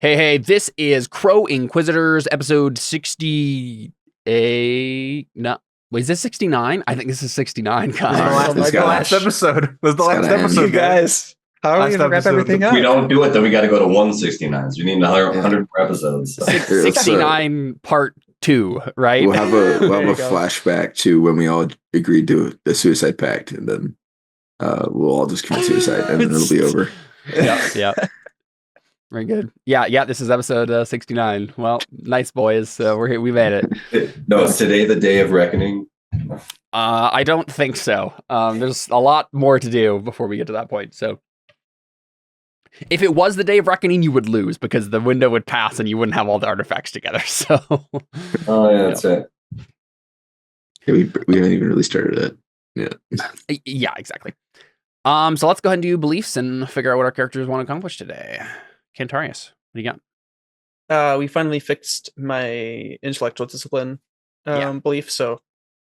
Hey, this is Crow Inquisitors, episode 68. No, wait, is this 69? I think this is 69, guys. The last episode. Was the last episode, You guys. How are we going to wrap everything If up? we don't do it, then we got to go to 169s. We need another 100 more episodes. So. 69 part 2, right? We'll have a flashback to when we all agreed to the suicide pact, and then we'll all just commit suicide, and then it'll be over. Yeah. Very good. Yeah. This is episode 69. Well, nice boys. We made it. No, is today the day of reckoning? I don't think so. There's a lot more to do before we get to that point. So, if it was the day of reckoning, you would lose because the window would pass and you wouldn't have all the artifacts together. So, oh yeah, that's it. Yeah, we haven't even really started it. Yeah, exactly. So let's go ahead and do beliefs and figure out what our characters want to accomplish today. Cantarius, what do you got? We finally fixed my intellectual discipline belief. So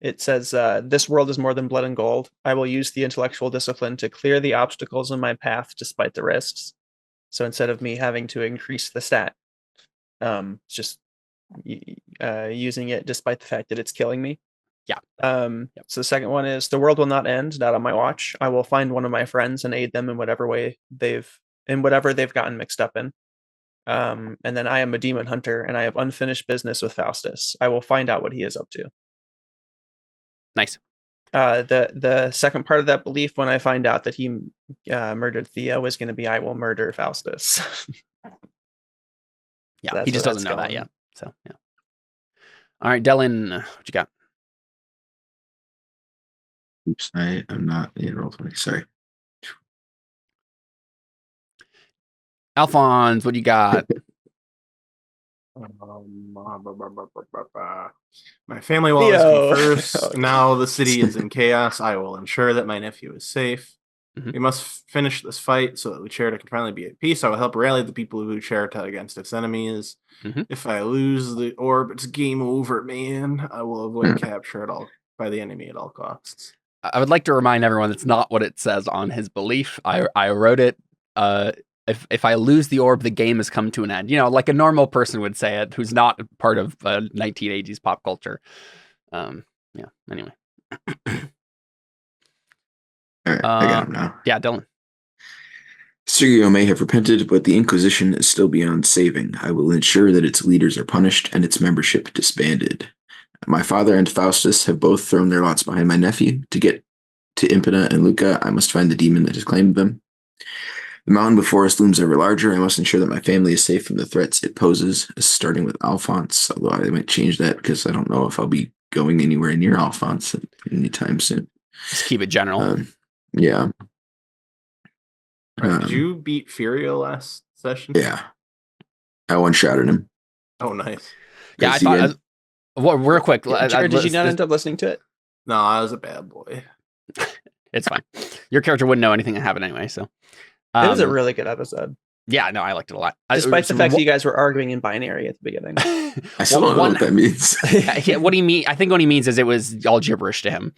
it says, this world is more than blood and gold. I will use the intellectual discipline to clear the obstacles in my path despite the risks. So instead of me having to increase the stat, it's just using it despite the fact that it's killing me. Yeah. So the second one is the world will not end, not on my watch. I will find one of my friends and aid them in whatever way they've gotten mixed up in. And then I am a demon hunter and I have unfinished business with Faustus. I will find out what he is up to. Nice. The second part of that belief, when I find out that he murdered Theo, is going to be I will murder Faustus. Yeah, he just doesn't know that yet. So yeah. All right, Dellon, what you got? Oops, I am not in Roll20. Sorry. Alfons, what do you got? My family will always come first. Now the city is in chaos. I will ensure that my nephew is safe. Mm-hmm. We must finish this fight so that Lucerta can finally be at peace. I will help rally the people of Lucerta against its enemies. Mm-hmm. If I lose the orb, it's game over, man. I will avoid capture by the enemy at all costs. I would like to remind everyone that's not what it says on his belief. I wrote it. If I lose the orb, the game has come to an end. You know, like a normal person would say it, who's not part of 1980s pop culture. Anyway. All right, I got him now. Yeah, Dellon. Sergio may have repented, but the Inquisition is still beyond saving. I will ensure that its leaders are punished and its membership disbanded. My father and Faustus have both thrown their lots behind my nephew. To get to Impina and Luca, I must find the demon that has claimed them. The mountain before us looms ever larger. I must ensure that my family is safe from the threats it poses, starting with Alfons, although I might change that because I don't know if I'll be going anywhere near Alfons anytime soon. Just keep it general. Yeah. Did you beat Furio last session? Yeah. I one-shotted him. Oh, nice. Yeah, I thought... real quick. Did you not end up listening to it? No, I was a bad boy. It's fine. Your character wouldn't know anything that happened anyway, so... It was a really good episode. Yeah, no, I liked it a lot. Despite the fact that you guys were arguing in binary at the beginning. I still don't know what that means. What do you mean? I think what he means is it was all gibberish to him.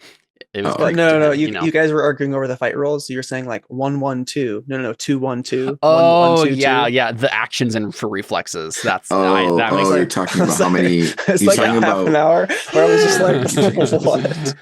It was no. You guys were arguing over the fight rolls. So you were saying like 1-1-2. No, 2-1-2. Oh, 1-1-2-2. Yeah. The actions and for reflexes. That's that makes you're talking about how many. It's like half an hour where I was just like, what?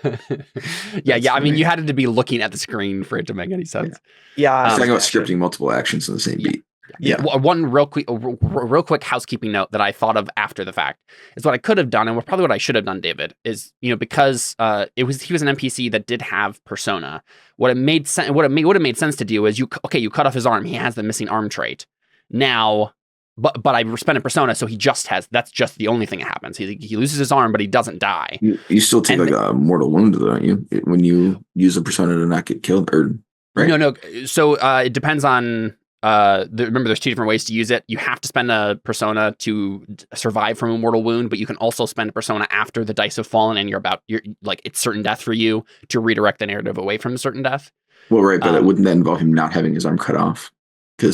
Yeah. I mean, you had to be looking at the screen for it to make any sense. Yeah. I was talking about scripting multiple actions in the same beat. Yeah. One real quick housekeeping note that I thought of after the fact is what I could have done, and probably what I should have done, David, is because he was an NPC that did have persona. What it would have made sense to do is you cut off his arm. He has the missing arm trait now, but I spent a persona, so he just has. That's just the only thing that happens. He loses his arm, but he doesn't die. You still take a mortal wound, don't you? When you use a persona to not get killed, or right? No. So it depends on. Remember, there's 2 different ways to use it. You have to spend a persona to survive from a mortal wound, but you can also spend a persona after the dice have fallen and it's certain death for you to redirect the narrative away from certain death. Well, right, but wouldn't that involve him not having his arm cut off? I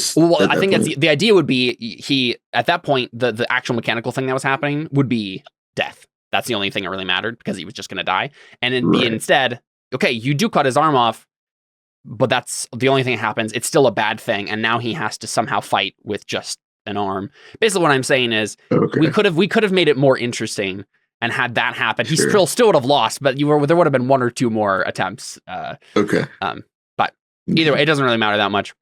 think that's the idea would be he at that point the actual mechanical thing that was happening would be death. That's the only thing that really mattered because he was just going to die, and then be instead okay. You do cut his arm off. But that's the only thing that happens. It's still a bad thing. And now he has to somehow fight with just an arm. Basically, what I'm saying is Okay. we could have made it more interesting and had that happen. He Sure. still would have lost, but there would have been one or two more attempts. Okay. But either way, it doesn't really matter that much.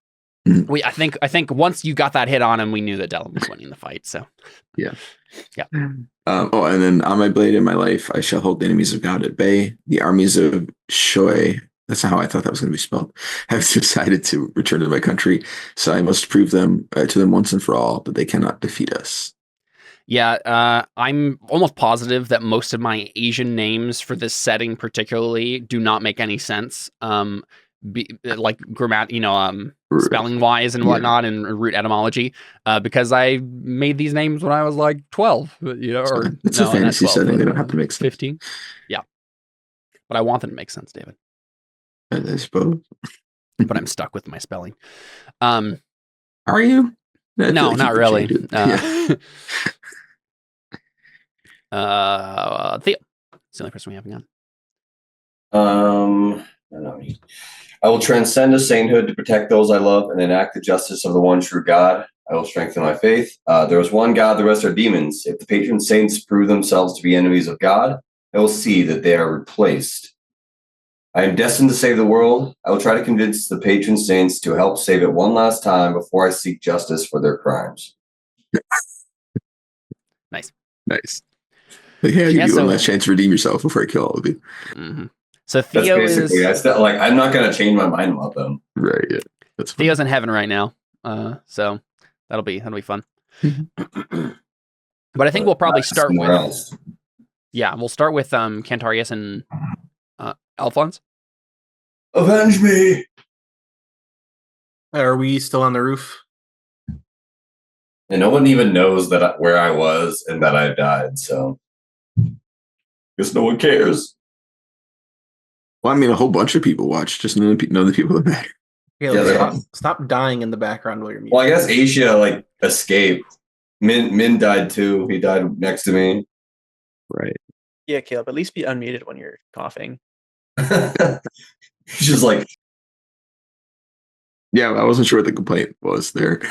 Mm. I think once you got that hit on him, we knew that Dellon was winning the fight. So And then on my blade in my life, I shall hold the enemies of God at bay. The armies of Shoy, that's not how I thought that was going to be spelled, have decided to return to my country. So I must prove them to them once and for all that they cannot defeat us. yeah, I'm almost positive that most of my Asian names for this setting, particularly, do not make any sense. Like spelling wise and whatnot, and root etymology, because I made these names when I was like 12, It's a fantasy setting; they don't have to make sense. 15, yeah. But I want them to make sense, David. I suppose. But I'm stuck with my spelling. Are you? No, not really. Yeah. Theo, it's the only person we haven't Not me. I will transcend to sainthood to protect those I love and enact the justice of the one true God. I will strengthen my faith. There is one God, the rest are demons. If the patron saints prove themselves to be enemies of God, I will see that they are replaced. I am destined to save the world. I will try to convince the patron saints to help save it one last time before I seek justice for their crimes. Nice. Like, hey, I'll give Yeah, you one last chance to redeem yourself before I kill all of you. Mm-hmm. So That's Theo basically, is I'm not going to change my mind about them. Right. Yeah. That's fine. Theo's in heaven right now, so that'll be fun. But I think we'll probably start Somewhere with else. we'll start with Cantarius and Alfons. Avenge me! Are we still on the roof? And no one even knows where I was and that I died, so guess no one cares. Well, I mean, a whole bunch of people watch. Just none of the people that matter. Stop dying in the background while you're muted. Well, I guess Asia escaped. Min died too. He died next to me. Right. Yeah, Caleb, at least be unmuted when you're coughing. He's just like, Yeah, I wasn't sure what the complaint was there.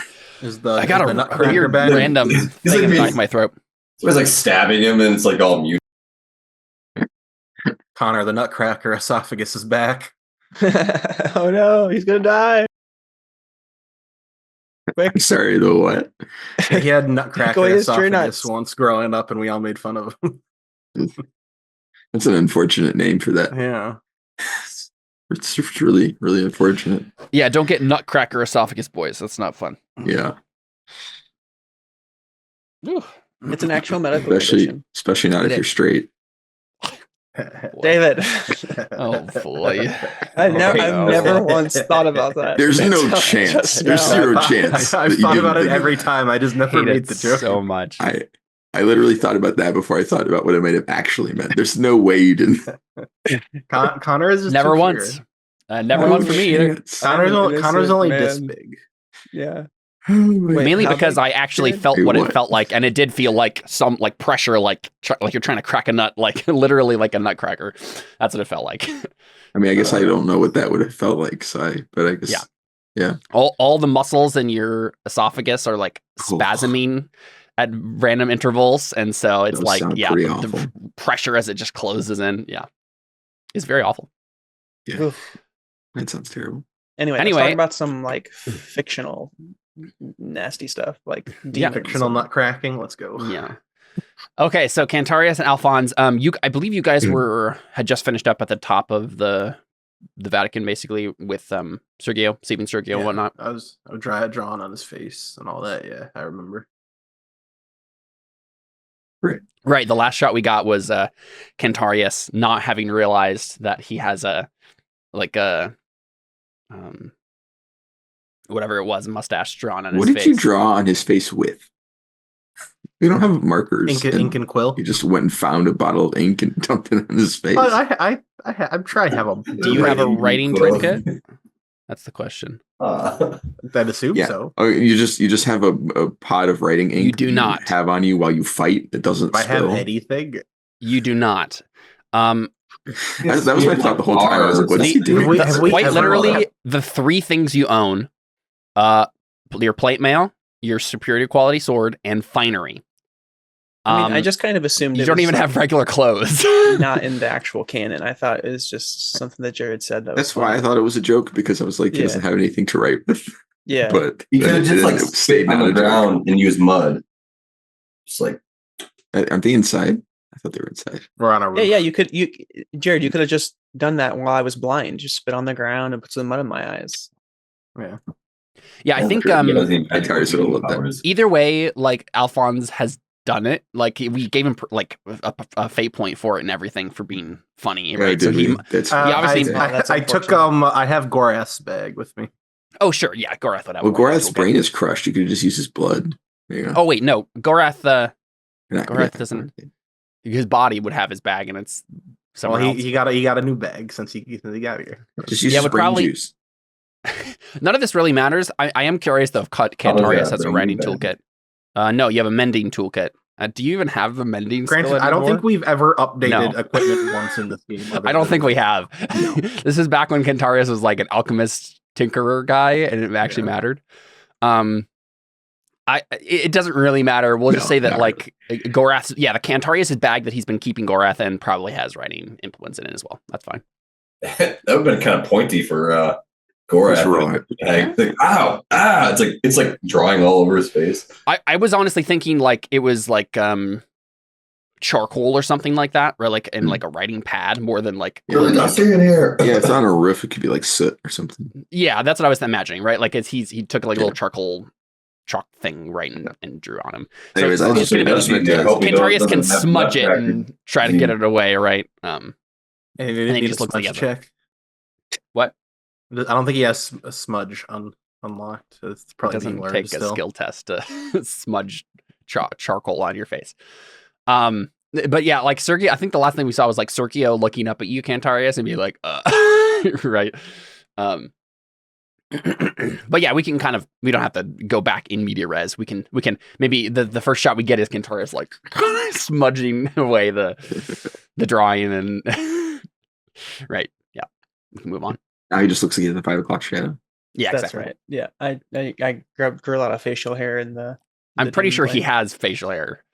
I got a weird back? random thing in the back of my throat. somebody's stabbing him and it's all mute. Connor, the Nutcracker esophagus is back. Oh no, he's gonna die. I'm sorry, the what? He had Nutcracker Go his tree esophagus nuts. once growing up, and we all made fun of him. That's an unfortunate name for that. Yeah. It's really, really unfortunate. Yeah, don't get Nutcracker esophagus, boys. That's not fun. Yeah. It's an actual medical condition. Especially not if you're straight. David, Oh boy. I've never once thought about that. There's no until chance. just There's now. zero chance. I've that you thought didn't about it think of every time. I just never Hate made it the joke. so much. I literally thought about that before I thought about what it might have actually meant. There's no way you didn't. Connor is just Never too once. pure. Never one for me either. chance. Connor's only this man. big. Yeah. Wait, Mainly how because big? I actually Dude. felt Wait, what it what? felt like, and it did feel like some pressure, like you're trying to crack a nut, literally like a nutcracker. That's what it felt like. I mean, I guess I don't know what that would have felt like. But I guess, yeah. All the muscles in your esophagus are Oh. spasming at random intervals, and so it's Those sound pretty the awful. pressure as it just closes in. Yeah, it's very awful. Yeah, that sounds terrible. Anyway, Anyway. let's talk about some fictional nasty stuff like demons. Fictional nut cracking. Let's go. Yeah. Okay, so Cantarius and Alfons, I believe you guys had just finished up at the top of the Vatican, basically with Sergio, saving Sergio and whatnot. I was drawn on his face and all that. Yeah, I remember. Right. The last shot we got was Cantarius not having realized that he has a whatever it was, mustache drawn on What his did face. you draw on his face with? We don't have markers. Ink and quill. You just went and found a bottle of ink and dumped it on his face. I'm trying to have a. Do you have a writing trinket? That's the question. I'd assume Yeah. so. Oh, you just have a pot of writing ink. You do that not. have on you while you fight. It doesn't If I have spill. anything, You do not. That was my thought the whole time. I was like, what is he doing? Have we Quite ever- literally, the three things you own: your plate mail, your superior quality sword, and finery. I mean, I just kind of assumed you don't even have regular clothes. Not in the actual canon. I thought it was just something that Jared said. That's why I thought it was a joke, because I was like, he doesn't have anything to write with. Yeah, but you could have just like stayed on the ground and used mud. Just like, aren't they inside? I thought they were inside. We're on a roof. Yeah. Jared, you could have just done that while I was blind. Just spit on the ground and put some mud in my eyes. Yeah, I think either way, like Alfons has done it. Like we gave him like a fate point for it and everything for being funny, right? So he obviously I took I have Gorath's bag with me. Oh sure, yeah, Gorath would have. Well, Gorath's brain is crushed. You could just use his blood. Oh wait, no, Gorath. Gorath doesn't. His body would have his bag, and it's somewhere else. He got a new bag since he got here. Just use his brain juice. None of this really matters. I am curious though if Cantarius has a writing toolkit. No, you have a mending toolkit. Do you even have a mending skill anymore? I don't think we've ever updated equipment once in this game. I don't think we have. No. This is back when Cantarius was like an alchemist tinkerer guy, and it actually mattered. It doesn't really matter. We'll just say that like Gorath, the Cantarius' bag that he's been keeping Gorath in probably has writing implements in it as well. That's fine. That would have been kind of pointy for Gorath. Like, ow, it's like drawing all over his face. I was honestly thinking like it was like charcoal or something like that, or like in like a writing pad more than like really dusty in here. Yeah, it's on a roof. It could be like soot or something. Yeah, that's what I was imagining, right? Like he took like a little charcoal chalk thing right and drew on him. So anyways, Cantarius can smudge it and try to get it away, right? And then he just looks like check. What? I don't think he has a smudge unlocked. It's probably doesn't take a skill test to smudge charcoal on your face. But yeah, like Sergio, I think the last thing we saw was like Sergio looking up at you, Cantarius, and be like, right. But yeah, we don't have to go back in media res. We can maybe the first shot we get is Cantarius like smudging away the drawing and right. Yeah, we can move on. Now he just looks like he has a 5 o'clock shadow. Yeah, that's exactly. right. Yeah, I grew a lot of facial hair in the. I'm pretty sure he has facial hair.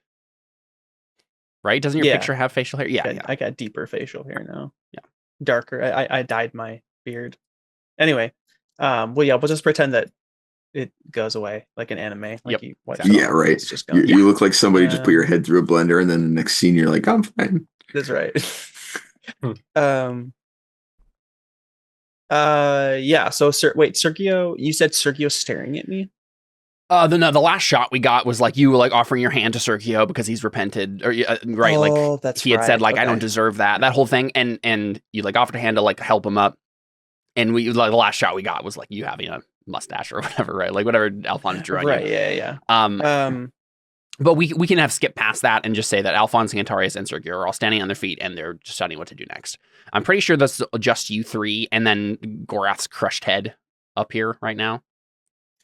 Right? Doesn't your picture have facial hair? Yeah, I got deeper facial hair now. Yeah, darker. I dyed my beard. Anyway, we'll just pretend that it goes away like an anime. Like yeah, right. It's just you look like somebody just put your head through a blender, and then the next scene you're like, I'm fine. That's right. So Sergio, you said Sergio's staring at me? The last shot we got was like you were like offering your hand to Sergio because he's repented, or right? Like that's he had said like I don't deserve that whole thing, and you like offered a hand to like help him up, and we like the last shot we got was like you having a mustache or whatever, right? Like whatever Alfons drew on you. Right? Yeah. But we can have skip past that and just say that Alfons, Cantarius, and Sergio are all standing on their feet and they're just deciding what to do next. I'm pretty sure that's just you three and then Gorath's crushed head up here right now.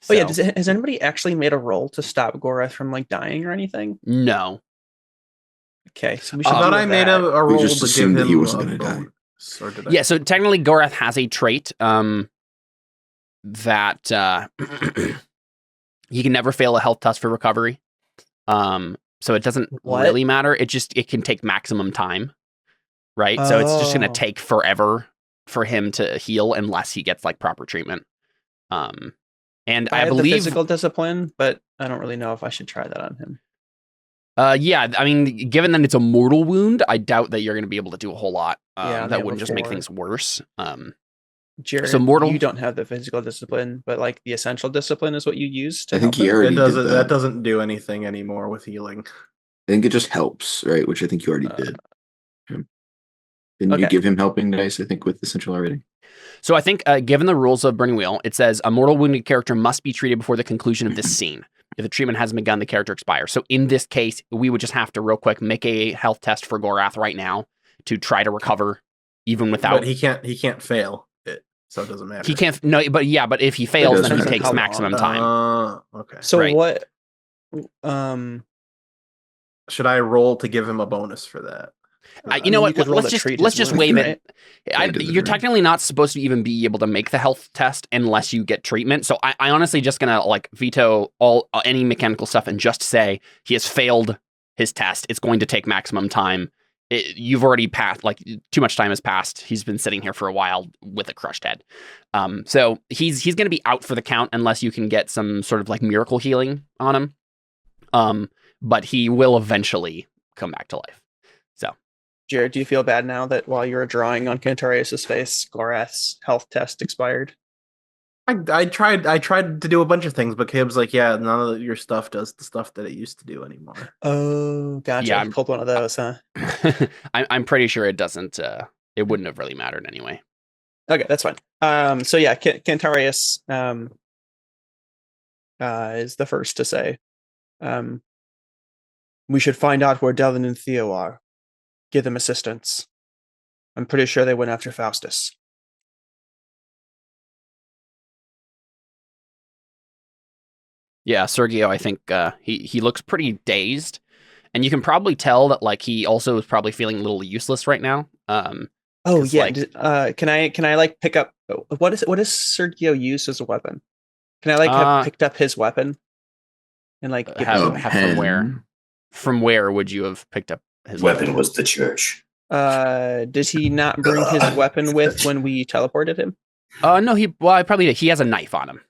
So. Oh yeah, has anybody actually made a roll to stop Gorath from like dying or anything? No. Okay, so we should. I thought I made a roll just to give him that he wasn't going to die. Yeah, so technically Gorath has a trait that he can never fail a health test for recovery. So it doesn't really matter. It can take maximum time, right? So it's just going to take forever for him to heal unless he gets like proper treatment. And I believe the physical discipline, but I don't really know if I should try that on him. Yeah, I mean, given that it's a mortal wound, I doubt that you're going to be able to do a whole lot. That wouldn't just make things worse. Jared, so mortal, you don't have the physical discipline, but like the essential discipline is what you use. I think he already did that. That doesn't do anything anymore with healing. I think it just helps, right? Which I think you already did. Didn't you give him helping dice, I think, with essential already? So I think, given the rules of Burning Wheel, it says a mortal wounded character must be treated before the conclusion of this scene. If the treatment hasn't begun, the character expires. So in this case, we would just have to real quick make a health test for Gorath right now to try to recover, even without. But he can't fail it, so it doesn't matter. He can't. No, but yeah, but if he fails, then he takes maximum time. Okay. So what? Should I roll to give him a bonus for that? You know mean, what? you could roll Let's to just treat let's his just wound, waive right? it. Yeah, do the You're ring. technically not supposed to even be able to make the health test unless you get treatment. So I honestly just gonna like veto all any mechanical stuff and just say he has failed his test. It's going to take maximum time. You've already passed. Like too much time has passed. He's been sitting here for a while with a crushed head. So he's gonna be out for the count unless you can get some sort of like miracle healing on him. But he will eventually come back to life. Jared, do you feel bad now that while you were drawing on Cantarius' face, Gorath's health test expired? I tried to do a bunch of things, but Caleb's like, yeah, none of your stuff does the stuff that it used to do anymore. Oh, gotcha. Yeah, You pulled one of those, huh? I'm pretty sure it doesn't. It wouldn't have really mattered anyway. Okay, that's fine. So yeah, Cantarius is the first to say, we should find out where Dellon and Theo are. Give them assistance. I'm pretty sure they went after Faustus. Yeah, Sergio, I think he looks pretty dazed, and you can probably tell that like he also is probably feeling a little useless right now. Oh 'cause, yeah, like- can I like pick up what does Sergio use as a weapon? Can I like have picked up his weapon and like give have, it to him? have from where? From where would you have picked up his Weapon was the church. Did he not bring his weapon with when we teleported him? No, I probably he has a knife on him.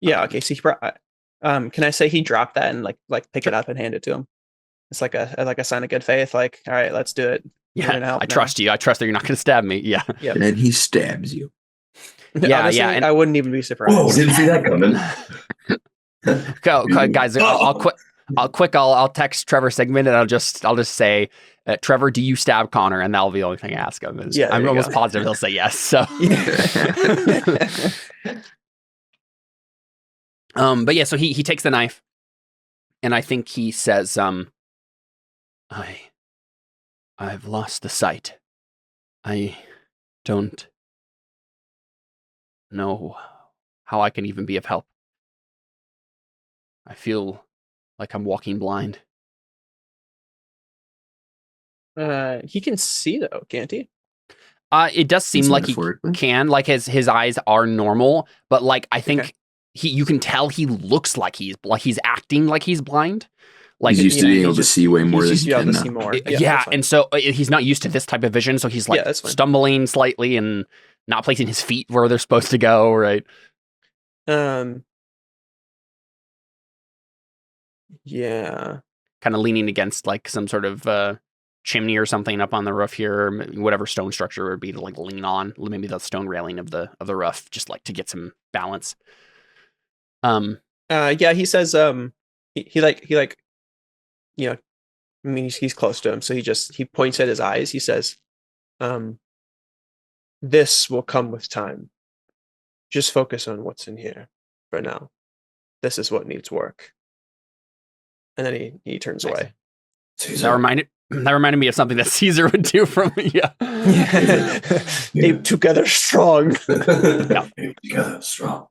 Yeah, okay. So he brought. Can I say he dropped that and like pick it up and hand it to him? It's like a sign of good faith. Like, all right, let's do it. Yeah, I trust you. I trust that you're not going to stab me. Yeah. Yep. And then he stabs you. Yeah, Honestly, yeah, and- I wouldn't even be surprised. Whoa, didn't see that coming. Okay, guys, I'll text Trevor Sigmund and I'll just say, Trevor, do you stab Connor? And that'll be the only thing I ask him. Yeah, I'm there you almost go. positive he'll say yes. So, but yeah, so he takes the knife, and I think he says, I've lost the sight. I don't know how I can even be of help. I feel like I'm walking blind. He can see though, can't he? It does seem It's like he metaphorically. can. Like his eyes are normal, but like I think Okay. you can tell he looks like he's acting like he's blind. Like He's used to yeah, being he's able to just- see way more He's than used to he be able can to now. see more. yeah, that's fine. and so he's not used to this type of vision, so he's like Yeah, that's fine. stumbling slightly and not placing his feet where they're supposed to go. Right? Yeah. Kind of leaning against like some sort of chimney or something up on the roof here, or whatever stone structure would be to like lean on. Maybe the stone railing of the roof, just like to get some balance. Yeah, he says he like you know, I mean he's close to him, so he points at his eyes. He says, this will come with time. Just focus on what's in here for now. This is what needs work. And then he turns Nice. away. That reminded me of something that Caesar would do from yeah. Ape together strong. Together strong.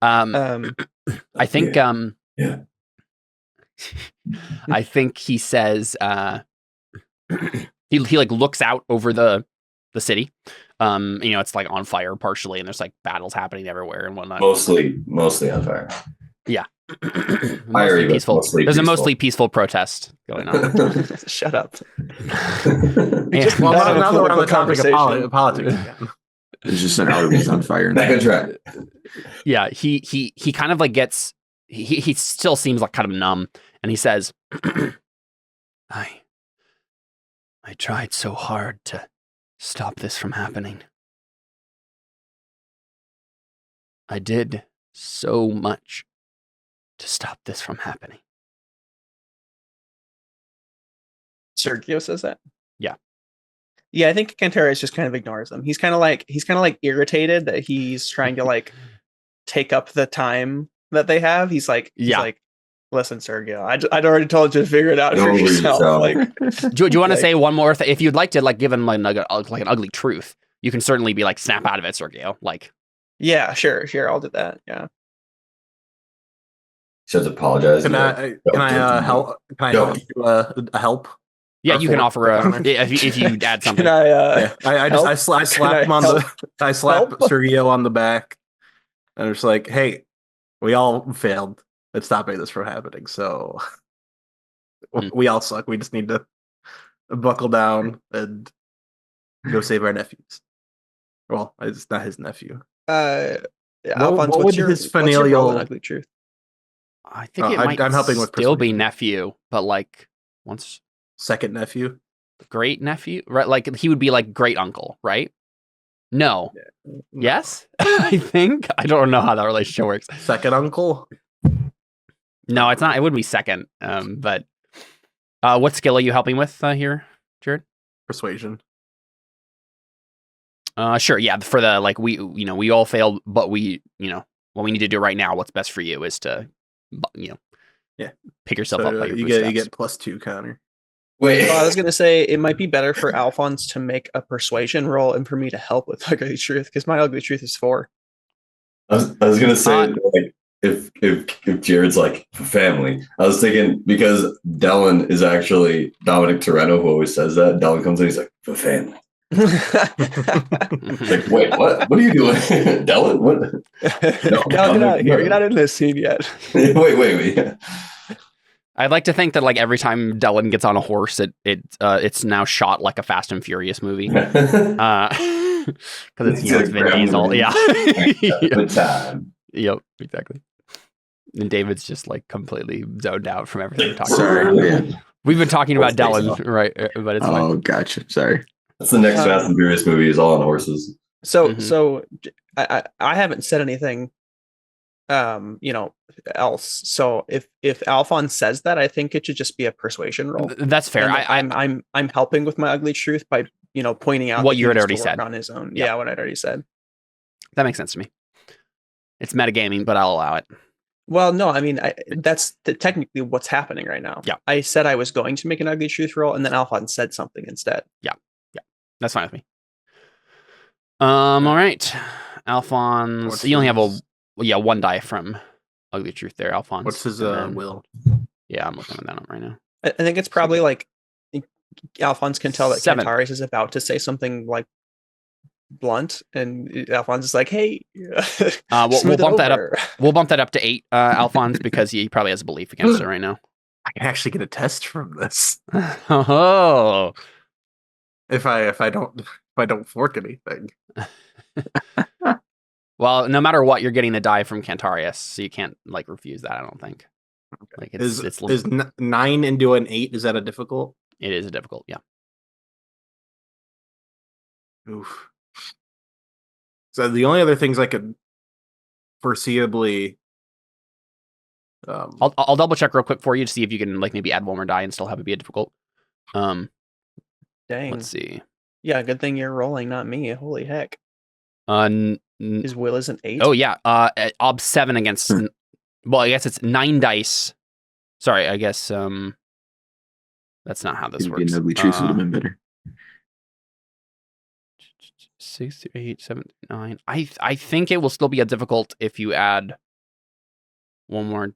I think Yeah. I think he says he like looks out over the city. It's like on fire partially, and there's like battles happening everywhere and whatnot. Mostly on fire. Yeah. Fiery, Mostly but peaceful. mostly There's a peaceful. mostly peaceful protest going on. Shut up. Yeah. Well, Not a now that we're on the political topic of conversation. politics again. There's just an armies on fire. Back on track. Yeah, he kind of like gets he still seems like kind of numb, and he says, I tried so hard to stop this from happening. I did so much to stop this from happening. Sergio says that. Yeah. Yeah, I think Cantarius just kind of ignores him. He's kind of like irritated that he's trying to like take up the time that they have. He's like, listen, Sergio, I'd already told you to figure it out for yourself. Like, Do you want to say one more thing? If you'd like to like give him like an ugly truth, you can certainly be like snap out of it, Sergio. Like, yeah, sure, I'll do that. Yeah. Says apologize. Can I help? Can I help you? A help? Yeah, you can offer a Connor. if you add something. Can I? Yeah, I slap him on I slap help? Sergio on the back, and I'm just like, hey, we all failed at stopping this from happening, so we all suck. We just need to buckle down and go save our nephews. Well, it's not his nephew. Alfons, what what's would your his what's your role in familial- Ugly Truth? I think it might I'm helping with still be persuasion. nephew, but like once Second nephew. great nephew, right? Like he would be like great uncle, right? No. Yes, I think. I don't know how that relationship works. Second uncle. No, it's not. It would be second. But what skill are you helping with here, Jared? Persuasion. Sure. Yeah. For the like, we all failed, but what we need to do right now. What's best for you is to, Yeah. pick yourself So up by your you bootstraps. get +2, Connor. Wait. Well, I was gonna say it might be better for Alfons to make a persuasion roll and for me to help with Ugly Truth because my Ugly Truth is 4. I was gonna say like if Jared's like for family, I was thinking because Dellon is actually Dominic Torreno who always says that. Dellon comes in, he's like for family. Like wait, what? What are you doing, Dellon? What? No, get out of here! You're not in this scene yet. wait. I'd like to think that like every time Dellon gets on a horse, it's now shot like a Fast and Furious movie. Because it's it's Vin Diesel. Yeah. Good time. Yep. Exactly. And David's just like completely zoned out from everything we're talking Sorry. about. Yeah. We've been talking about Dellon, right? But it's fine. Oh, gotcha. Sorry. That's the next Fast and Furious movie is all on horses. So I haven't said anything else. So if Alfons says that, I think it should just be a persuasion roll. That's fair. I'm helping with my Ugly Truth by pointing out what that you had he already needs to work said on his own. Yep. Yeah, what I'd already said. That makes sense to me. It's metagaming, but I'll allow it. Well, no, I mean that's technically what's happening right now. Yeah. I said I was going to make an Ugly Truth roll, and then Alfons said something instead. That's fine with me. All right, Alfons. You only have one die from Ugly Truth there, Alfons. What's his And then- will? Yeah, I'm looking at that up right now. I think it's probably like Alfons can tell that 7. Cantarius is about to say something like blunt, and Alfons is like, "Hey, We'll smooth it bump that up. over." We'll bump that up to 8, Alfons, because he probably has a belief against it right now. I can actually get a test from this Oh, if I don't fork anything. well, no matter what, you're getting the die from Cantarius, so you can't like refuse that. I don't think. Like Is 9 into an 8? Is that a difficult? it is a difficult. Yeah. Oof. So the only other things I could foreseeably, I'll double check real quick for you to see if you can like maybe add one more die and still have it be a difficult. Dang. Let's see. Yeah, good thing you're rolling, not me. Holy heck. His will is an 8. Oh yeah. Ob 7 against. Well, I guess it's 9 dice. Sorry, I guess that's not how this It'd be works. an Ugly Truth would have been better. 6, 8, 7, 9. I think it will still be a difficult if you add one more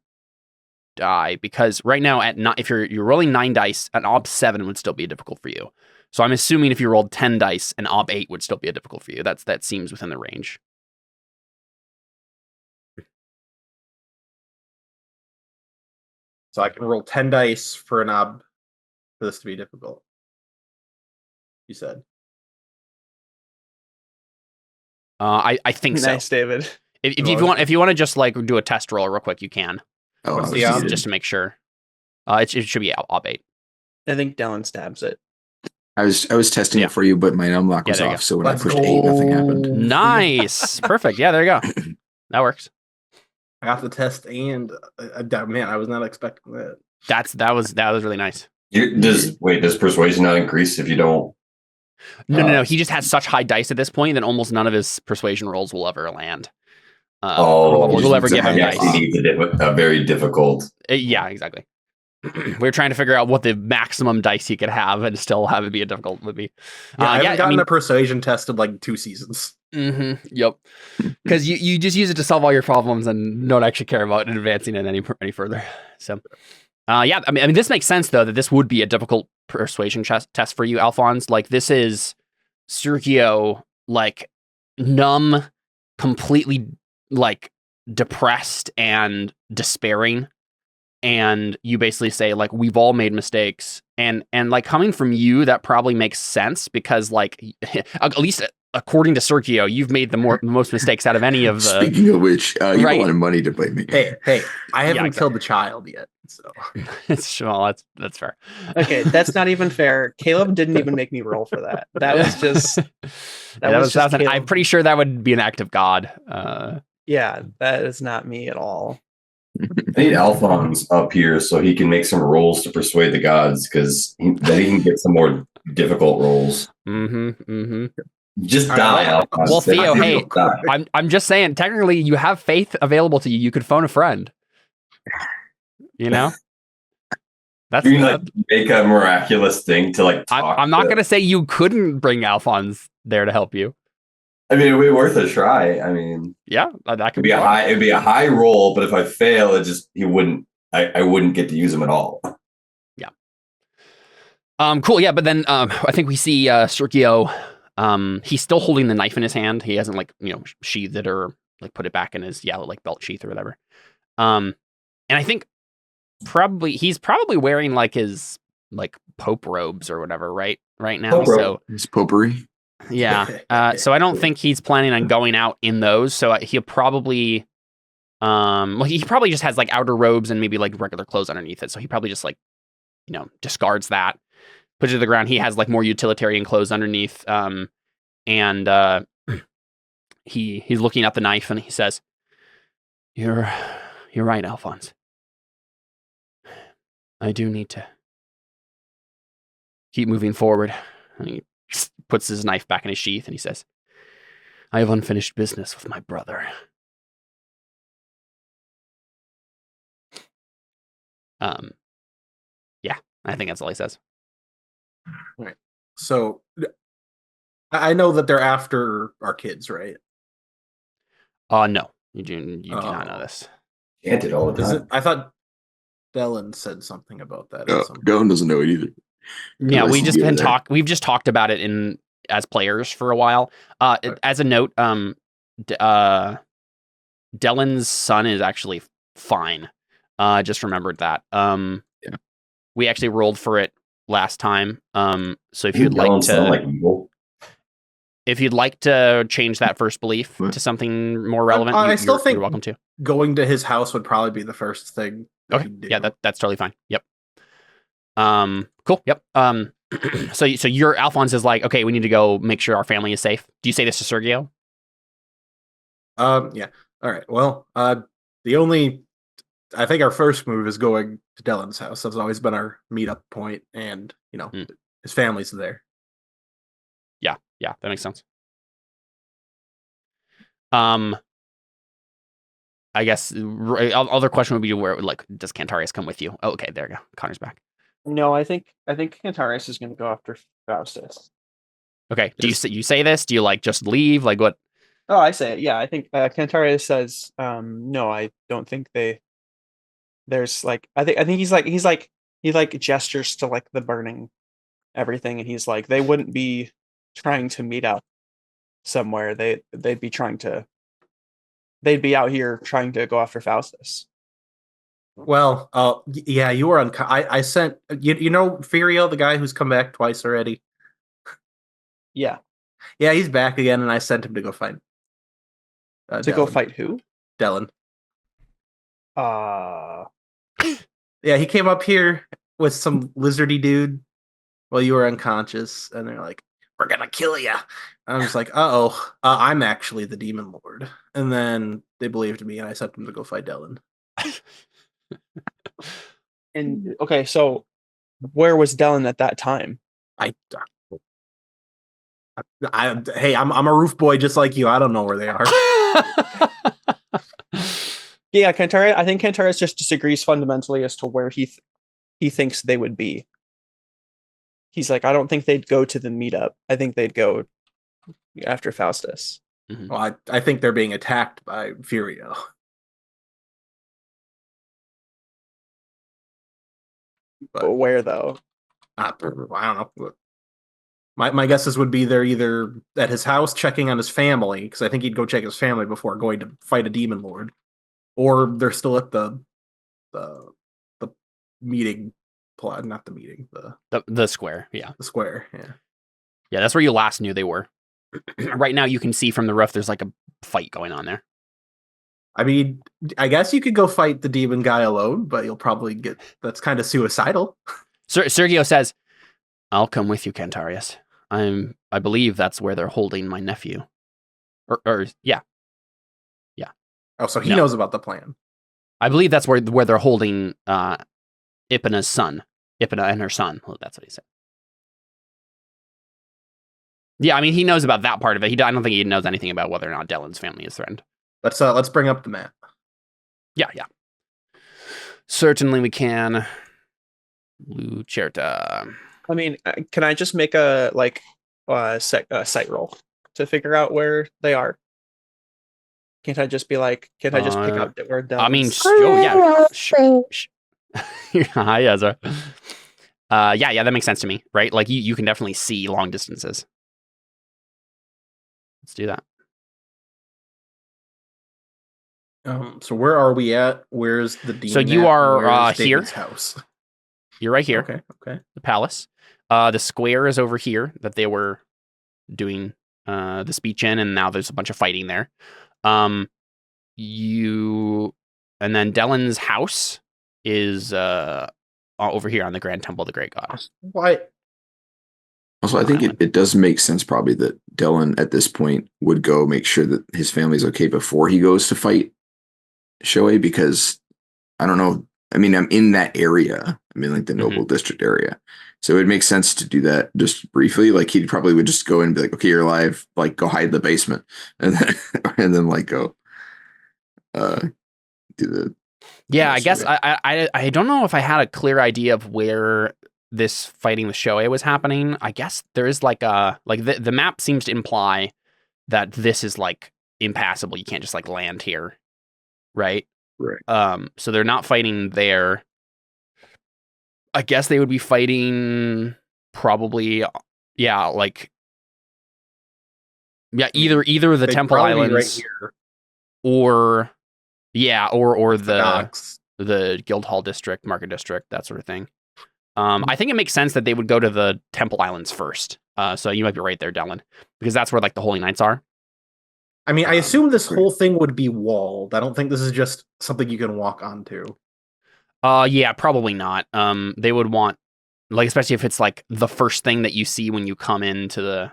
die, because right now if you're rolling 9 dice, an ob 7 would still be difficult for you. So I'm assuming if you rolled 10 dice, an ob 8 would still be difficult for you. That seems within the range. so I can roll 10 dice for an ob for this to be difficult. You said. I think so. Nice, David. If you want to just like do a test roll real quick, you can. Oh, What's I the was odds? thinking- Just to make sure. It should be ob 8. I think Dellon stabs it. I was testing Yeah. it for you, but my unlock was there you off. go. So when Let's I pushed 8, nothing go. happened. Nice. Perfect. Yeah, there you go. That works. I got the test, and man, I was not expecting that. That was really nice. Does persuasion not increase if you don't? No. He just has such high dice at this point that almost none of his persuasion rolls will ever land. We'll ever give him yes, dice. he needs a very difficult. Yeah, exactly. We're trying to figure out what the maximum dice he could have and still have it be a difficult would be. Yeah, I haven't gotten a persuasion test in like 2 seasons. Yep. Because you just use it to solve all your problems and don't actually care about advancing it any further. So, I mean, this makes sense though that this would be a difficult persuasion test for you, Alfons. Like, this is Sergio, like, numb, completely, like, depressed and despairing. And you basically say, like, we've all made mistakes. And like, coming from you, that probably makes sense because, like, at least according to Sergio, you've made the most mistakes out of any of the... Speaking of which, you have a lot of money to blame me. Hey, I haven't killed the child yet, so... Well, that's fair. Okay, that's not even fair. Caleb didn't even make me roll for that. That was just... I'm pretty sure that would be an act of God. Yeah, that is not me at all. I need Alfons up here so he can make some rolls to persuade the gods, because then he can get some more difficult rolls. Just die, Alfons. Well, Theo, hey, I'm just saying, technically, you have faith available to you. You could phone a friend. You know? That's you like make a miraculous thing to like talk I'm not gonna say you couldn't bring Alfons there to help you. I mean, it'd be worth a try. I mean, yeah, that could be it'd be a high roll, but if I fail, I wouldn't get to use him at all. Yeah. Cool. Yeah, but then I think we see Sergio. He's still holding the knife in his hand. He hasn't sheathed it or like put it back in his like belt sheath or whatever. And I think he's probably wearing like his like Pope robes or whatever right now. So his popery. Yeah. So I don't think he's planning on going out in those. So he'll probably, he probably just has like outer robes and maybe like regular clothes underneath it. So he probably just like, discards that, puts it to the ground. He has like more utilitarian clothes underneath. And he's looking at the knife and he says, "You're right, Alfons. I do need to keep moving forward." And he puts his knife back in his sheath and he says, "I have unfinished business with my brother." Yeah, I think that's all he says. All right. So I know that they're after our kids, right? No, you do not know this. Chant it all the time. I thought Dellon said something about that. Dellon doesn't know it either. Yeah, we've just talked about it as players for a while. As a note, Dellon's son is actually fine. Just remembered that. We actually rolled for it last time. So if you'd like to change that first belief to something more relevant, I still think you're welcome to. Going to his house would probably be the first thing. Okay. Yeah, that's totally fine. Yep. Cool. Yep. So your Alphonse is like, okay, we need to go make sure our family is safe. Do you say this to Sergio? Yeah. All right. Well, I think our first move is going to Dellon's house. That's always been our meetup point, and his family's there. Yeah, that makes sense. I guess other question would be where does Cantarius come with you? Oh, okay, there you go. Connor's back. No, I think Cantarius is going to go after Faustus. Okay. Do you say this? Do you just leave? Like what? Oh, I say it. Yeah, I think Cantarius says, no, I don't think there's I think he gestures to the burning everything, and he's like, they wouldn't be trying to meet up somewhere. They'd be out here trying to go after Faustus. Well, yeah, you were on. I sent Furio, the guy who's come back twice already. Yeah, he's back again, and I sent him to go fight. Go fight who? Dellon. Yeah, he came up here with some lizardy dude while you were unconscious, and they're like, "We're gonna kill you." I was like, I'm actually the demon lord. And then they believed me, and I sent them to go fight Dellon. And okay, so where was Dellon at that time? Hey, I'm a roof boy just like you. I don't know where they are. Yeah, I think Cantarius just disagrees fundamentally as to where he thinks they would be. He's like, I don't think they'd go to the meetup. I think they'd go after Faustus. Mm-hmm. Well, I think they're being attacked by Furio. But where though? I don't know. My guesses would be they're either at his house checking on his family, because I think he'd go check his family before going to fight a demon lord, or they're still at the the meeting plot, not the meeting, The square, yeah. the square. Yeah. Yeah, that's where you last knew they were. Right now you can see from the roof there's like a fight going on there. I mean, I guess you could go fight the demon guy alone, but you'll probably that's kind of suicidal. Sergio says, I'll come with you, Cantarius. I believe that's where they're holding my nephew. Or yeah. Oh, so he knows about the plan. I believe that's where they're holding Ipana's son. Ipana and her son. Oh, that's what he said. Yeah, I mean, he knows about that part of it. I don't think he knows anything about whether or not Dellon's family is threatened. Let's bring up the map. Yeah. Certainly we can. Lucerta. I mean, can I just make a site roll to figure out where they are? Can't I just be like, pick out where Dellon's... I mean, yeah. Hi, Ezra. Yeah, that makes sense to me, right? Like, you can definitely see long distances. Let's do that. So where are we at? Where's the demon? So you are here. David's house. You're right here. Okay. The palace. The square is over here that they were doing the speech in, and now there's a bunch of fighting there. And then Dellon's house is over here on the Grand Temple of the Great God. Why? Also, I think it does make sense probably that Dellon at this point would go make sure that his family's okay before he goes to fight Shoei, because I don't know. I mean, I'm in that area. I mean, like the Noble District area. So it would make sense to do that just briefly. Like he probably would just go in and be like, okay, you're alive. Like go hide in the basement. And then like go do the... Yeah, I guess I don't know if I had a clear idea of where this fighting with Shoei was happening. I guess there is like the map seems to imply that this is like impassable. You can't just like land here. Right. So they're not fighting there. I guess they would be fighting probably, either the Temple Islands right here, or the docks, the Guildhall District, Market District, that sort of thing. I think it makes sense that they would go to the Temple Islands first. So you might be right there, Dellon, because that's where like the Holy Knights are. I mean, I assume this whole thing would be walled. I don't think this is just something you can walk onto. Yeah, probably not. They would want, like, especially if it's like the first thing that you see when you come into the...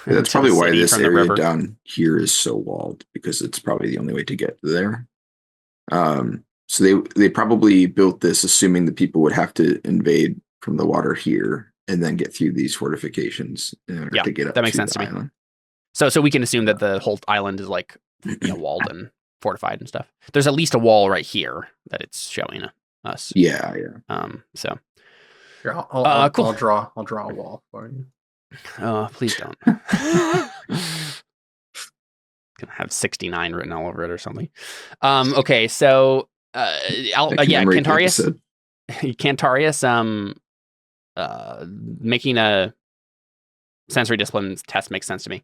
Yeah, that's probably why this area down here is so walled, because it's probably the only way to get there. So they probably built this assuming that people would have to invade from the water here and then get through these fortifications in order to get up. That makes sense to me. So we can assume that the whole island is like walled and fortified and stuff. There's at least a wall right here that it's showing us. Yeah. So here, I'll cool. I'll draw a wall for you. Please don't. Gonna have 69 written all over it or something. Okay, so Cantarius making a sensory discipline test makes sense to me.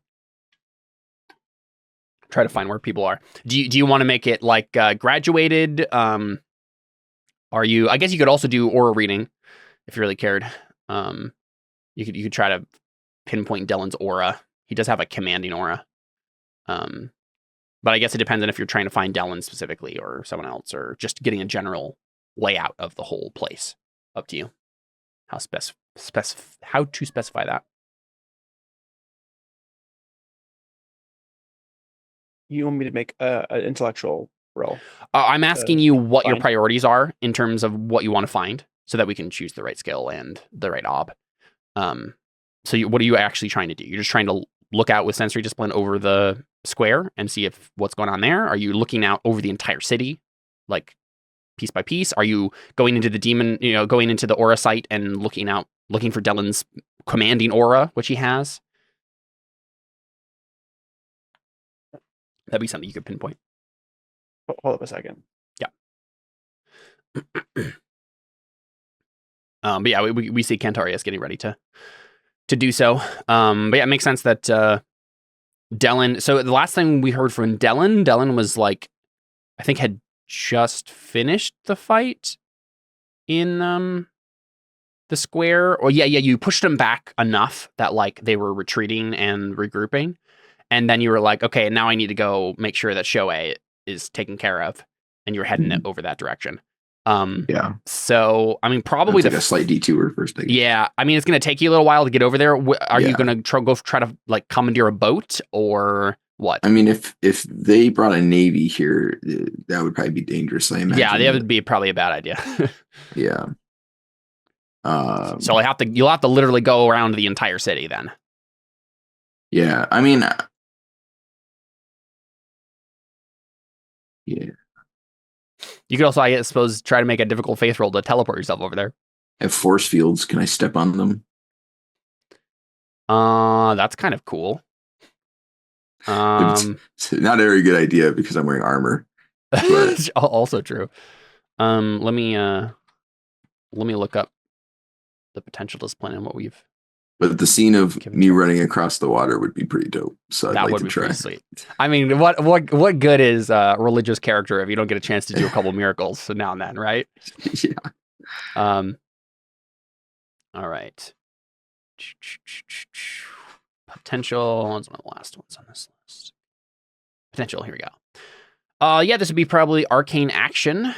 Try to find where people are. Do you want to make it like graduated? Are you? I guess you could also do aura reading if you really cared. You could try to pinpoint Dellon's aura. He does have a commanding aura. But I guess it depends on if you're trying to find Dellon specifically or someone else, or just getting a general layout of the whole place. Up to you. How to specify that. You want me to make an intellectual roll? I'm asking you what your priorities are in terms of what you want to find, so that we can choose the right skill and the right ob. So what are you actually trying to do? You're just trying to look out with sensory discipline over the square and see if what's going on there. Are you looking out over the entire city, like piece by piece? Are you going into the demon, going into the aura site and looking for Dellon's commanding aura, which he has? That'd be something you could pinpoint. Hold up a second. Yeah. But yeah, we see Cantarius getting ready to do so. But yeah, it makes sense that Dellon. So the last thing we heard from Dellon was like, I think had just finished the fight in the square. Or yeah, you pushed them back enough that like they were retreating and regrouping, and then you were like, okay, now I need to go make sure that Shoei is taken care of, and you're heading it over that direction. Yeah. So I mean, probably like a slight detour first. Yeah, I mean, it's going to take you a little while to get over there. Are you going to try to like commandeer a boat or what? I mean, if they brought a navy here, that would probably be dangerous. I imagine. Yeah, that would be probably a bad idea. Yeah. So you'll have to literally go around the entire city then. Yeah, I mean, yeah. You could also, I suppose, try to make a difficult faith roll to teleport yourself over there. Have force fields. Can I step on them? That's kind of cool. It's not a very good idea because I'm wearing armor. But also true. Let me look up the potential discipline and what we've. But the scene of me running across the water would be pretty dope. So that I'd like would to be try. pretty sweet. I mean, what good is religious character if you don't get a chance to do a couple miracles now and then, right? Yeah. All right. Potential. What's one of the last ones on this list? Potential. Here we go. Yeah, this would be probably arcane action.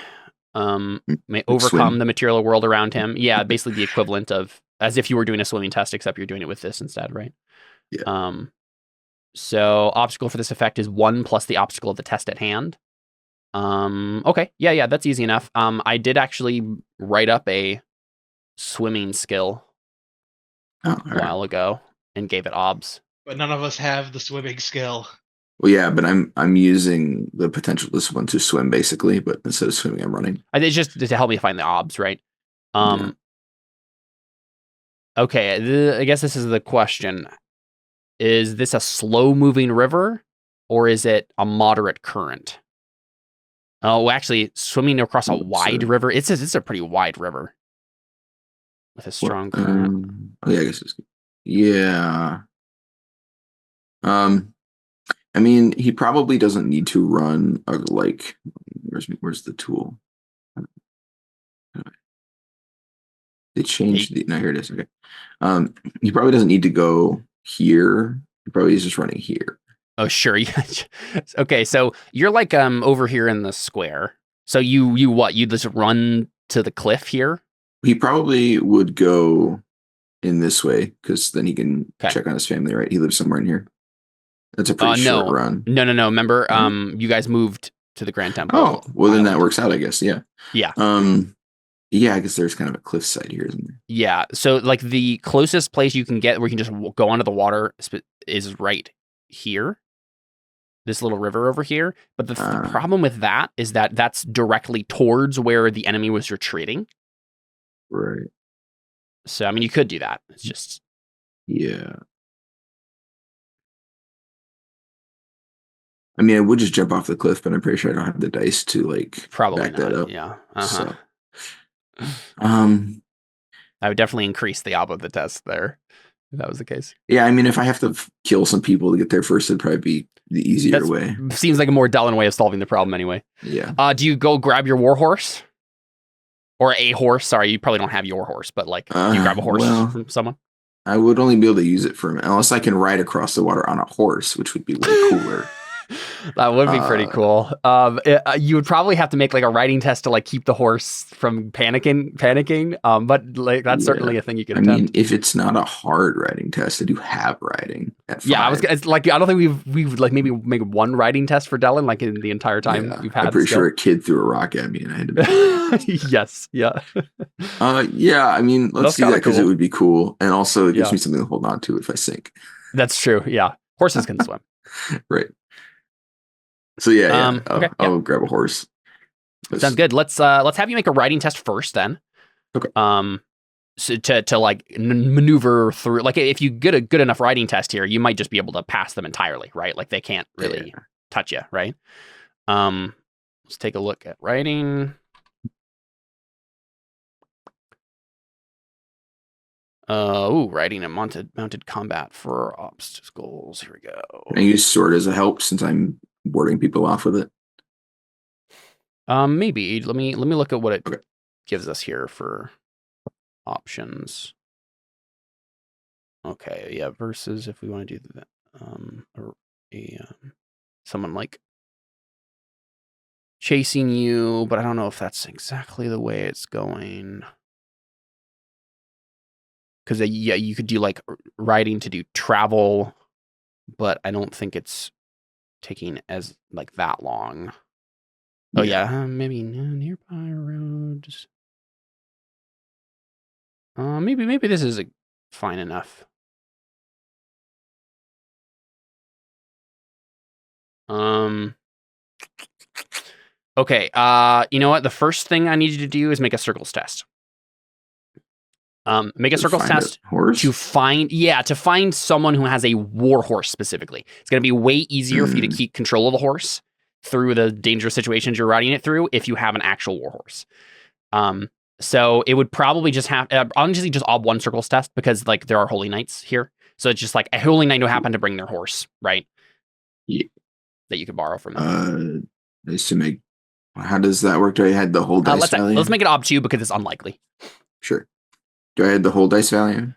May overcome the material world around him. Yeah, basically the equivalent of as if you were doing a swimming test, except you're doing it with this instead, right? Yeah. So obstacle for this effect is 1 plus the obstacle of the test at hand. Okay. Yeah, that's easy enough. I did actually write up a swimming skill a while ago and gave it obs. But none of us have the swimming skill. Well, yeah, but I'm using the potential discipline to swim basically, but instead of swimming, I'm running. It's just to help me find the obs, right? Okay, I guess this is the question. Is this a slow-moving river, or is it a moderate current? Oh, actually, swimming across a wide river. It's a pretty wide river with a strong current. Oh, yeah, I guess it's yeah. I mean, he probably doesn't need to run like. Where's the tool? They changed the. No, here it is. Okay. He probably doesn't need to go here. He probably is just running here. Oh, sure. Yeah. Okay, so you're like over here in the square. So you what? You just run to the cliff here? He probably would go in this way because then he can check on his family. Right? He lives somewhere in here. That's a pretty short run. No. Remember, you guys moved to the Grand Temple. Oh, well, then that works out, I guess. Yeah. Yeah. Yeah, I guess there's kind of a cliffside here, isn't there? Yeah. So, like, the closest place you can get where you can just go onto the water is right here. This little river over here. But the problem with that is that that's directly towards where the enemy was retreating. Right. So, I mean, you could do that. It's just. Yeah. I mean, I would just jump off the cliff, but I'm pretty sure I don't have the dice to, like, back that up. Yeah. So. I would definitely increase the ob of the test there if that was the case. Yeah, I mean, if I have to kill some people to get there first, it'd probably be the easier way. Seems like a more Dellon way of solving the problem anyway. Yeah. Do you go grab your war horse? Or a horse? Sorry, you probably don't have your horse, but like, do you grab a horse from someone? I would only be able to use it for unless I can ride across the water on a horse, which would be way cooler. That would be pretty cool. You would probably have to make like a riding test to like keep the horse from panicking. But like that's certainly a thing you could attempt. I mean, if it's not a hard riding test, I do have riding at 5. Yeah, it's like I don't think we've like maybe make one riding test for Dellon like in the entire time we've had. I'm pretty sure a kid threw a rock at me and I had to. Yes. Yeah. Yeah. I mean, let's do that because it would be cool, and also it gives me something to hold on to if I sink. That's true. Yeah, horses can swim. Right. So I'll grab a horse. Sounds good. Let's have you make a riding test first, then. Okay. So to like maneuver through, like if you get a good enough riding test here, you might just be able to pass them entirely, right? Like they can't really touch you, right? Let's take a look at riding. Riding and mounted combat for obstacles. Here we go. Can I use sword as a help since I'm warding people off with it? Maybe. Let me look at what it Okay. gives us here for options. Okay, yeah, versus if we want to do that, someone like chasing you, but I don't know if that's exactly the way it's going. Because yeah, you could do like riding to do travel, but I don't think it's taking as like that long. Oh yeah, maybe nearby roads. Maybe this is fine enough. Okay. You know what? The first thing I need you to do is make a circles test. Make a circles test to find someone who has a war horse specifically. It's going to be way easier for you to keep control of the horse through the dangerous situations you're riding it through if you have an actual war horse. So it would probably just have honestly just ob one circles test because like there are holy knights here. So it's just like a holy knight who happened to bring their horse, right? Yeah. That you could borrow from them. Nice to make. How does that work? Do I add the whole dice value? Let's make it ob 2 because it's unlikely. Sure. Do I add the whole dice value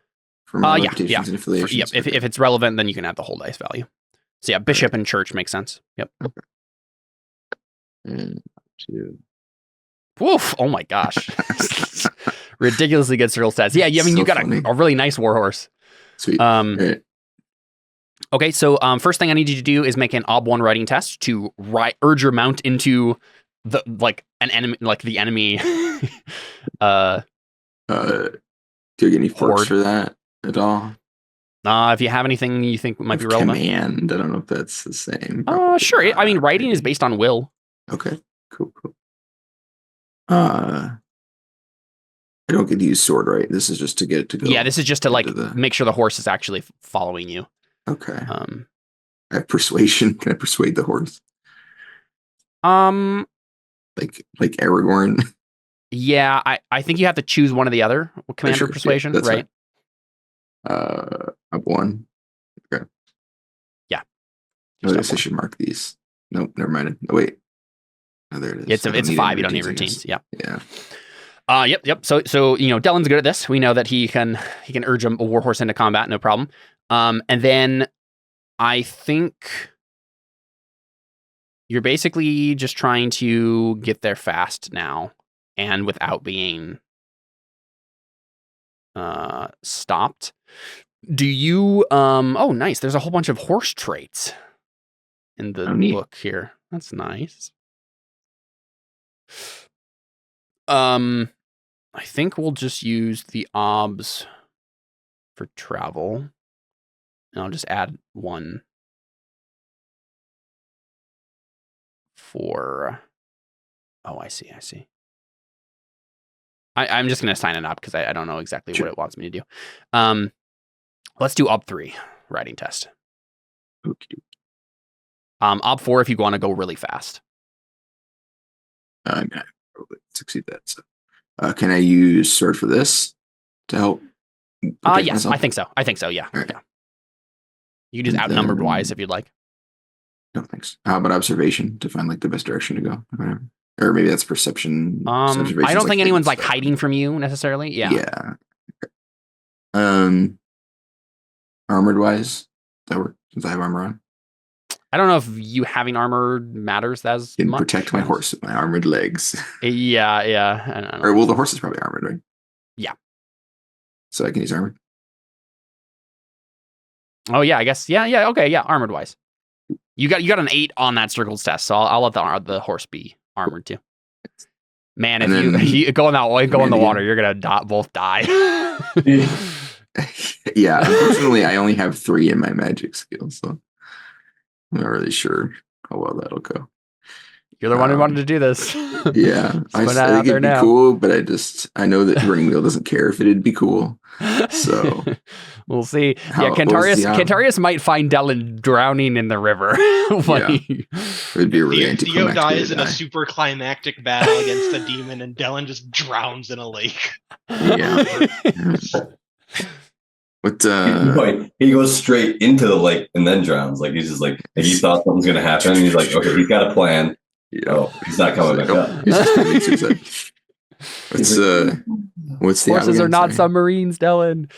for my reputations and affiliations? If it's relevant, then you can add the whole dice value. So yeah, bishop and church makes sense. Yep. Okay. And 2. Woof! Oh my gosh, ridiculously good circle stats. Yeah, I mean you got a really nice war horse. Sweet. Right. Okay, so first thing I need you to do is make an ob 1 riding test to urge your mount into the an enemy, like the enemy. Do you get any perks for that at all? If you have anything you think might be relevant. Command. I don't know if that's the same. Sure. I mean, writing is based on will. Okay. Cool. I don't get to use sword, right? This is just to get it to go. Yeah, this is just to like make sure the horse is actually following you. Okay. I have persuasion. Can I persuade the horse? Like Aragorn. Yeah, I think you have to choose one or the other. Commander persuasion, right? Up 1. Okay. Yeah. I guess I should mark these. Nope, never mind. Oh, wait. Oh, there it is. It's 5. You don't need routines. Yeah. Yeah. Yep. So Dellon's good at this. We know that he can urge a warhorse into combat, no problem. And then I think you're basically just trying to get there fast now and without being stopped. Do you oh nice, there's a whole bunch of horse traits in the book here. That's nice. I think we'll just use the obs for travel. And I'll just add 1 for I see. I'm just gonna sign it up because I don't know exactly what it wants me to do. Let's do ob 3 riding test. Okay. Ob 4 if you want to go really fast. I'm gonna probably succeed that. So, can I use sword for this to help? Yes, myself? I think so. Yeah. Right. Yeah. You can just outnumbered wise if you'd like. No, thanks. How about observation to find like the best direction to go? Or maybe that's perception. I don't think anyone's like hiding from you necessarily. Yeah. Yeah. Armored wise, that work since I have armor on. I don't know if you having armor matters as Can much. Protect my horse with my armored legs. Yeah. I don't know. Or well, the horse is probably armored, right? Yeah. So I can use armored. Oh yeah, I guess. Yeah. Okay. Yeah. Armored wise, you got an 8 on that circles test, so I'll let the horse be armored too. Man, if you go in the water, you're gonna both die. Yeah, unfortunately, I only have 3 in my magic skill, so I'm not really sure how well that'll go. You're the one who wanted to do this. Yeah, I think it'd be cool, but I know that Running Wheel doesn't care if it'd be cool. So we'll see. Cantarius might find Dellon drowning in the river. It'd be a really anticlimactic. Theo dies in a super climactic battle against a demon, and Dellon just drowns in a lake. Yeah. What? He goes straight into the lake and then drowns. Like he's just like he thought something's gonna happen. He's like, okay, he's got a plan. Oh, he's not coming back up. He's just committing suicide. What's the Horses are not Sorry. submarines, Dellon.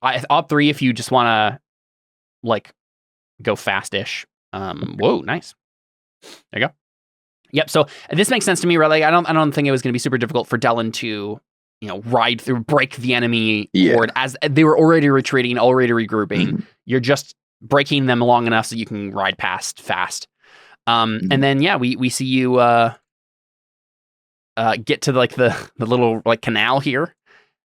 Op 3 if you just want to like go fast-ish. Whoa, nice. There you go. Yep. So this makes sense to me, right? Like I don't think it was going to be super difficult for Dellon to, ride through, break the enemy horde as they were already retreating, already regrouping. Mm-hmm. You're just breaking them long enough so you can ride past fast. And then we see you get to like the little like canal here,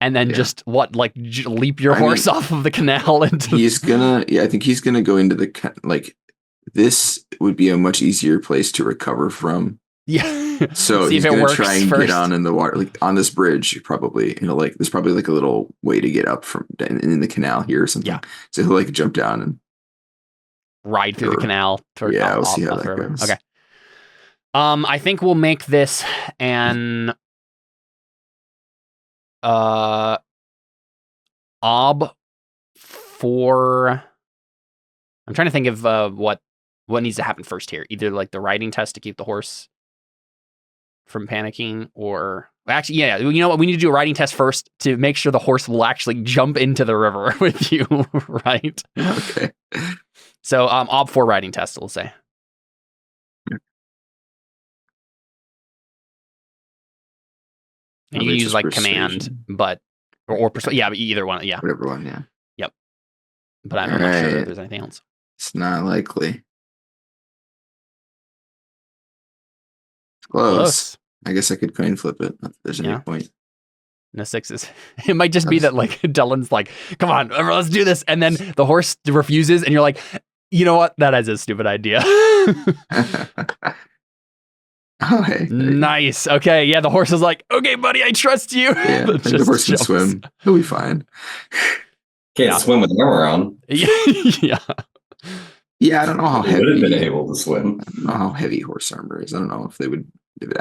and then just leap your horse off of the canal into. I think he's gonna go into the like. This would be a much easier place to recover from. Yeah. So he's gonna try and get on in the water, like on this bridge. Probably, like there's probably like a little way to get up from in the canal here or something. Yeah. So he'll like jump down and ride through the canal. We'll see how that goes. Okay. I think we'll make this an ob for. I'm trying to think of what needs to happen first here. Either like the riding test to keep the horse from panicking, or actually, you know what? We need to do a riding test first to make sure the horse will actually jump into the river with you, right? Okay. So, ob 4 riding test, we'll say. And you use like command, but or either one, whatever one, Yep. But I'm not sure if there's anything else. It's not likely. It's close. I guess I could coin flip it. If there's any point. No sixes. It might just be that like Dellon's like, come on, let's do this, and then the horse refuses, and you're like, you know what? That is a stupid idea. Oh, hey. Nice. Okay. Yeah, the horse is like, okay, buddy, I trust you. Yeah, the horse can swim. He'll be fine. Can't swim with armor on. Yeah. Yeah, I don't know how heavy. Would have been able to swim. I don't know how heavy horse armor is. I don't know if they would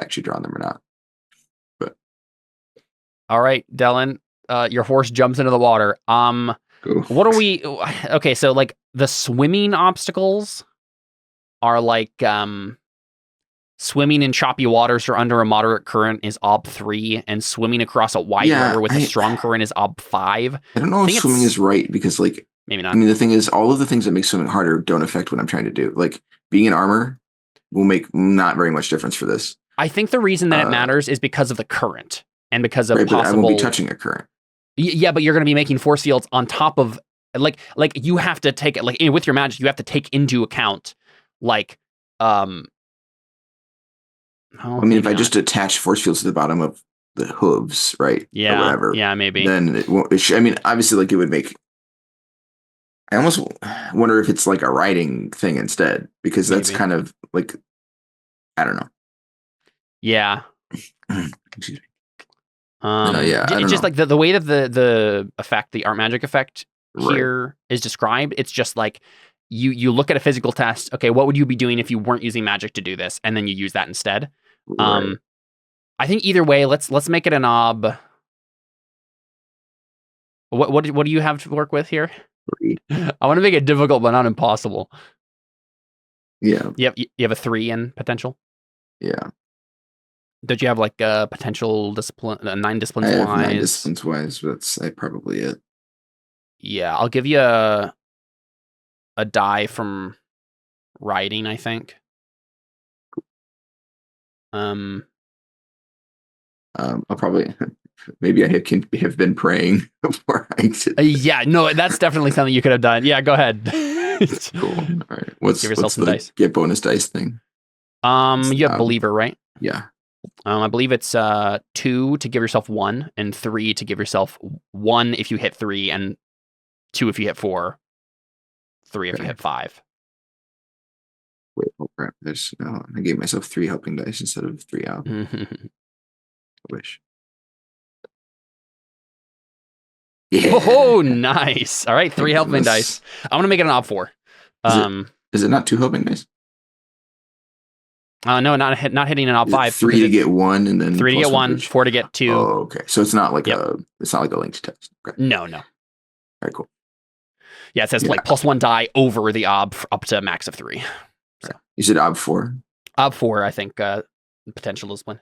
actually draw them or not. But all right, Dellon, your horse jumps into the water. What are we? Okay, so like the swimming obstacles are like swimming in choppy waters or under a moderate current is ob 3, and swimming across a wide river with a strong current is ob 5. I don't know if swimming is right because like. Maybe not. I mean, the thing is, all of the things that make swimming harder don't affect what I'm trying to do. Like, being in armor will make not very much difference for this. I think the reason that it matters is because of the current and because of possible. But I won't be touching a current. Yeah, but you're going to be making force fields on top of, like you have to take it, like with your magic, you have to take into account, like, I mean, if I just attach force fields to the bottom of the hooves, right? Yeah. Or whatever. Yeah, maybe. Then it won't. I mean, obviously, like it would make. I almost wonder if it's like a writing thing instead, because that's kind of like, I don't know. Yeah. Excuse me. It's just like the way that the effect, the art magic effect here is described. It's just like you look at a physical test. Okay, what would you be doing if you weren't using magic to do this? And then you use that instead. Right. I think either way, let's make it an ob. What do you have to work with here? 3. I want to make it difficult, but not impossible. Yeah. You have a 3 in potential? Yeah. Don't you have like a potential discipline, 9 disciplines wise? 9 disciplines wise, but that's probably it. Yeah, I'll give you a die from writing, I think. I'll probably. Maybe I have been praying before I did. Yeah, no, that's definitely something you could have done. Yeah, go ahead. Cool. All right. What's some dice. Get bonus dice thing? You have believer, right? Yeah. I believe it's 2 to give yourself 1, and 3 to give yourself 1 if you hit 3, and 2 if you hit 4, 3 if you hit 5. Wait, crap! I gave myself 3 helping dice instead of 3 out. I wish. Yeah. Oh, nice. All right, 3 helping dice. I'm gonna make it an op 4. Is it not 2 helping dice? No, not hitting an op 5. 3 to get 1, and then 3 to get 1, 4 to get 2. Oh, okay. So it's not like it's not like a linked test. Okay. No. right, cool. Yeah, it says like +1 die over the ob up to a max of 3. So You said ob 4? Ob 4, I think, potential discipline.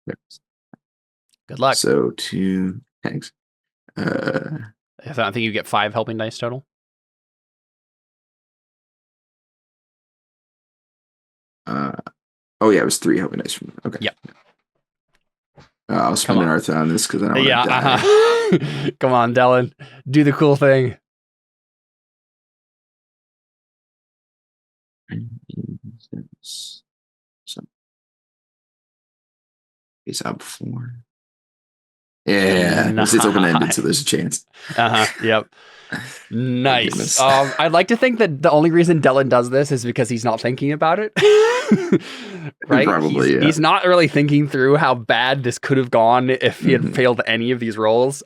Yep. Good luck. So 2 thanks. I think you get 5 helping dice total. Oh yeah, it was 3 helping dice from okay. Yep. I'll spend an Arthur on this because I don't want to die. Come on, Dellon. Do the cool thing. So, it's up 4. Yeah, it's open-ended, so there's a chance. Yep. Nice. I'd like to think that the only reason Dellon does this is because he's not thinking about it. Right? Probably, he's not really thinking through how bad this could have gone if he had failed any of these rolls.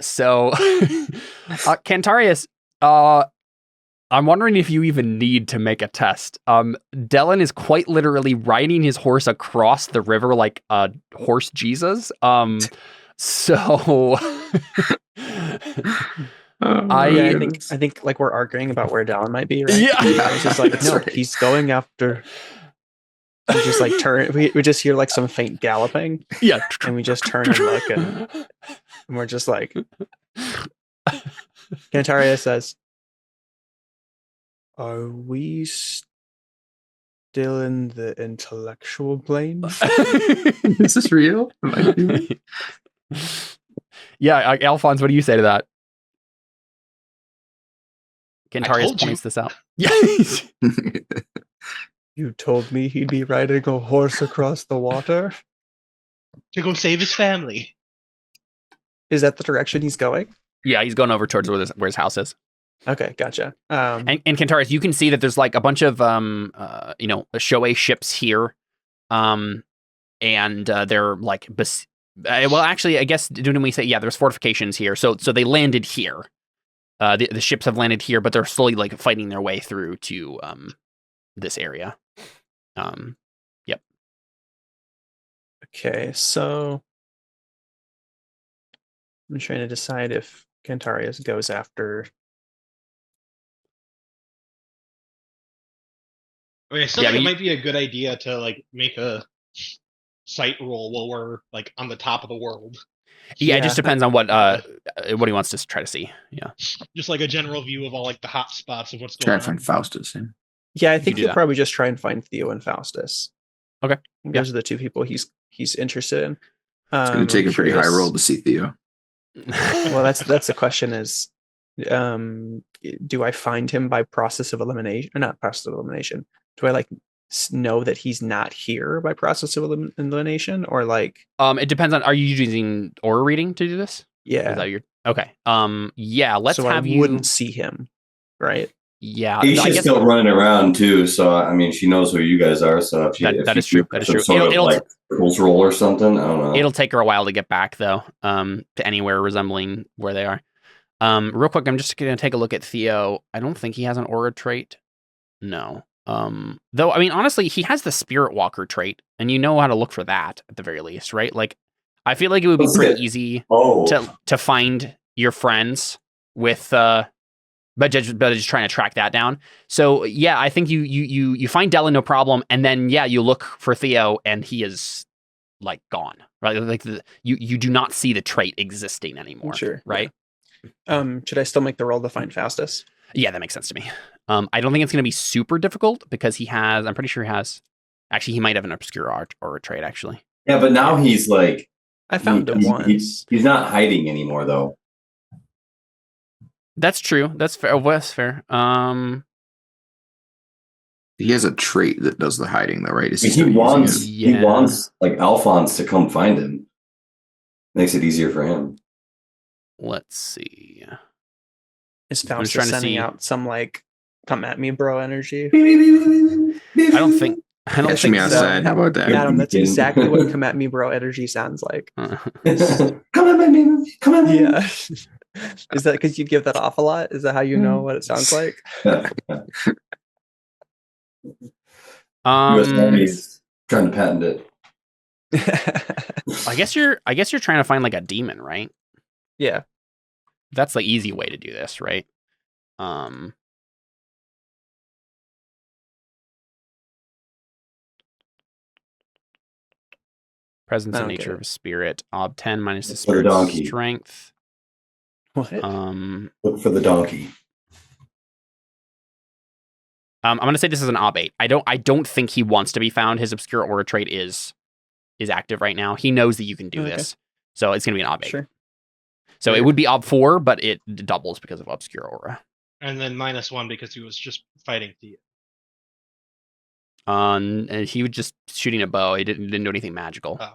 So Cantarius, I'm wondering if you even need to make a test. Dellon is quite literally riding his horse across the river like a horse Jesus. So I think like we're arguing about where Dellon might be, right? Yeah. It's just like, no, right. he's going after. We just like turn. We just hear like some faint galloping. Yeah, and we just turn and look, and we're just like. Cantarius says, "Are we still in the intellectual plane?" Is this real? Yeah, Alfons, what do you say to that? Cantarius points this out. Yeah. You told me he'd be riding a horse across the water to go save his family. Is that the direction he's going? Yeah, he's going over towards where his house is. Okay, gotcha. And Cantarius, you can see that there's like a bunch of Shoei ships here, and they're like well, actually, I guess didn't we say there's fortifications here? So they landed here. The ships have landed here, but they're slowly like fighting their way through to this area. Yep. Okay, so I'm trying to decide if Cantarius goes after. I mean, I still think it might be a good idea to like make a sight roll while we're like on the top of the world. Yeah, it just depends on what he wants to try to see. Yeah, just like a general view of all like the hot spots of what's going on. Try and find Faustus. Yeah, I think he'll probably just try and find Theo and Faustus. Okay, those are the 2 people he's interested in. It's going to take a pretty high roll to see Theo. Well, that's the question: is do I find him by process of elimination, or not process of elimination? Do I like know that he's not here by process of elimination, or like? It depends on. Are you using aura reading to do this? Yeah. Is that your okay? Yeah. Let's so have I you. Wouldn't see him, right? Yeah, she's still running around too. So I mean, she knows who you guys are. So if that is true. That is true. It'll like rules roll or something. I don't know. It'll take her a while to get back though. To anywhere resembling where they are. Real quick, I'm just gonna take a look at Theo. I don't think he has an aura trait. No. Though I mean, honestly, he has the Spirit Walker trait, and you know how to look for that at the very least, right? Like, I feel like it would be pretty easy to find your friends with but just trying to track that down. So yeah, I think you find Dellon no problem, and then you look for Theo, and he is like gone, right? Like you do not see the trait existing anymore. Sure, right? Yeah. Should I still make the roll to find Faustus? Yeah, that makes sense to me. I don't think it's going to be super difficult because I'm pretty sure he has. Actually, he might have an obscure art or a trait. Actually. Yeah, but now he's like. I found him once. He's not hiding anymore, though. That's true. That's fair. Oh, that's fair. He has a trait that does the hiding, though, right? He wants like Alfons to come find him. Makes it easier for him. Let's see. Is Faustus sending out some like "come at me, bro" energy? I don't think me outside. How about that? Adam, that's exactly what "come at me, bro" energy sounds like. Come at me, come at me. Yeah. Is that because you give that off a lot? Is that how you know what it sounds like? US Army's trying to patent it. I guess you're trying to find like a demon, right? Yeah. That's the easy way to do this, right? Presence and nature of a spirit. Ob 10 minus the Look for the spirit's donkey. strength. What? Look for the donkey. I'm gonna say this is an Ob 8. I don't think he wants to be found. His obscure aura trait is active right now. He knows that you can do this. So it's gonna be an Ob 8. Sure. So it would be Ob 4, but it doubles because of obscure aura. And then -1 because he was just fighting Theo. And he was just shooting a bow. He didn't do anything magical. Oh.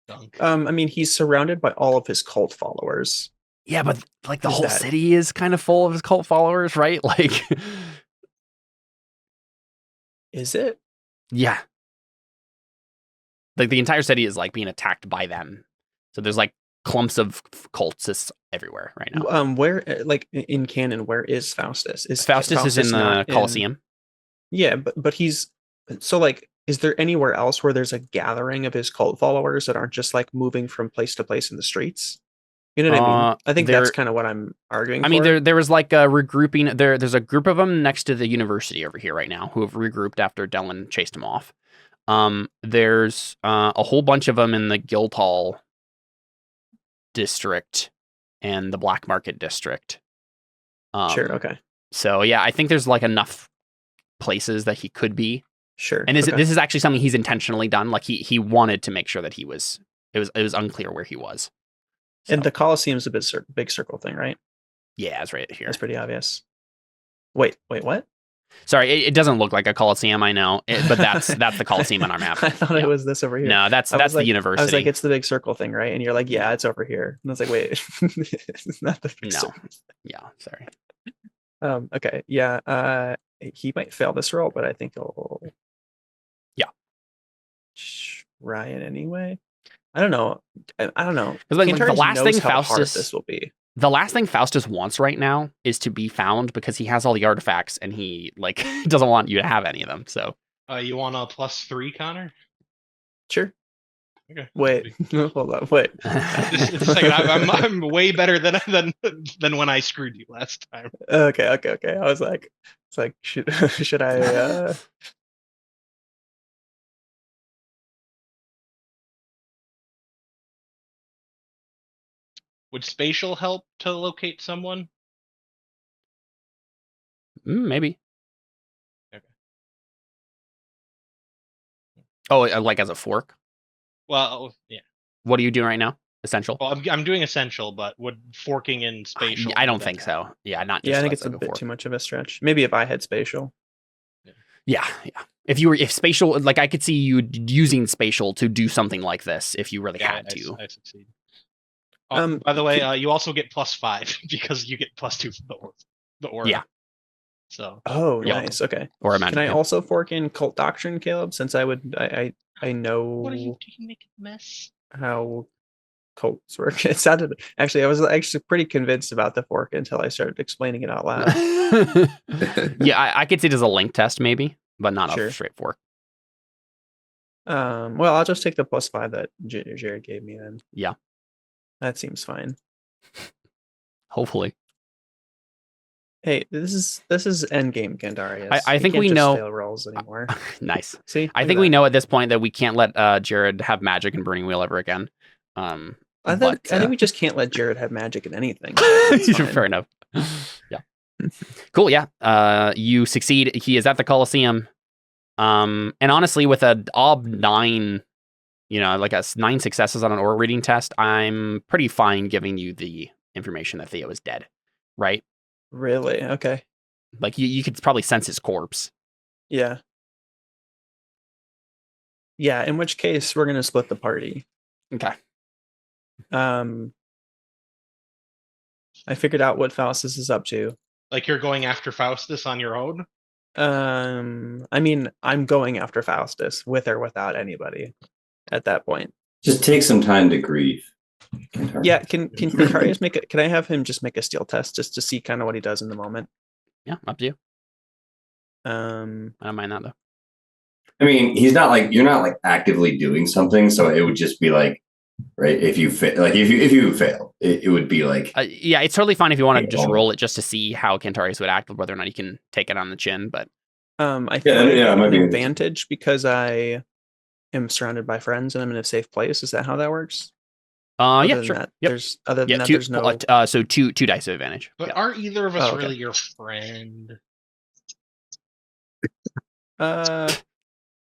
Dunk. I mean, he's surrounded by all of his cult followers. Yeah, but like the whole city is kind of full of his cult followers, right? Like, is it? Yeah. Like the entire city is like being attacked by them. So there's like clumps of cultists everywhere right now. Where, like in canon, where is Faustus? Faustus is in the Colosseum. Yeah, but he's so like. Is there anywhere else where there's a gathering of his cult followers that aren't just like moving from place to place in the streets? You know what I mean? I think that's kind of what I'm arguing. I mean, there was like a regrouping. There's a group of them next to the university over here right now who have regrouped after Dellon chased them off. There's a whole bunch of them in the Guildhall district and the Black Market district. Sure. Okay. So yeah, I think there's like enough places that he could be. Sure. And this is actually something he's intentionally done. Like he wanted to make sure that he was. It was unclear where he was. So. And the Colosseum's a big circle thing, right? Yeah, it's right here. That's pretty obvious. Wait, what? Sorry, it doesn't look like a Coliseum, I know, but that's the Coliseum on our map. I thought it was this over here. No, that's the university. I was like, it's the big circle thing, right? And you're like, yeah, it's over here. And I was like, wait, it's not the big circle. Yeah, sorry. Okay, yeah. He might fail this roll, but I think he'll. Yeah. Try it anyway. I don't know. Because like, the last thing Faustus this will be. The last thing Faustus wants right now is to be found because he has all the artifacts and he like doesn't want you to have any of them. So you want a +3, Connor? Sure. Okay. Wait. Hold on. Wait. Just a second. I'm way better than when I screwed you last time. Okay. I was like, should I? Would spatial help to locate someone? Maybe. Okay. Oh, like as a fork? Well, yeah. What are you doing right now? Essential? Well, I'm doing essential, but would forking in spatial? I don't think so. Yeah, not just. Yeah, I think it's a bit too much of a stretch. Maybe if I had spatial. Yeah. If spatial, like I could see you using spatial to do something like this if you really had to. I succeed. By the way, you also get +5 because you get +2 for the aura. Yeah. So. Oh, nice. Okay. Or imagine. Can I also fork in cult doctrine, Caleb? Since I know. What are you doing? Make a mess. How cults work. It sounded actually. I was actually pretty convinced about the fork until I started explaining it out loud. Yeah, I could see it as a link test maybe, but not a straight fork. Well, I'll just take the +5 that Jared gave me then. Yeah. That seems fine. Hopefully. Hey, this is endgame Cantarius. I think we know fail rolls anymore. Nice. See, I think we know at this point that we can't let Jared have magic in Burning Wheel ever again. I think we just can't let Jared have magic in anything. Fair enough. Yeah. Cool. Yeah. You succeed. He is at the Colosseum. And honestly, with a Ob 9. Like 9 successes on an aura reading test, I'm pretty fine giving you the information that Theo is dead, right? Really? Okay. Like you could probably sense his corpse. Yeah. Yeah, in which case we're gonna split the party. Okay. I figured out what Faustus is up to. Like you're going after Faustus on your own? I mean, I'm going after Faustus with or without anybody. At that point, just take some time to grieve. Yeah, can Cantarius make it? Can I have him just make a steel test just to see kind of what he does in the moment? Yeah, up to you. I don't mind that though. I mean, he's not like you're not like actively doing something, so it would just be like, right? If you fail, like if you fail, it would be like, yeah, it's totally fine if you want to just roll it just to see how Cantarius would act, whether or not he can take it on the chin. But I think I have it might an be advantage because I am surrounded by friends and I'm in a safe place. Is that how that works? Yeah, sure. That, Yep. there's no. So two dice of advantage. But aren't either of us really your friend?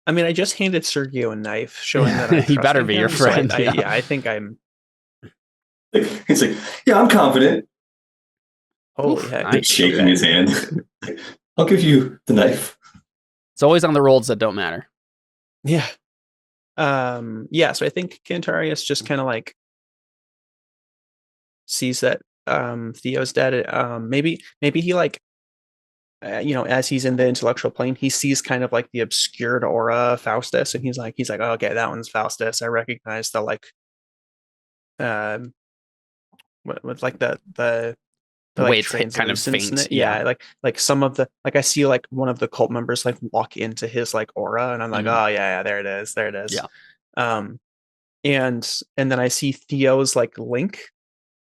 I mean, I just handed Sergio a knife, showing that he better be your friend. So I think I'm. He's like, yeah, I'm confident. Holy heck! Nice. Shaking his hand. I'll give you the knife. It's always on the rolls that don't matter. Yeah. Yeah. So I think Cantarius just kind of like sees that Theo's dead. Maybe he like. As he's in the intellectual plane, he sees kind of like the obscured aura of Faustus, and he's like, oh, okay, that one's Faustus. I recognize the like, with like the way like, it's kind of faint. Yeah, like some of the like I see like one of the cult members like walk into his like aura, and I'm like, oh yeah, there it is. Yeah. And then I see Theo's like link,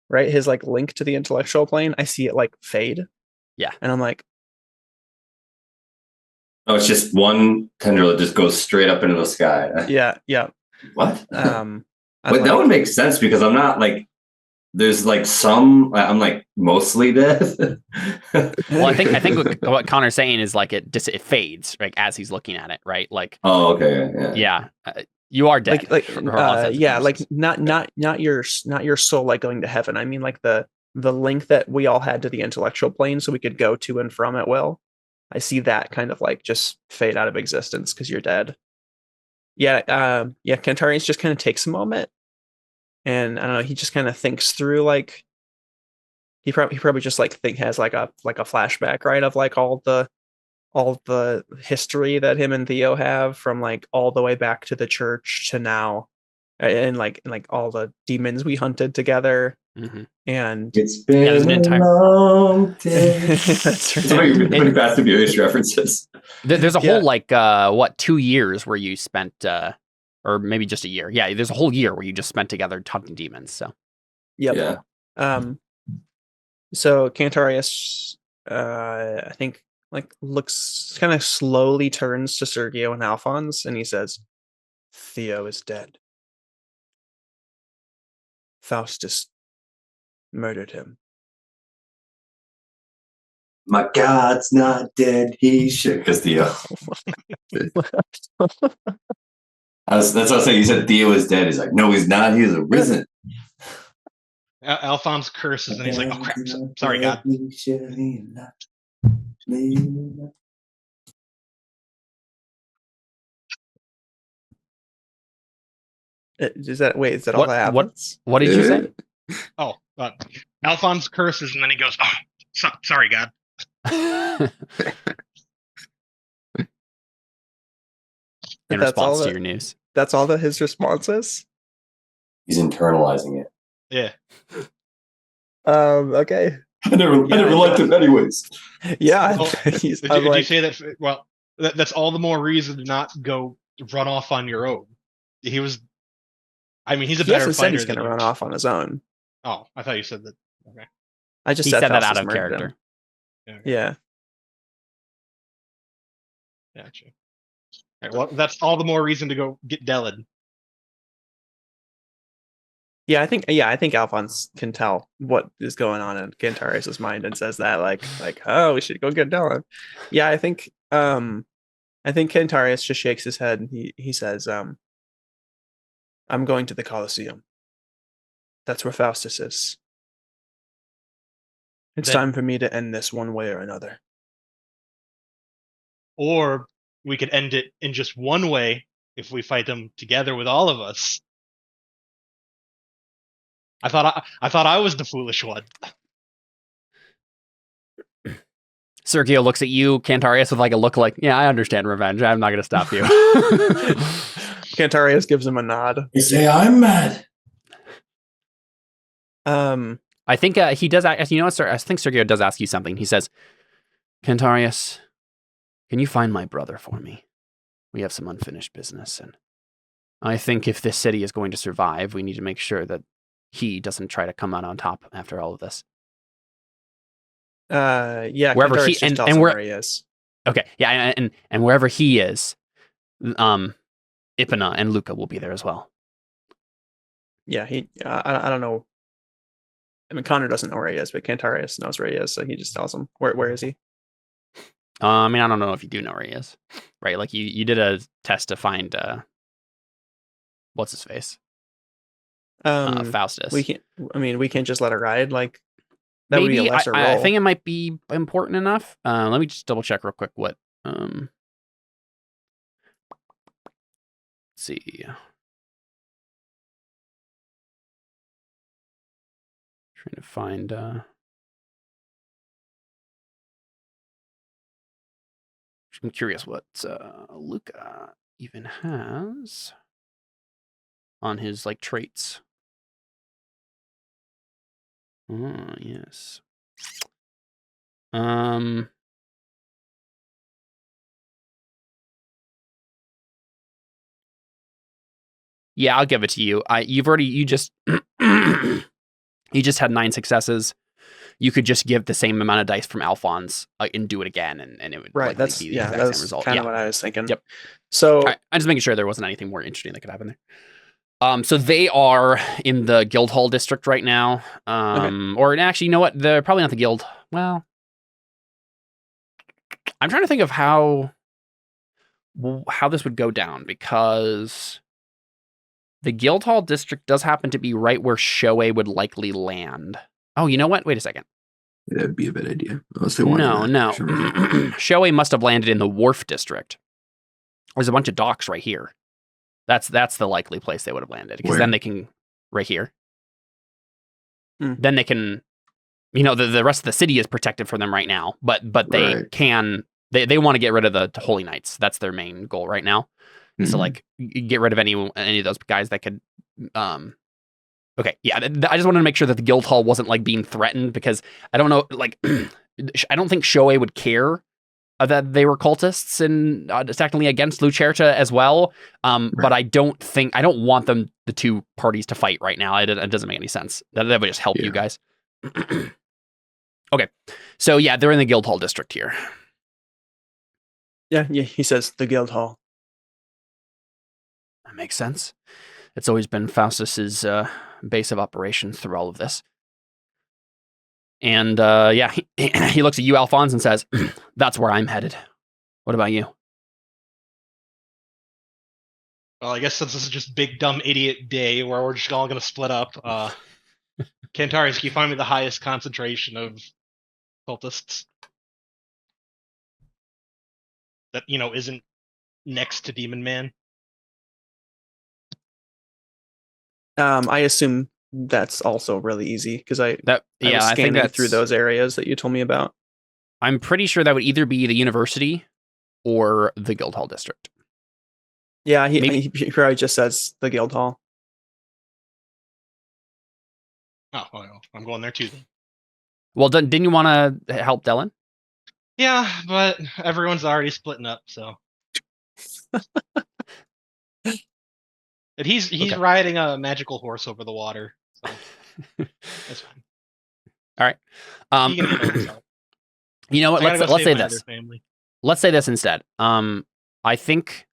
right? His like link to the intellectual plane. I see it like fade. Yeah, and I'm like. Oh, it's just one tendril that just goes straight up into the sky. Yeah. What? But like, that would make sense because I'm not like. There's like some. I'm like mostly dead. Well, I think what Connor's saying is like it fades like as he's looking at it, right? Like. Oh, okay. Yeah. You are dead. Not your soul like going to heaven. I mean, like the link that we all had to the intellectual plane, so we could go to and from at will. I see that kind of like just fade out of existence because you're dead. Yeah. Cantarius just kind of takes a moment, and I don't know. He just kind of thinks through like he probably just like has like a flashback, right, of like all the history that him and Theo have from like all the way back to the church to now, and like all the demons we hunted together. Mm-hmm. And it's been a long day. That's right. Pretty Fast and Furious references. There's a whole like 2 years where you spent, or maybe just a year. Yeah, there's a whole year where you just spent together hunting demons. So. Yep. Yeah. So Cantarius, I think like looks kind of slowly turns to Sergio and Alfons, and he says, "Theo is dead. Faustus murdered him." My God's not dead. He should. Because Theo. That's what I said. You said Theo is dead. He's like, no, he's not. He's arisen. Alphonse curses and he's like, oh crap, sorry, God. Is that all that happens? What did you say? Oh, Alphonse curses and then he goes, oh, sorry, God. In response to your news. That's all that his response is? He's internalizing it. Yeah. Okay. I never liked him anyways. Yeah. Did you say that? Well, that's all the more reason to not go run off on your own. He's a better fighter. He's going to run off on his own. Oh, I thought you said that. Okay. I just said that out of character. Yeah. Gotcha. All right, well, that's all the more reason to go get Dellon. Yeah, I think Alphonse can tell what is going on in Cantarius' mind and says that like, oh, we should go get Dellon. Yeah, I think Cantarius just shakes his head and he says, I'm going to the Colosseum. That's where Faustus is. It's time for me to end this one way or another. Or we could end it in just one way if we fight them together with all of us. I thought I was the foolish one. Sergio looks at you, Cantarius, with like a look like, yeah, I understand revenge. I'm not going to stop you. Cantarius gives him a nod. You say I'm mad. I think he does. I think Sergio does ask you something. He says, "Cantarius, can you find my brother for me?" we have some unfinished business, and I think if this city is going to survive, we need to make sure that he doesn't try to come out on top after all of this. Yeah, Wherever Cantarius he just and tells him where where he is. okay, yeah, and wherever he is, Ipana and Luca will be there as well. Yeah, I don't know. I mean, Connor doesn't know where he is, but Cantarius knows where he is, so he just tells him where is he. I mean, I don't know if you do know where he is, right? Like you did a test to find what's his face, Faustus. We can't. I mean, we can't just let it ride. Like that would be a Maybe lesser role. I think it might be important enough. Let me just double check real quick. What? Let's see. Trying to find. I'm curious what Luca even has on his like traits. Oh, yes. Yeah, I'll give it to you. You just you just had 9 successes. You could just give the same amount of dice from Alfons and do it again, and it would right. likely That's be the yeah. exact same That's result. kind Yeah. of what I was thinking. Yep. So I'm just making sure there wasn't anything more interesting that could happen there. So they are in the Guildhall district right now. Okay. Or actually, you know what? They're probably not the guild. Well, I'm trying to think of how this would go down, because the Guildhall district does happen to be right where Shoei would likely land. Oh, you know what? Wait a second. That'd be a bad idea. Unless they wanted No. Sure. Shoei must have landed in the Wharf district. There's a bunch of docks right here. That's the likely place they would have landed, because then they can right here. Then they can, the rest of the city is protected for them right now, but they can they want to get rid of the Holy Knights. That's their main goal right now. So like get rid of any of those guys that could. Okay, yeah. I just wanted to make sure that the Guildhall wasn't like being threatened, because I don't know, like I don't think Shoei would care that they were cultists and technically against Lucerta as well. But I don't want the two parties to fight right now. It doesn't make any sense. That would just help you guys. Okay, so yeah, they're in the Guildhall district here. Yeah. He says the Guildhall. That makes sense. It's always been Faustus's base of operations through all of this. And he looks at you, Alfons, and says, "That's where I'm headed. What about you?" Well, I guess since this is just big dumb idiot day where we're just all gonna split up, Cantarius, can you find me the highest concentration of cultists that isn't next to Demon Man? I assume that's also really easy, because I was scanning through those areas that you told me about. I'm pretty sure that would either be the university or the Guildhall district. Yeah, he probably just says the Guildhall. Oh, well, I'm going there too then. Well, didn't you want to help Dellon? Yeah, but everyone's already splitting up, so. And he's Okay. riding a magical horse over the water, so that's fine. All right. He can handle himself. You know what? Let's say this. Family. Let's say this instead. I think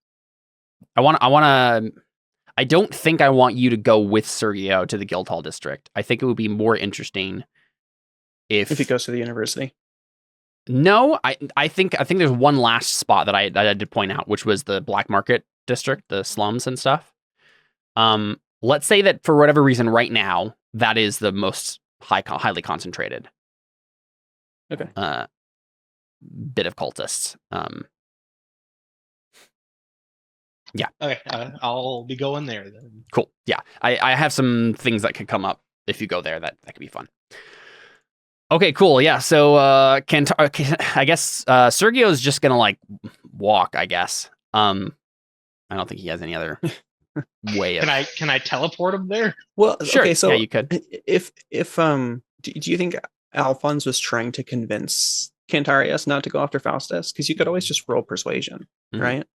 I don't think I want you to go with Sergio to the Guildhall district. I think it would be more interesting if he goes to the university. No, I think there's one last spot that I did point out, which was the Black Market district, the slums and stuff. Let's say that for whatever reason right now, that is the most highly concentrated. Okay. Bit of cultists. Yeah. Okay, I'll be going there then. Cool. Yeah, I have some things that could come up if you go there. That could be fun. Okay, cool. Yeah, so I guess Sergio's just gonna like walk. I guess. I don't think he has any other way. Can I teleport him there? Well, sure. Okay, so yeah, you could. If do you think Alfons was trying to convince Cantarius not to go after Faustus? Because you could always just roll persuasion, right?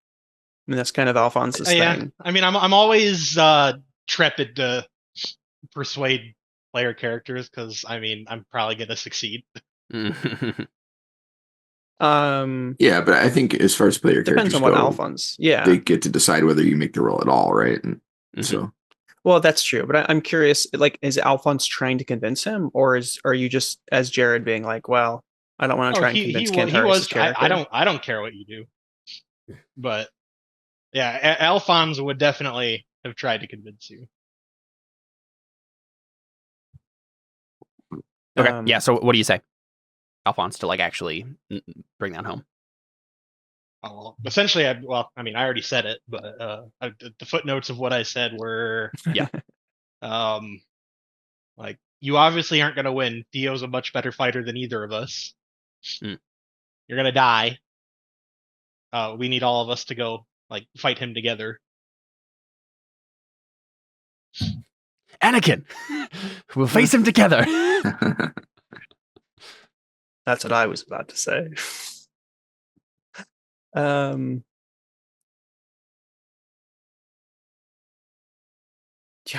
mean, that's kind of Alphonse's Yeah, thing. I mean, I'm always trepid to persuade player characters because I mean I'm probably gonna succeed. Yeah, but I think as far as player Depends characters on what go, Alphonse. Yeah. they get to decide whether you make the roll at all, right? And so Well, that's true, but I'm curious. Like, is Alphonse trying to convince him, or are you just as Jared being like, well, I don't want to try and convince Cantarius' character? I don't care what you do, but yeah, Alphonse would definitely have tried to convince you. Okay. Yeah. So what do you say, Alphonse, to like actually bring that home? Well, essentially, I already said it, but the footnotes of what I said were, like, you obviously aren't going to win. Theo's a much better fighter than either of us. You're going to die. We need all of us to go, like, fight him together. Anakin, we'll face him together. That's what I was about to say. I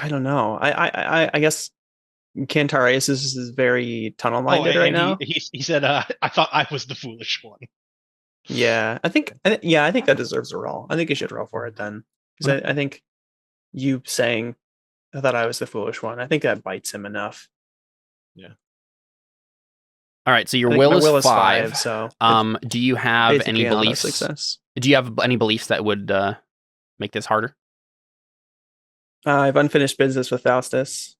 don't know. I guess Cantarius is very tunnel minded right now. He said, "I thought I was the foolish one." Yeah, I think that deserves a roll. I think you should roll for it then, because I think you saying, "I thought I was the foolish one," I think that bites him enough. Yeah. All right, so your will is 5. So, do you have any beliefs? Success. Do you have any beliefs that would make this harder? I have unfinished business with Faustus.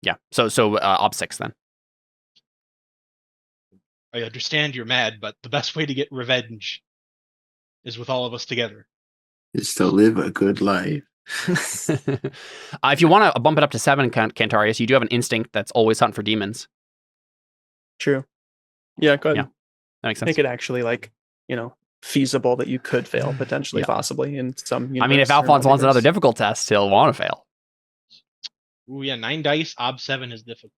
Yeah. So op 6 then. I understand you're mad, but the best way to get revenge is with all of us together. Is to live a good life. If you want to bump it up to 7, Cantarius, you do have an instinct that's always hunting for demons. True. Yeah, go ahead. Yeah, that makes sense. Make it actually feasible that you could fail potentially, possibly in some. I mean, if Alphonse wants another difficult test, he'll want to fail. Ooh, yeah, 9 dice. Ob 7 is difficult.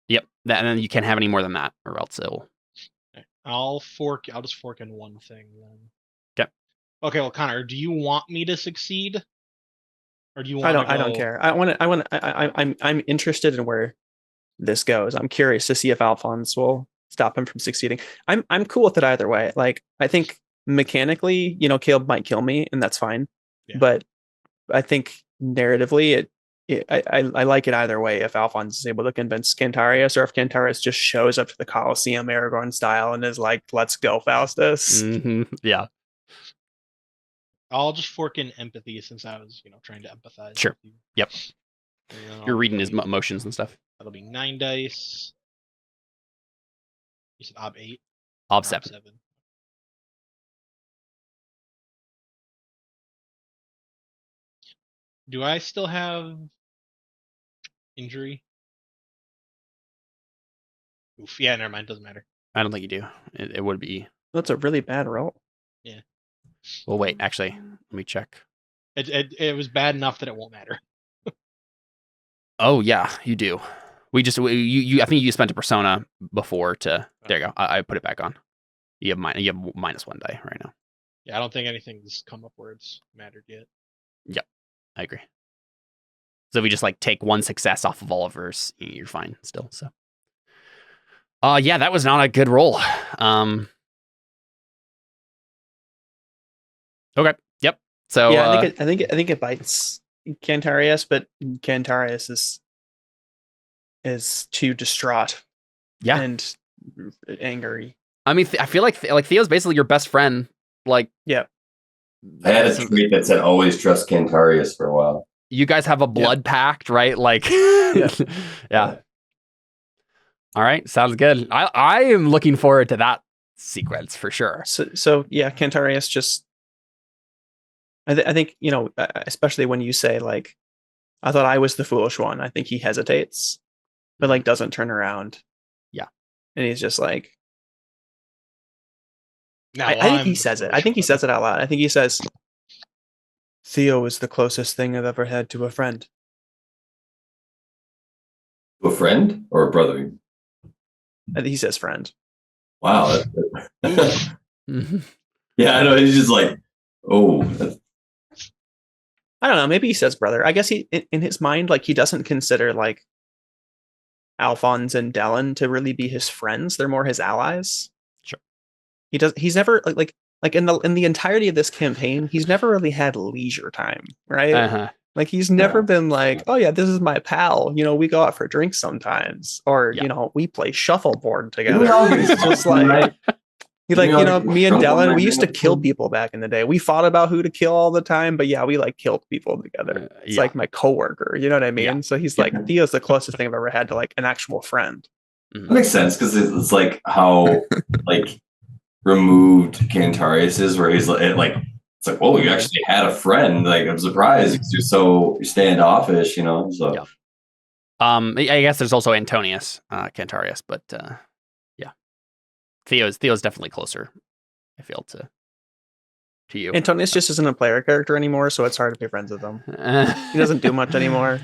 Yep, and then you can't have any more than that, or else it'll. Okay. I'll just fork in one thing then. Okay. Okay. Well, Connor, do you want me to succeed, or do you want? I don't care. I'm interested in where this goes. I'm curious to see if Alphonse will stop him from succeeding. I'm cool with it either way. Like, I think mechanically, Caleb might kill me, and that's fine. Yeah. But I think narratively, I like it either way. If Alphonse is able to convince Cantarius, or if Cantarius just shows up to the Colosseum Aragorn style and is like, "Let's go, Faustus." Yeah. I'll just fork in empathy since I was, trying to empathize. Sure. Yep. You're reading his emotions and stuff. That'll be 9 dice. You said Ob 8? Ob 7. Do I still have injury? Oof, yeah, never mind. Doesn't matter. I don't think you do. It would be. That's a really bad roll. Yeah. Well, wait. Actually, let me check. It was bad enough that it won't matter. Oh yeah, you do. I think you spent a persona before to. There you go. I put it back on. You have -1 die right now. Yeah, I don't think anything's come up where it's mattered yet. Yep, I agree. So if we just take 1 success off of Oliver's, you're fine still. So. Yeah, that was not a good roll. Okay. Yep. So yeah, I think it bites Cantarius, but Cantarius is too distraught. Yeah. And angry. I mean, I feel like Theo's basically your best friend. Yeah. I had a tweet that said always trust Cantarius for a while. You guys have a blood pact, right? Yeah. All right, sounds good. I am looking forward to that sequence for sure. So yeah, Cantarius just. I think especially when you say I thought I was the foolish one. I think he hesitates, but doesn't turn around. Yeah, and he's just like. I think he says it. I think he says it out loud. I think he says, "Theo is the closest thing I've ever had to a friend." A friend or a brother? I think he says friend. Wow. Yeah, I know. He's just like, oh. I don't know. Maybe he says brother. I guess he, in his mind, like he doesn't consider like Alfons and Dellon to really be his friends. They're more his allies. Sure. He's never like in the entirety of this campaign, he's never really had leisure time, right? Uh-huh. Like he's never been like, oh yeah, this is my pal. You know, we go out for drinks sometimes, or Yeah. you know, we play shuffleboard together. We all get It's just something, like right? he like, you know, me and Shuffleboard Dellon, we used to together. kill people back in the day. We fought about who to kill all the time, but yeah, we like killed people together. It's Yeah. like my coworker, you know what I mean? Yeah. So he's like, Theo's the closest thing I've ever had to like an actual friend. Mhm. That makes sense because it's like how like removed Cantarius is, where he's like it's like, whoa, you actually had a friend. Like I'm surprised because you're standoffish, you know. So Yeah. I guess there's also Antonius, Cantarius, but yeah, Theo's definitely closer. I feel to you. Antonius just isn't a player character anymore, so it's hard to be friends with him. He doesn't do much anymore.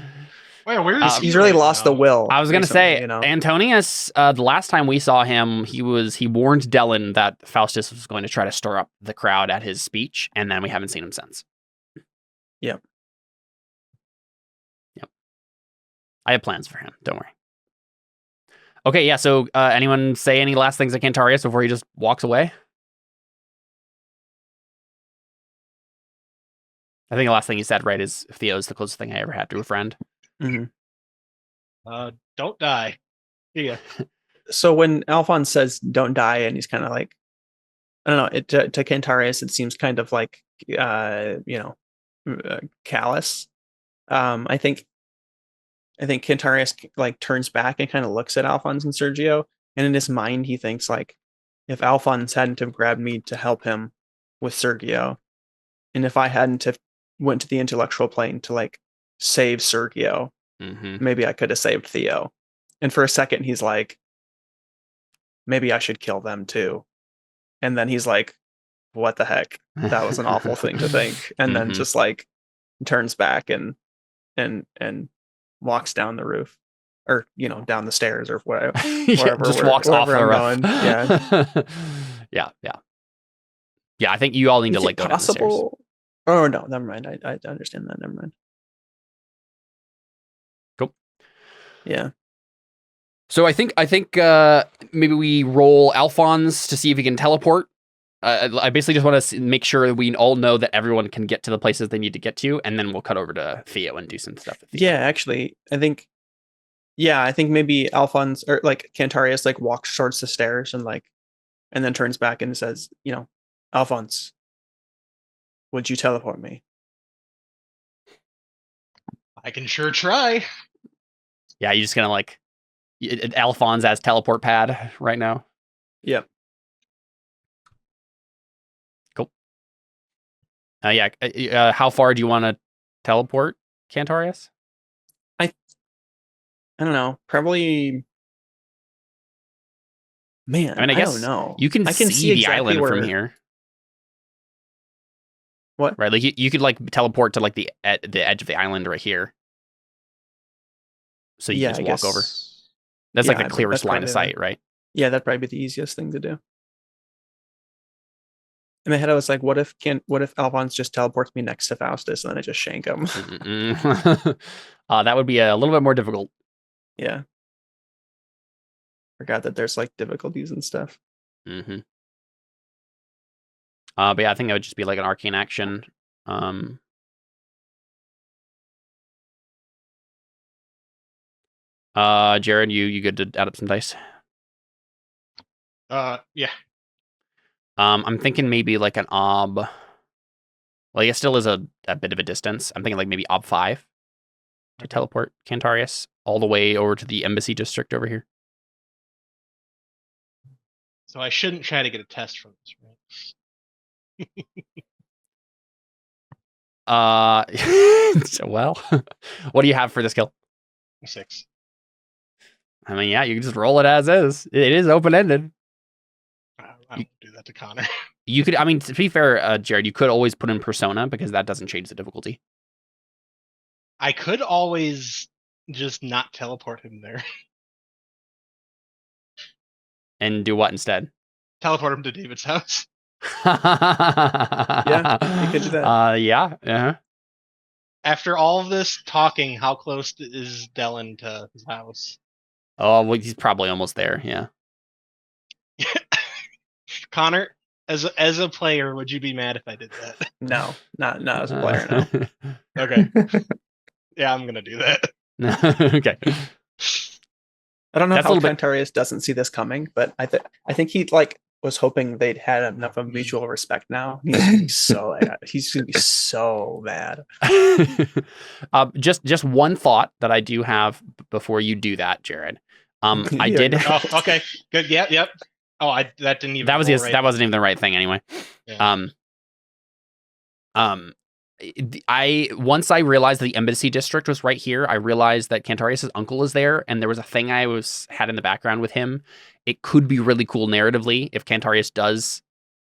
Wait, where is He's really right lost now? the will. I was gonna recently, say, you know. Antonius. The last time we saw him, he warned Dellon that Faustus was going to try to stir up the crowd at his speech, and then we haven't seen him since. Yep. I have plans for him. Don't worry. Okay, yeah. So, anyone say any last things to Cantarius before he just walks away? I think the last thing he said, right, is Theo's the closest thing I ever had to a friend. Mm-hmm. Don't die. Yeah. So when Alfons says "don't die," and he's kind of like, I don't know, to Cantarius, it seems kind of like, callous. I think Cantarius like turns back and kind of looks at Alfons and Sergio, and in his mind he thinks like, if Alfons hadn't have grabbed me to help him with Sergio, and if I hadn't have went to the intellectual plane to like save Sergio, maybe I could have saved Theo. And for a second he's like, maybe I should kill them too. And then he's like, what the heck? That was an awful thing to think. And then just like turns back and walks down the roof, or you know, down the stairs, or whatever. Yeah, just walks off the roof. Yeah. Yeah, I think you all need to Is like it go down the stairs. possible? Oh no, never mind. I understand that. Never mind. Cool. Yeah. So I think maybe we roll Alfons to see if he can teleport. I basically just want to make sure we all know that everyone can get to the places they need to get to, and then we'll cut over to Theo and do some stuff. With Theo. Yeah, actually, I think maybe Alfons or like Cantarius like walks towards the stairs and then turns back and says, you know, Alfons, would you teleport me? I can sure try. Yeah, you're just gonna like Alfons as teleport pad right now. Yep. Cool. How far do you want to teleport, Cantarius? I don't know. Probably. Man, I mean, I guess don't know. you can I can see the exactly island where... from here. What? Right, like you could like teleport to like the edge of the island right here. So you just walk over. That's like the clearest line of sight, right? Yeah, that'd probably be the easiest thing to do. In my head, I was like, what if Alfons just teleports me next to Faustus and then I just shank him? That would be a little bit more difficult. Yeah. Forgot that there's like difficulties and stuff. But yeah, I think that would just be like an arcane action. Jared, you good to add up some dice? Yeah. I'm thinking maybe like an ob. Well, it still is a bit of a distance. I'm thinking like maybe ob 5 to teleport Cantarius all the way over to the embassy district over here. So I shouldn't try to get a test from this, right? Well, what do you have for this kill? 6. I mean, yeah, you can just roll it as is. It is open-ended. I won't do that to Connor. You could, I mean, to be fair, Jared, you could always put in Persona because that doesn't change the difficulty. I could always just not teleport him there. And do what instead? Teleport him to David's house. Yeah, you could do that. Yeah. Uh-huh. After all of this talking, how close is Dellon to his house? Oh, well, he's probably almost there. Yeah. Connor, as a player, would you be mad if I did that? No, not as a player. No. Okay. Yeah, I'm gonna do that. Okay. I don't know That's a how little bit- Cantarius doesn't see this coming, but I think he was hoping they'd had enough of mutual respect now. He's gonna be so mad. He's gonna be so mad. Just one thought that I do have before you do that, Jared. I Yeah, did. no. Oh, okay. Good. Yep. Oh, that didn't even. That was roll right. that wasn't even the right thing anyway. Yeah. Once I realized the embassy district was right here, I realized that Cantarius' uncle is there, and there was a thing I had in the background with him. It could be really cool narratively if Cantarius does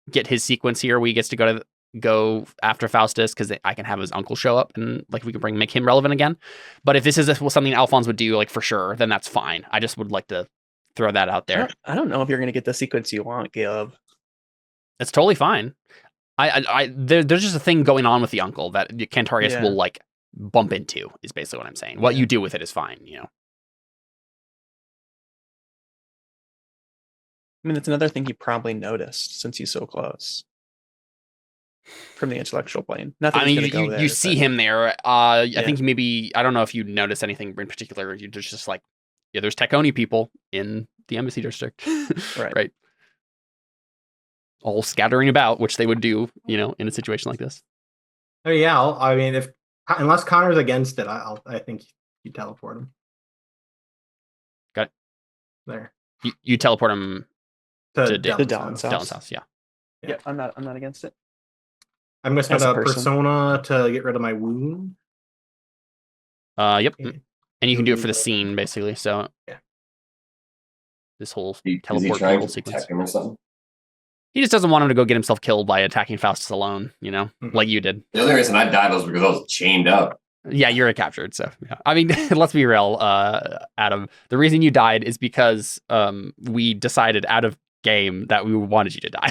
get his sequence here, where he gets to go after Faustus, because I can have his uncle show up and like we can make him relevant again. But if this is something Alfons would do, like for sure, then that's fine. I just would like to throw that out there. I don't know if you're gonna get the sequence you want, Caleb. It's totally fine. There's just a thing going on with the uncle that Cantarius will like bump into, is basically what I'm saying. What you do with it is fine, you know. I mean, it's another thing he probably noticed since he's so close from the intellectual plane. Nothing. I mean, you see him there. I think maybe, I don't know if you notice anything in particular. There's just like, there's Teconi people in the embassy district, right? All scattering about, which they would do, you know, in a situation like this. Oh yeah, I mean, unless Connor's against it, I think you teleport him. Got it. There. You teleport him to Dellon's house. Yeah, I'm not against it. I'm gonna spend a persona to get rid of my wound. Yep. And you can do it for the scene, basically. So this whole teleport people sequence. Him or something? He just doesn't want him to go get himself killed by attacking Faustus alone, you know, like you did. The only reason I died was because I was chained up. Yeah, you're captured. So, yeah. I mean, let's be real, Adam. The reason you died is because we decided out of game that we wanted you to die.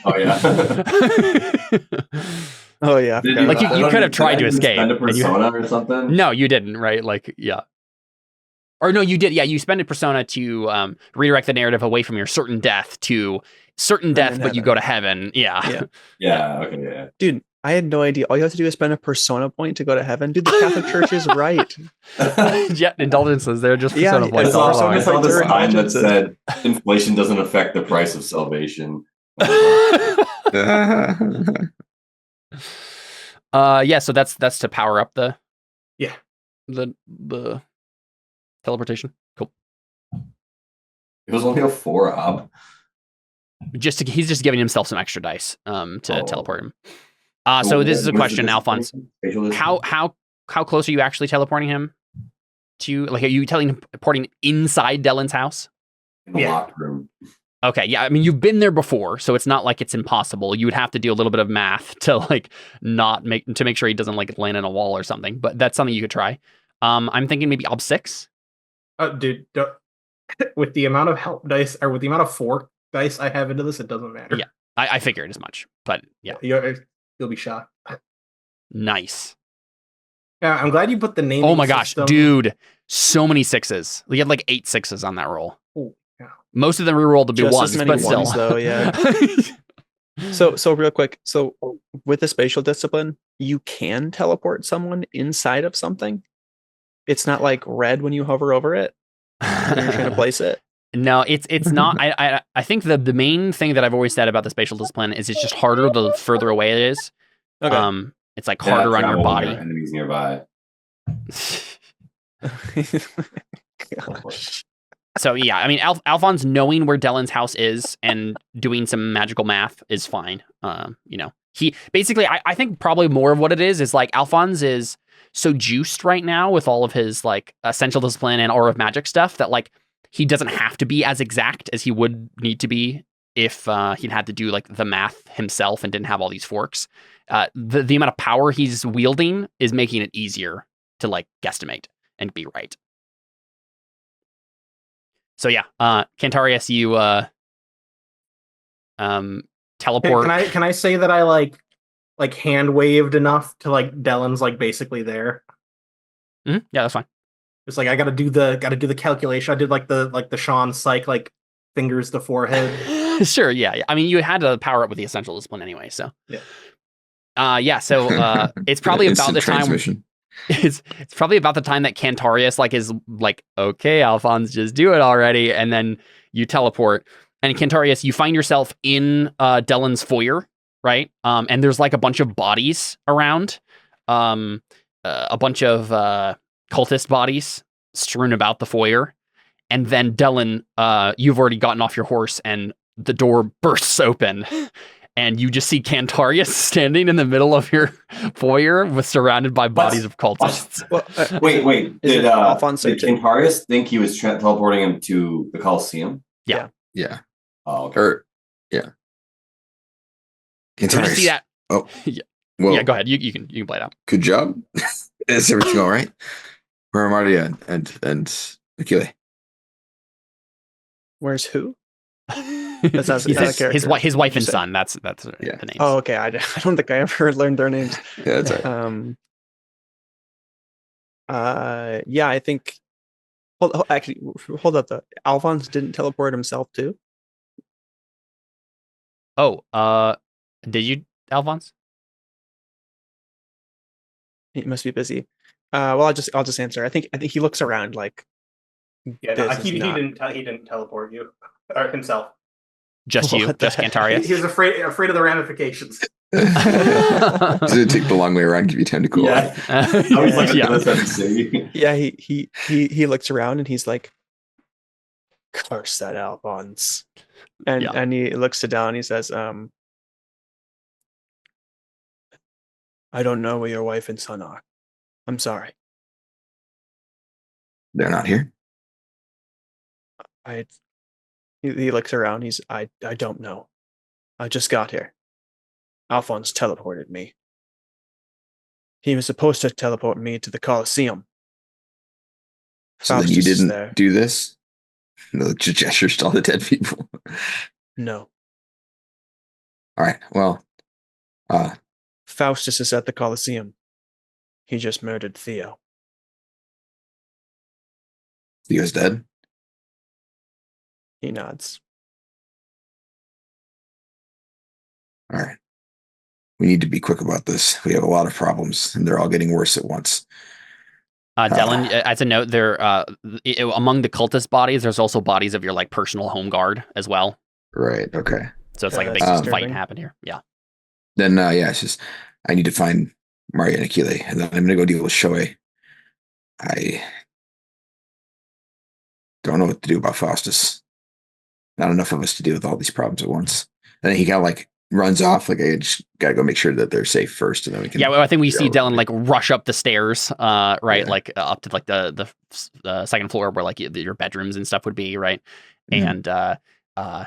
Oh, yeah. Oh, yeah. Like you could have tried to escape. Spend a persona or something? No, you didn't, right? Like, yeah. Or no, you did. Yeah, you spent a persona to redirect the narrative away from your certain death to certain death, but you go to heaven. Yeah. Yeah. Okay. Yeah. Dude, I had no idea. All you have to do is spend a persona point to go to heaven. Dude, the Catholic Church is right. Yeah, indulgences. They're just persona points. I saw this sign that said inflation doesn't affect the price of salvation. Yeah, so that's to power up the teleportation. Cool. It was only a 4 He's just giving himself some extra dice to teleport him. So this is a question, Alfons. How close are you actually teleporting him to? Like, are you teleporting inside Dellon's house? In the locked room. Okay, yeah. I mean, you've been there before, so it's not like it's impossible. You would have to do a little bit of math to like to make sure he doesn't like land in a wall or something. But that's something you could try. I'm thinking maybe Ob 6. Dude, with the amount of help dice or with the amount of fork dice I have into this, it doesn't matter. Yeah, I figured as much. But yeah, you'll be shocked. Nice. Yeah, I'm glad you put the name. Oh my gosh, dude! So many 6s. We had like 8 6s on that roll. Oh, yeah. Most of them rerolled to be Just ones, as many but ones, still. though, yeah. So real quick. So with the spatial discipline, you can teleport someone inside of something. It's not like red when you hover over it when you're trying to place it. No, it's not. I think the main thing that I've always said about the spatial discipline is it's just harder the further away it is. Okay. It's like harder on your body. Enemies nearby. So yeah, I mean, Alfons knowing where Dellon's house is and doing some magical math is fine. You know, he basically, I think probably more of what it is like Alfons is so juiced right now with all of his like essential discipline and aura of magic stuff that like he doesn't have to be as exact as he would need to be if he'd had to do like the math himself and didn't have all these forks. The amount of power he's wielding is making it easier to like guesstimate and be right. So yeah, Cantarius, you teleport. Can I say that I like like hand waved enough to like Dellon's like basically there. Yeah, that's fine. It's like I gotta do the calculation. I did like the Sean psych like fingers to forehead. Sure, yeah. I mean, you had to power up with the essential discipline anyway, so yeah. So it's probably about Instant the time. transmission. It's probably about the time that Cantarius like is like, okay, Alfons, just do it already, and then you teleport. And Cantarius, you find yourself in Dellon's foyer, right? And there's like a bunch of bodies around, a bunch of cultist bodies strewn about the foyer. And then Dellon, you've already gotten off your horse, and the door bursts open. And you just see Cantarius standing in the middle of your foyer, surrounded by bodies of cultists. Well, wait. Did Cantarius think he was teleporting him to the Colosseum? Yeah. Oh, okay. Yeah. So Cantarius. see that? Oh, yeah. Well, Yeah, go ahead. You can play it out. Good job. Is everything all right? Where are Mardia and Achille? Where's who? His wife and son. That's the Yeah. names. Oh, okay. I don't think I ever learned their names. Yeah, that's all right. Yeah, I think. Hold up. Though Alfons didn't teleport himself too. Oh, did you, Alfons? He must be busy. Well, I'll just answer. I think he looks around like. Yeah, no, he didn't teleport you or himself. Just you, just Cantarius. He was afraid of the ramifications. Did it take the long way around? Give you time to cool off? I was like, yeah. Yeah, he looks around and he's like, "Curse that Alfons," and he looks to Dellon and he says, "I don't know where your wife and son are. I'm sorry." They're not here. He looks around. I don't know. I just got here. Alfons teleported me. He was supposed to teleport me to the Colosseum. So then you didn't do this? No gestures to all the dead people. No. All right. Well, Faustus is at the Colosseum. He just murdered Theo. Theo's dead. He nods. All right. We need to be quick about this. We have a lot of problems, and they're all getting worse at once. Dellon, as a note, there among the cultist bodies, there's also bodies of your like personal home guard as well. Right. Okay. So it's like a big fight happened here. Yeah. Then it's just I need to find Maria and Achille, and then I'm gonna go deal with Shoei. I don't know what to do about Faustus. Not enough of us to deal with all these problems at once. And then he kind of like runs off. Like I just got to go make sure that they're safe first, and then we can. Yeah, well, I think we see Dellon like rush up the stairs, right, yeah. Like up to like the second floor where like your bedrooms and stuff would be, right, and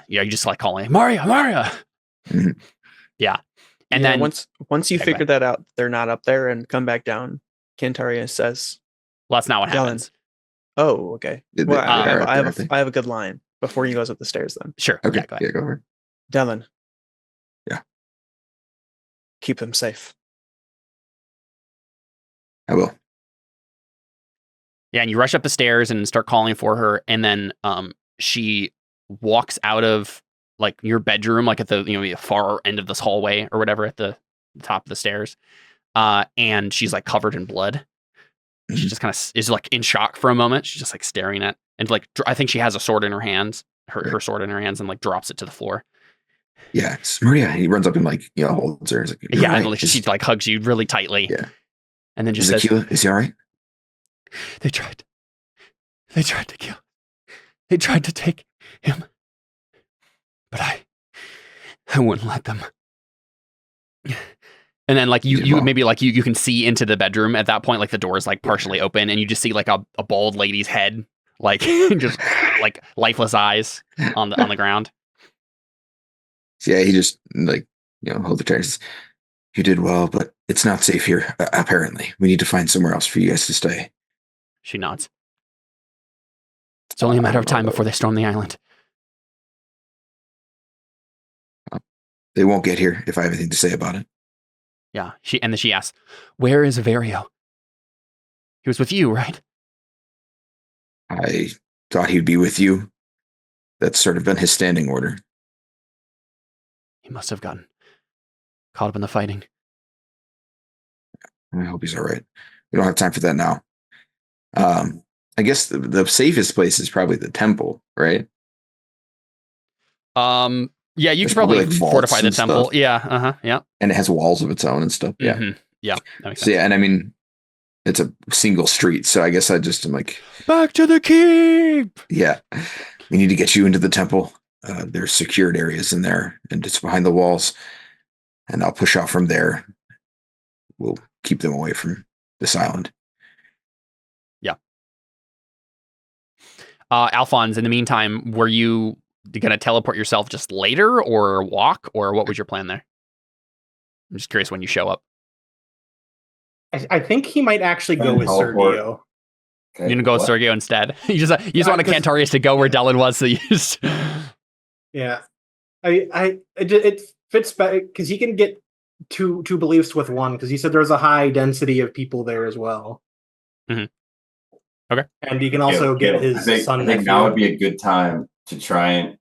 you just like calling Maria. Mm-hmm. Yeah, and then once you figure that out, they're not up there and come back down. Cantarius says, "Well, that's not what happens." Oh, okay. Well, I have a good line before he goes up the stairs. Then sure. Okay. Yeah, go ahead. Yeah, go ahead. Dellon. Yeah. Keep them safe. I will. Yeah, and you rush up the stairs and start calling for her, and then she walks out of like your bedroom, like at the far end of this hallway or whatever, at the top of the stairs, and she's like covered in blood. She just kind of is like in shock for a moment. She's just like staring at, and like I think she has a sword in her hands, her sword in her hands, and like drops it to the floor. Yeah, it's Maria. He runs up and like holds her. He's like, yeah, right. and like, she like hugs you really tightly. Yeah, and then just says, "Is he all right?" They tried to kill. They tried to take him, but I wouldn't let them. And then like you maybe like you can see into the bedroom at that point, like the door is like partially open, and you just see like a bald lady's head, like just like lifeless eyes on the ground. Yeah, he just like hold the tires. You did well, but it's not safe here. Apparently, we need to find somewhere else for you guys to stay. She nods. It's only a matter of time before they storm the island. They won't get here if I have anything to say about it. Yeah. And then she asks, "Where is Averio? He was with you, right?" I thought he'd be with you. That's sort of been his standing order. He must have gotten caught up in the fighting. I hope he's all right. We don't have time for that now. I guess the safest place is probably the temple, right? Yeah, you There's could probably like vaults fortify the and temple. stuff. Yeah, yeah. And it has walls of its own and stuff. Yeah. Mm-hmm. Yeah, that makes So sense. yeah, and I mean, it's a single street, so I guess I just am like, back to the keep. yeah, we need to get you into the temple. There's secured areas in there, and it's behind the walls. And I'll push out from there. We'll keep them away from this island. Yeah. Alfons, in the meantime, were you going to teleport yourself just later or walk, or what was your plan there? I'm just curious when you show up. I think he might actually go with Teleport. Sergio. Okay, You're going to go with what? Sergio instead. You just want a Cantarius to go where Dellon was, so you just... Yeah, it fits better because he can get two beliefs with one, because he said there's a high density of people there as well. Mm-hmm. Okay, and he can also get his son. I think now would be a good time to try and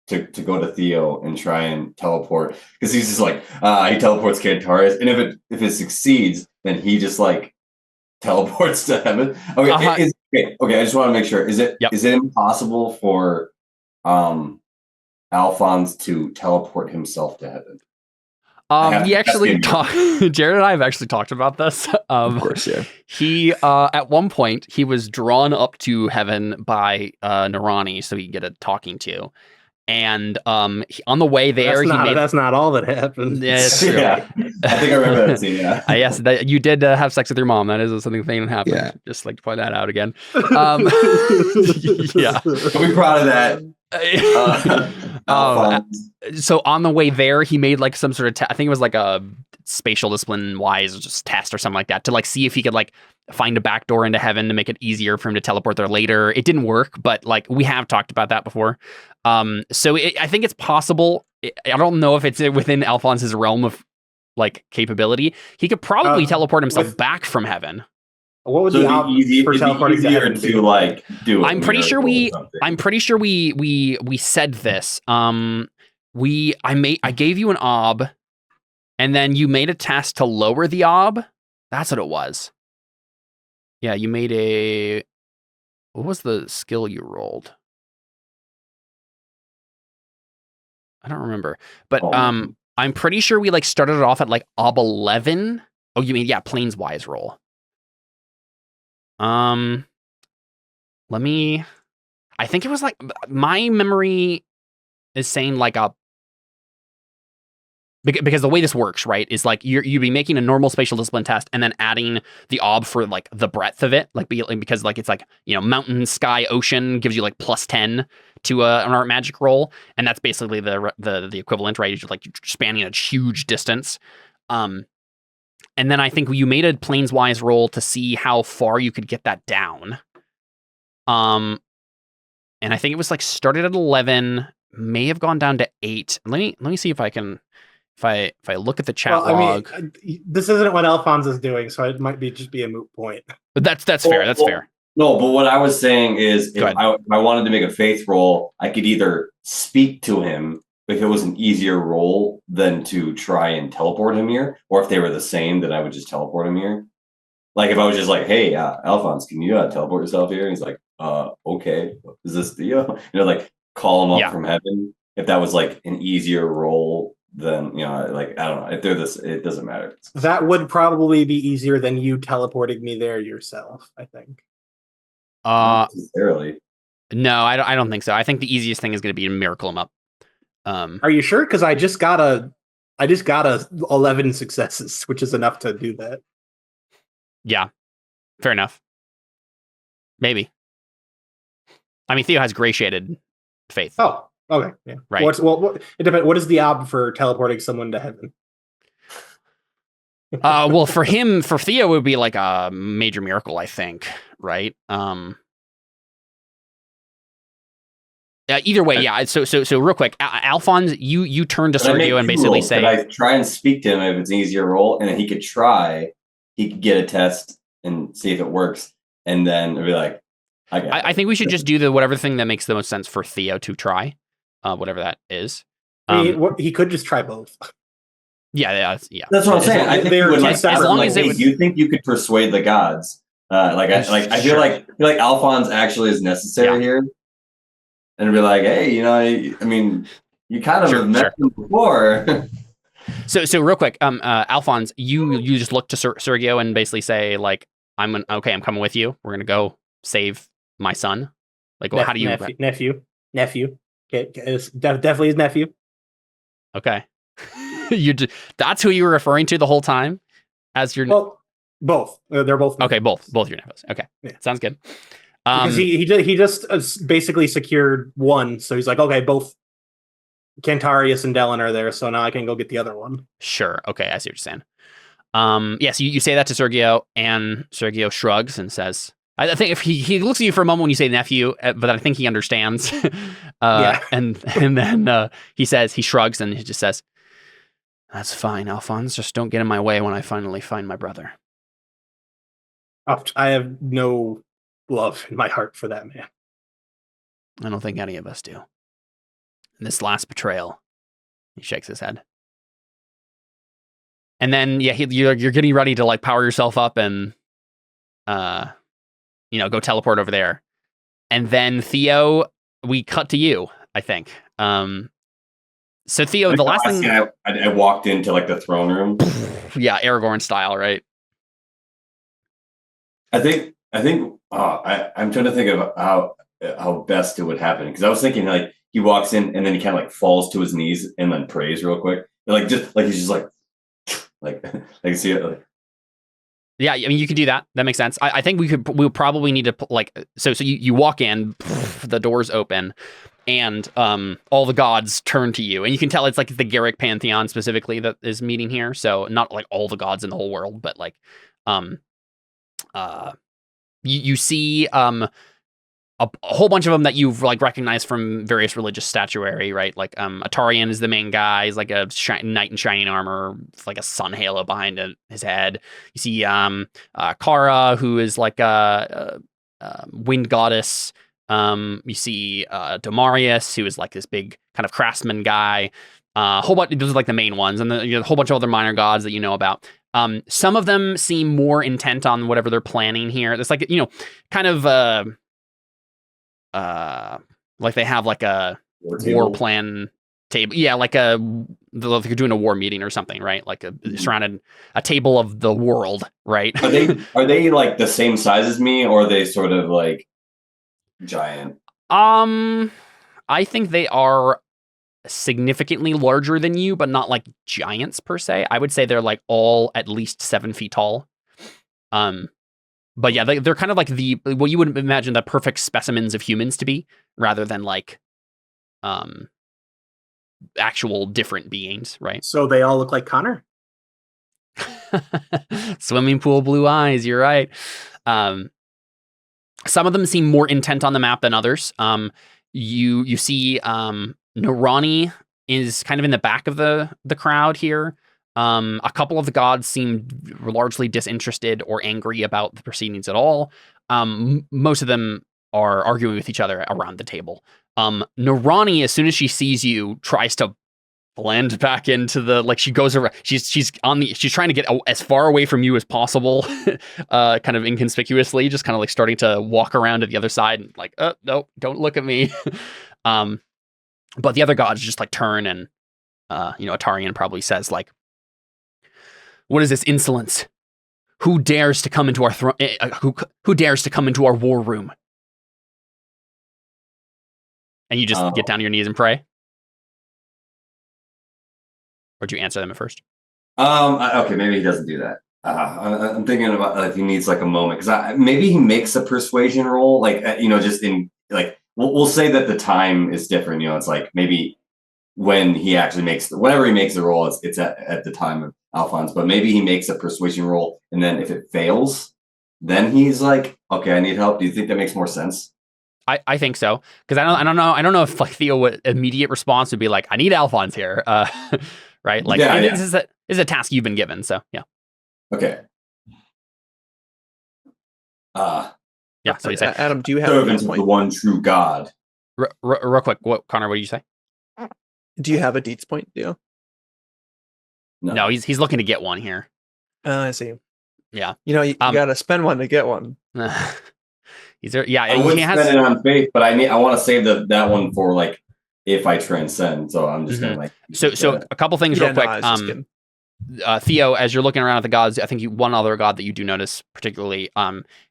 to go to Theo and try and teleport, because he's just like he teleports Cantarius, and if it succeeds, then he just like teleports to heaven. Okay, okay. I just want to make sure. Is it impossible for Alfons to teleport himself to heaven? We actually talked. Jared and I have actually talked about this. Of course, yeah. He at one point he was drawn up to heaven by Narani, so he could get a talking to. And on the way there, that's not all that happened. Yeah, it's true. Yeah, I think I remember that scene. Yeah, yes, that you did have sex with your mom. That is something that happened. Yeah. Just like to point that out again. Yeah, I'll be proud of that. So on the way there, he made like some sort of I think it was like a spatial discipline wise just test or something like that to like see if he could like find a back door into heaven to make it easier for him to teleport there later. It didn't work, but like we have talked about that before. So I think it's possible. I don't know if it's within Alphonse's realm of like capability. He could probably teleport himself back from heaven. What would the odds for teleporting to heaven to like do? I'm pretty sure we said this. I gave you an ob, and then you made a test to lower the ob. That's what it was. Yeah, you made a. What was the skill you rolled? I don't remember, but I'm pretty sure we like started it off at like ob 11. Oh, you mean planeswise roll? I think it was like, my memory is saying like because the way this works, right, is like you'd be making a normal spatial discipline test and then adding the ob for like the breadth of it, like because like it's like, mountain, sky, ocean gives you like +10 to an art magic roll, and that's basically the equivalent, right? You're like spanning a huge distance. And then I think you made a planeswise roll to see how far you could get that down. And I think it was like started at 11, may have gone down to 8. Let me see if I can, if I look at the chat log. I mean, this isn't what Alphons is doing, so it might just be a moot point. But that's fair. That's fair. No, but what I was saying is, if I wanted to make a faith roll, I could either speak to him if it was an easier roll than to try and teleport him here, or if they were the same, then I would just teleport him here. Like if I was just like, "Hey, Alphons, can you teleport yourself here?" And he's like, "Okay, is this Theo?" Like call him up from heaven. If that was like an easier roll, then like I don't know. If they're this, it doesn't matter. That would probably be easier than you teleporting me there yourself, I think. Not necessarily. No, I don't think so. I think the easiest thing is going to be to miracle him up. Are you sure? Because I just got a 11 successes, which is enough to do that. Yeah, fair enough. Maybe. I mean, Theo has gratiated faith. Oh, okay, yeah. Right. It depends. What is the ob for teleporting someone to heaven? Well, for Theo, it would be like a major miracle, I think. Right. Either way, yeah. So real quick, Alfons, you turn to Sergio and basically say, "Could I try and speak to him if it's an easier roll, and then he could try, he could get a test and see if it works, and then it'd be like, I think we should just do whatever thing that makes the most sense for Theo to try, whatever that is. He could just try both. Yeah. That's what I'm saying. I think they're would as long as do you think you could persuade the gods? I feel like Alphonse actually is necessary here, and be like, hey, I mean, you kind of have met him before. So real quick, Alphonse, you just look to Sergio and basically say like, I'm coming with you. We're gonna go save my son. Like, how do you nephew? Okay, it's definitely his nephew. Okay. That's who you were referring to the whole time as your both. They're both okay, both your nephews. Okay, sounds good. Because he just basically secured one, so he's like, okay, both Cantarius and Dellon are there, so now I can go get the other one. Sure. Okay, I see what you're saying. So you say that to Sergio, and Sergio shrugs and says, I think if he looks at you for a moment when you say nephew, but I think he understands. And then he shrugs and he just says, "That's fine, Alphonse. Just don't get in my way when I finally find my brother." I have no love in my heart for that man. I don't think any of us do. And this last betrayal, he shakes his head. And then, you're getting ready to like power yourself up and, go teleport over there. And then Theo, we cut to you, I think. So Theo, the last thing I walked into like the throne room. Yeah, Aragorn style, right? I think I'm trying to think of how best it would happen, because I was thinking like he walks in and then he kind of like falls to his knees and then prays real quick, like he's just like I can see it. Like, yeah, I mean you could do that. That makes sense. I think we'll probably need to like so you walk in, the doors open, and all the gods turn to you, and you can tell it's like the Garrick pantheon specifically that is meeting here. So not like all the gods in the whole world, but like you see a whole bunch of them that you've like recognized from various religious statuary, right? Like Atarian is the main guy. He's like a knight in shining armor, with like a sun halo behind his head. You see Kara, who is like a wind goddess. You see Domarius, who is like this big kind of craftsman guy. Whole bunch. Those are like the main ones, and a whole bunch of other minor gods that you know about. Some of them seem more intent on whatever they're planning here. It's like kind of like they have like a war plan table. Yeah, like they're doing a war meeting or something, right? Like surrounded a table of the world, right? Are they like the same size as me, or are they sort of like giant? I think they are significantly larger than you, but not like giants per se. I would say they're like all at least 7 feet tall. But yeah, they're kind of like what you would imagine the perfect specimens of humans to be, rather than like actual different beings, right? So they all look like Connor? Swimming pool blue eyes, you're right. Some of them seem more intent on the map than others. You see Narani is kind of in the back of the crowd here. A couple of the gods seem largely disinterested or angry about the proceedings at all. Most of them are arguing with each other around the table. Narani, as soon as she sees you, tries to blend back into she goes around. She's trying to get as far away from you as possible, kind of inconspicuously, just kind of like starting to walk around to the other side and like, no, don't look at me. But the other gods just like turn and, Atarian probably says like, "What is this insolence? Who dares to come into our who dares to come into our war room?" And you just get down on your knees and pray? Or do you answer them at first? Okay, maybe he doesn't do that. I'm thinking about like he needs like a moment, because maybe he makes a persuasion roll, like just in like we'll say that the time is different. It's like maybe when he actually whenever he makes the roll, it's at the time of Alphonse, but maybe he makes a persuasion roll, and then if it fails, then he's like, "Okay, I need help." Do you think that makes more sense? I think so, because I don't know if like Theo immediate response would be like, I need Alfons here, right? Like this is a task you've been given, so yeah. Okay. Yeah. So you say, Adam, do you have servants of the one true God. Real quick, Connor? What did you say? Do you have a deeds point, Theo? No, he's looking to get one here. I see. Yeah. You got to spend one to get one. He's there. Yeah, I would spend it on faith, but I want to save that one for like if I transcend. So I'm just gonna like. So a couple things real quick. Theo, as you're looking around at the gods, I think one other god that you do notice particularly,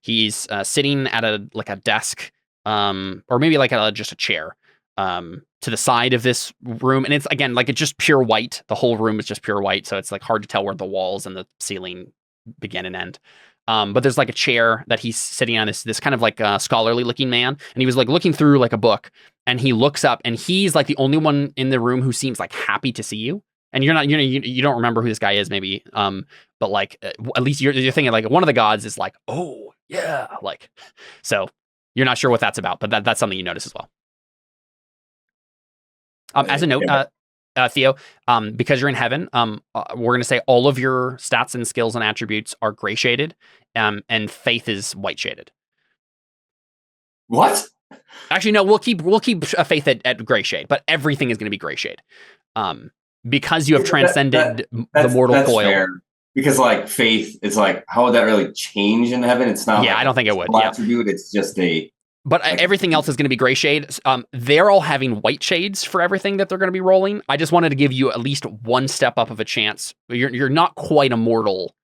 he's sitting at a desk, or maybe like just a chair, to the side of this room, and it's again like it's just pure white. The whole room is just pure white, so it's like hard to tell where the walls and the ceiling begin and end. But there's like a chair that he's sitting on, this kind of like scholarly looking man, and he was like looking through like a book, and he looks up, and he's like the only one in the room who seems like happy to see you. And you're not, you don't remember who this guy is, maybe, but like at least you're thinking like one of the gods is like, oh yeah, like, so you're not sure what that's about, but that's something you notice as well. As a note, Theo, because you're in heaven, we're going to say all of your stats and skills and attributes are gray shaded, and faith is white shaded. What? Actually, no, we'll keep faith at gray shade, but everything is going to be gray shade. Because you have transcended the mortal coil. Fair. Because like faith is like, how would that really change in heaven? It's not. Yeah, I don't think it would. Attribute. It's just a. But everything else is going to be gray shade. They're all having white shades for everything that they're going to be rolling. I just wanted to give you at least one step up of a chance. You're not quite immortal.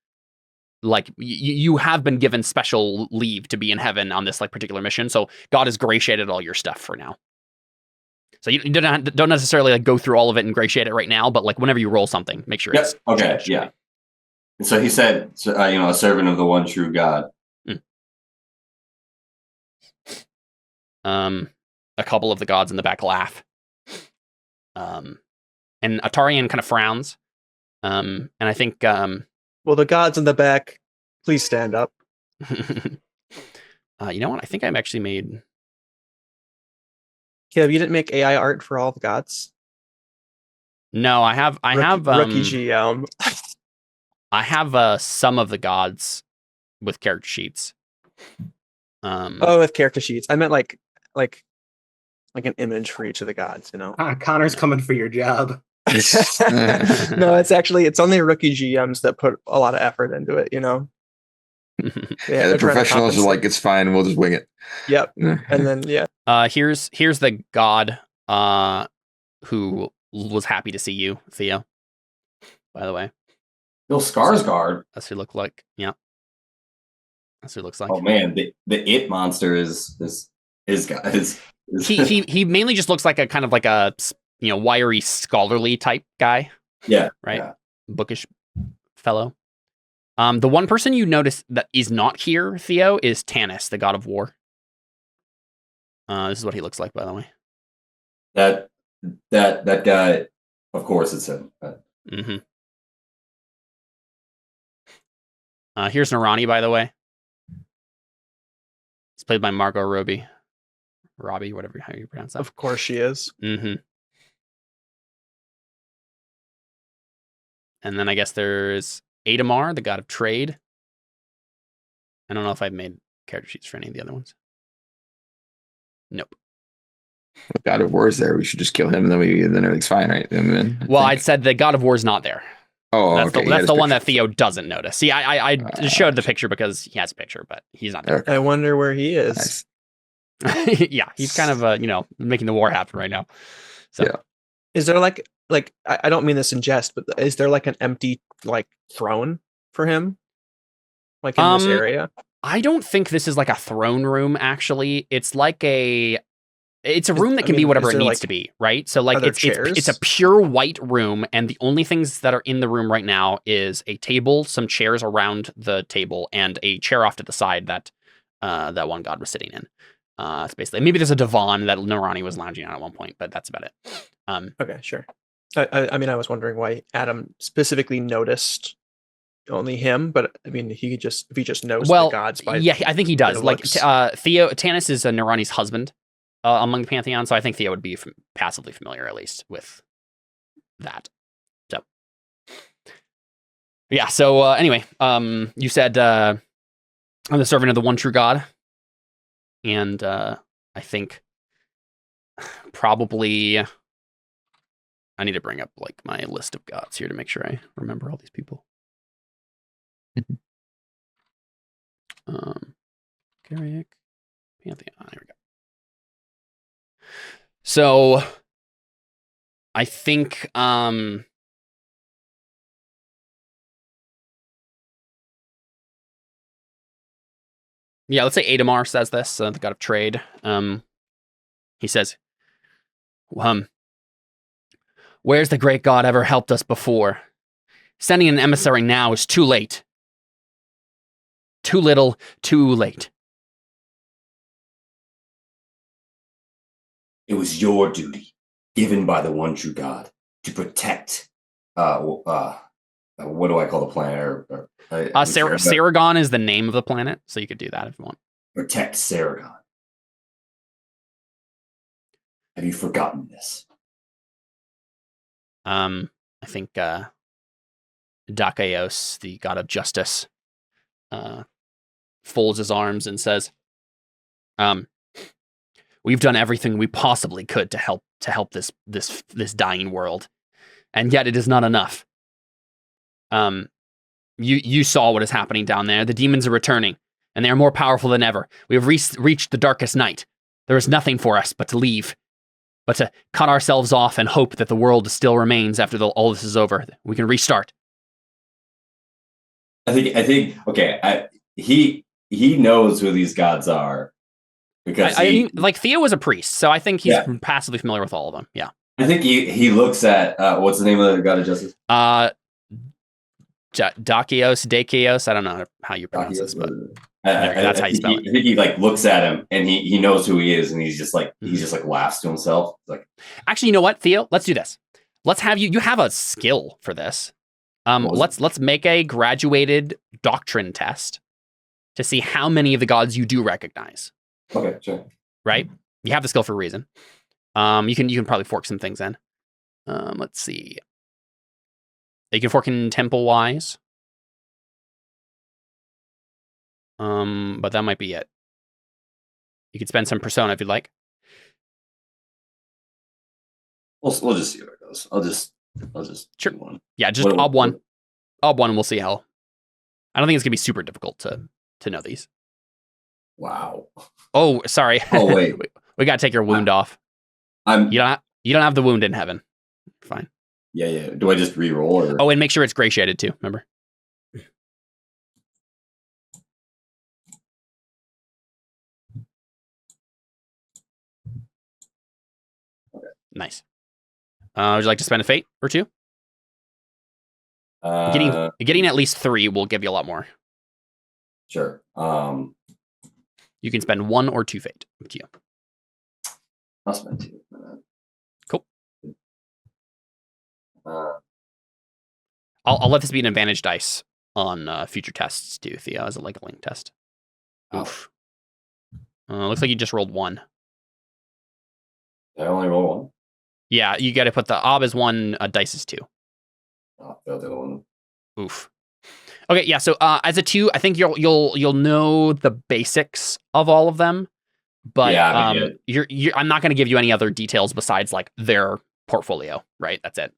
Like you have been given special leave to be in heaven on this like particular mission. So God has gray shaded all your stuff for now. So you don't necessarily like go through all of it and gray shade it right now, but like whenever you roll something, make sure it's okay. Yeah. And so he said, a servant of the one true God. A couple of the gods in the back laugh. And Atarian kind of frowns. And I think well, the gods in the back, please stand up. You know what? I think I've actually made. Caleb, you didn't make AI art for all the gods? No, I have rookie GM. I have some of the gods with character sheets. With character sheets. I meant like an image for each of the gods, you know. Connor's coming for your job. No, it's only rookie GMs that put a lot of effort into it, you know. Yeah, the professionals are like, it's fine, we'll just wing it. Yep. And then here's the god who was happy to see you, Theo. By the way. Bill Skarsgård. That's who look like. Yeah. That's who it looks like. Oh man, the it monster is he mainly just looks like a kind of like a wiry scholarly type guy. Yeah. Right. Yeah. Bookish fellow. The one person you notice that is not here, Theo, is Tanis, the god of war. This is what he looks like, by the way. That guy, of course, it's him. Mm-hmm. Here's Narani, by the way. It's played by Margot Robbie, whatever how you pronounce that. Of course, she is. Mm-hmm. And then I guess there's Adamar, the god of trade. I don't know if I've made character sheets for any of the other ones. Nope. The god of war is there. We should just kill him, and then everything's fine, right? Well, I'd said the god of war is not there. Oh, that's okay. That's the one that Theo doesn't notice. See, I just showed the picture because he has a picture, but he's not there. Okay. I wonder where he is. Nice. Yeah, he's kind of making the war happen right now. So, yeah. Is there like I don't mean this in jest, but is there like an empty like throne for him, like in this area? I don't think this is like a throne room. Actually, it's like it's a room that can be whatever it needs to be, right? So like it's a pure white room, and the only things that are in the room right now is a table, some chairs around the table, and a chair off to the side that that one god was sitting in. It's basically, maybe there's a divan that Narani was lounging on at one point, but that's about it. Okay, sure. I mean, I was wondering why Adam specifically noticed only him, but I mean, if he just knows the gods by I think he does. Like Tanis is Narani's husband, among the Pantheon, so I think Theo would be passively familiar, at least, with that. So, yeah, so anyway, you said, I'm the servant of the one true God, and I think probably I need to bring up like my list of gods here to make sure I remember all these people. Carrick, Pantheon, here we go. So I think yeah, let's say Adamar says this, the god of trade. He says, where's the great god ever helped us before? Sending an emissary now is too late. Too little, too late. It was your duty, given by the one true God, to protect. What do I call the planet? Serragon is the name of the planet, so you could do that if you want. Protect Serragon. Have you forgotten this? I think Dakaeos, the god of justice, folds his arms and says, we've done everything we possibly could to help this dying world, and yet it is not enough. You saw what is happening down there. The demons are returning, and they are more powerful than ever. We have reached the darkest night. There is nothing for us but to leave, but to cut ourselves off and hope that the world still remains after all this is over. We can restart. I think. Okay, he knows who these gods are because I mean, like Theo was a priest, so I think he's passively familiar with all of them. Yeah, I think he looks at what's the name of the god of justice? Dakios. I don't know how you pronounce this, but that's how you spell it. I think he like looks at him and he knows who he is, and he's just like laughs to himself. Like, actually, you know what, Theo? Let's do this. Let's have you have a skill for this. Let's make a graduated doctrine test to see how many of the gods you do recognize. Okay, sure. Right? You have the skill for a reason. You can probably fork some things in. Let's see. You can fork in temple wise. But that might be it. You could spend some persona if you'd like. We'll just see where it goes. I'll just sure. Do one. Yeah, just ob one. Ob one, and we'll see how. I don't think it's gonna be super difficult to know these. Wow. Oh, sorry. Oh wait. we gotta take your wound off. You don't have the wound in heaven. Fine. Yeah. Do I just re-roll or? Oh, and make sure it's gray shaded too. Remember. Okay. Nice. Would you like to spend a fate or two? Getting at least 3 will give you a lot more. Sure. You can spend 1 or 2 fate. Up to you. I'll spend 2. Cool. I'll let this be an advantage dice on future tests too, Theo, as a link test. Oof. Looks like you just rolled 1. Did I only roll 1? Yeah, you got to put the ob as 1, dice is 2. Oh, the other one. Oof. Okay, yeah. So as a 2, I think you'll know the basics of all of them, but I'm not going to give you any other details besides like their portfolio. Right? That's it.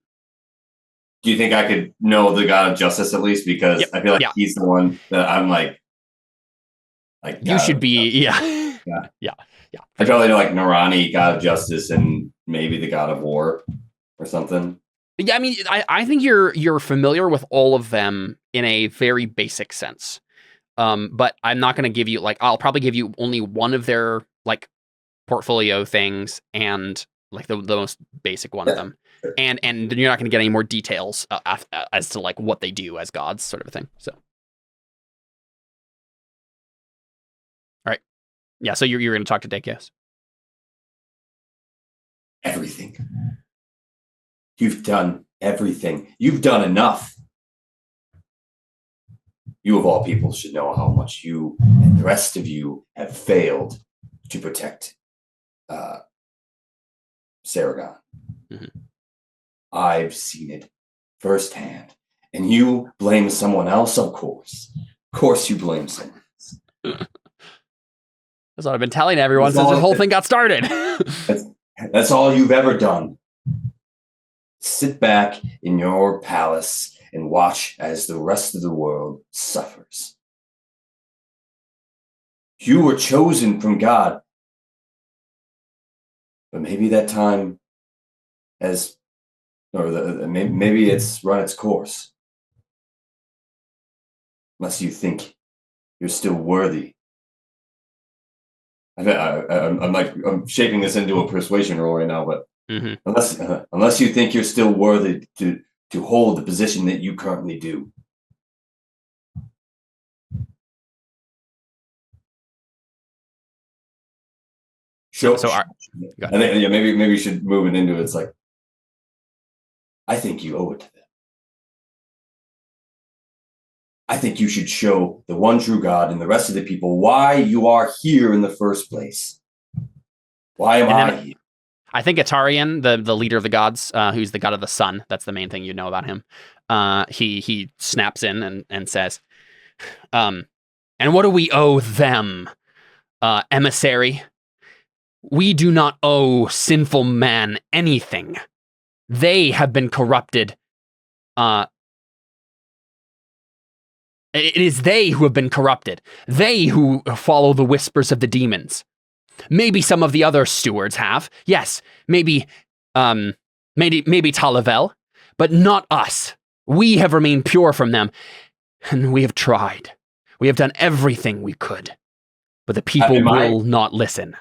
Do you think I could know the God of Justice at least? Because I feel like he's the one that I'm like you should be. Yeah. I probably know like Narani, God of Justice, and maybe the God of War or something. Yeah, I mean, I think you're familiar with all of them in a very basic sense. But I'm not going to give you like I'll probably give you only one of their like portfolio things and like the most basic one of them, sure. and you're not going to get any more details as to like what they do as gods, sort of a thing. So, all right, yeah. So you're going to talk to Dakios. Everything. You've done everything. You've done enough. You of all people should know how much you and the rest of you have failed to protect Serragon. Mm-hmm. I've seen it firsthand. And you blame someone else, of course. Of course you blame someone else. That's what I've been telling everyone That's since this all- whole thing got started. That's all you've ever done. Sit back in your palace and watch as the rest of the world suffers. You were chosen from God. But maybe that time maybe it's run its course. Unless you think you're still worthy. I'm shaping this into a persuasion roll right now, but unless you think you're still worthy to hold the position that you currently do. So I think maybe you should move it into it's like, I think you owe it to them. I think you should show the one true God and the rest of the people why you are here in the first place. Why am I here? I think Atarian, the leader of the gods, who's the god of the sun, that's the main thing you know about him. He snaps in and says, and what do we owe them, emissary? We do not owe sinful man anything. They have been corrupted. It is they who have been corrupted. They who follow the whispers of the demons. Maybe some of the other stewards have. Yes, maybe Talavel, but not us. We have remained pure from them, and we have tried. We have done everything we could, but the people will not listen.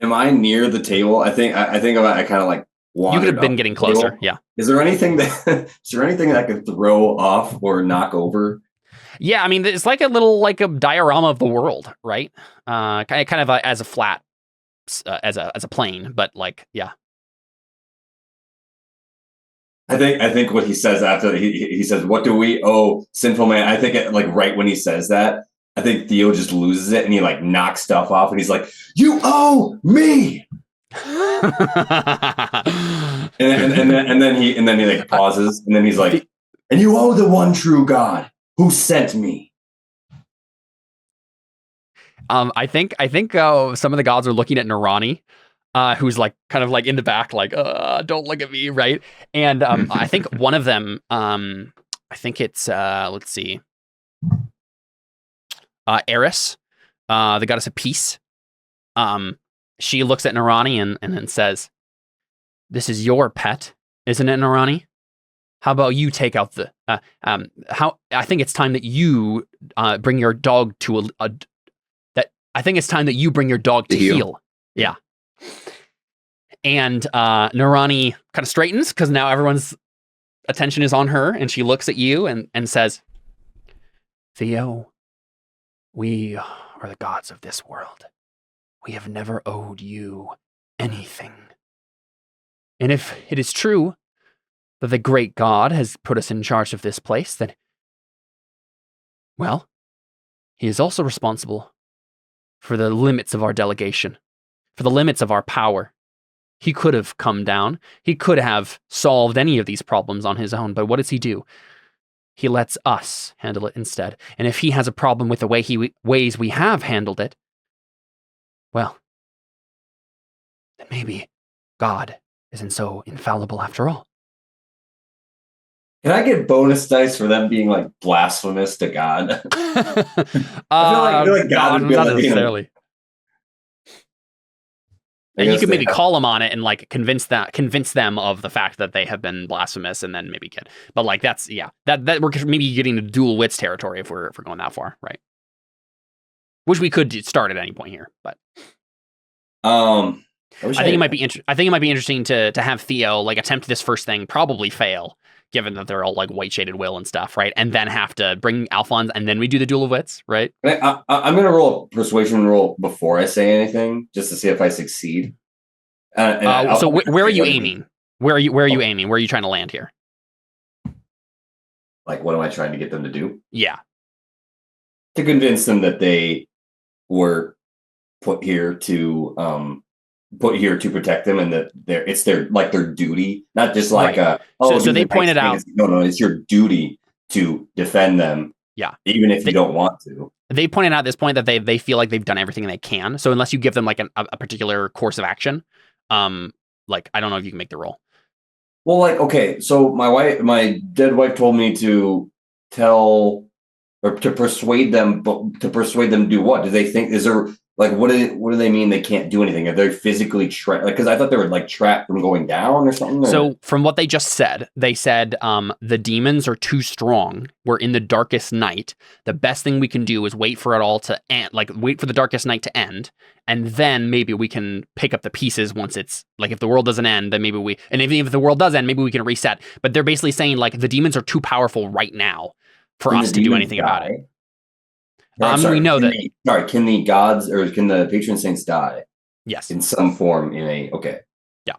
Am I near the table? I think I kind of like you could have been getting closer. Yeah. Is there anything that I could throw off or knock over? Yeah, I mean, it's like a diorama of the world, right? Kind of as a flat, as a plane, but like, yeah. I think what he says after he says, "What do we owe sinful man?" I think right when he says that, I think Theo just loses it and he like knocks stuff off and he's like, "You owe me." and then he like pauses and then he's like, "And you owe the one true God who sent me." I think some of the gods are looking at Narani, who's like kind of like in the back, like, don't look at me, right? And I think one of them, I think it's let's see, Eris, the goddess of peace. She looks at Narani and then says, "This is your pet, isn't it, Narani? How about you take out the I think it's time that you bring your dog to I think it's time that you bring your dog to heal." Yeah. And Narani kind of straightens because now everyone's attention is on her, and she looks at you and says, "Theo, we are the gods of this world. We have never owed you anything. And if it is true that the great God has put us in charge of this place, then, well, he is also responsible for the limits of our delegation, for the limits of our power. He could have come down. He could have solved any of these problems on his own, but what does he do? He lets us handle it instead. And if he has a problem with the ways we have handled it, well, then maybe God isn't so infallible after all." Can I get bonus dice for them being like blasphemous to God? I feel like God would be not like, necessarily. And you could maybe call them on it and like convince them of the fact that they have been blasphemous, and then maybe get. But like that we're maybe getting to dual wits territory if we're going that far, right? Which we could start at any point here, but I think it might be interesting to have Theo like attempt this first thing, probably fail, given that they're all like white shaded will and stuff, right? And then have to bring Alfons, and then we do the duel of wits, right? I'm gonna roll a persuasion roll before I say anything, just to see if I succeed. So where are you aiming? Where are you aiming? Where are you trying to land here? Like, what am I trying to get them to do? Yeah, to convince them that they were put here to put here to protect them, and that it's their duty, not just like Right. So they pointed out. No, it's your duty to defend them. Yeah. Even if you don't want to. They pointed out at this point that they feel like they've done everything they can. So unless you give them like a particular course of action, like I don't know if you can make the roll. Well, like, okay, so my dead wife told me to tell or to persuade them, but to persuade them to do what? Do they think, is there like, what do they mean they can't do anything? Are they physically trapped? Like, because I thought they were like trapped from going down or something. So from what they just said, they said the demons are too strong. We're in the darkest night. The best thing we can do is wait for it all to end, like wait for the darkest night to end. And then maybe we can pick up the pieces once it's like, if the world doesn't end, then maybe and even if the world does end, maybe we can reset. But they're basically saying like the demons are too powerful right now for us to do anything about it. We know that. Can the gods or can the patron saints die? Yes. In some form okay. Yeah.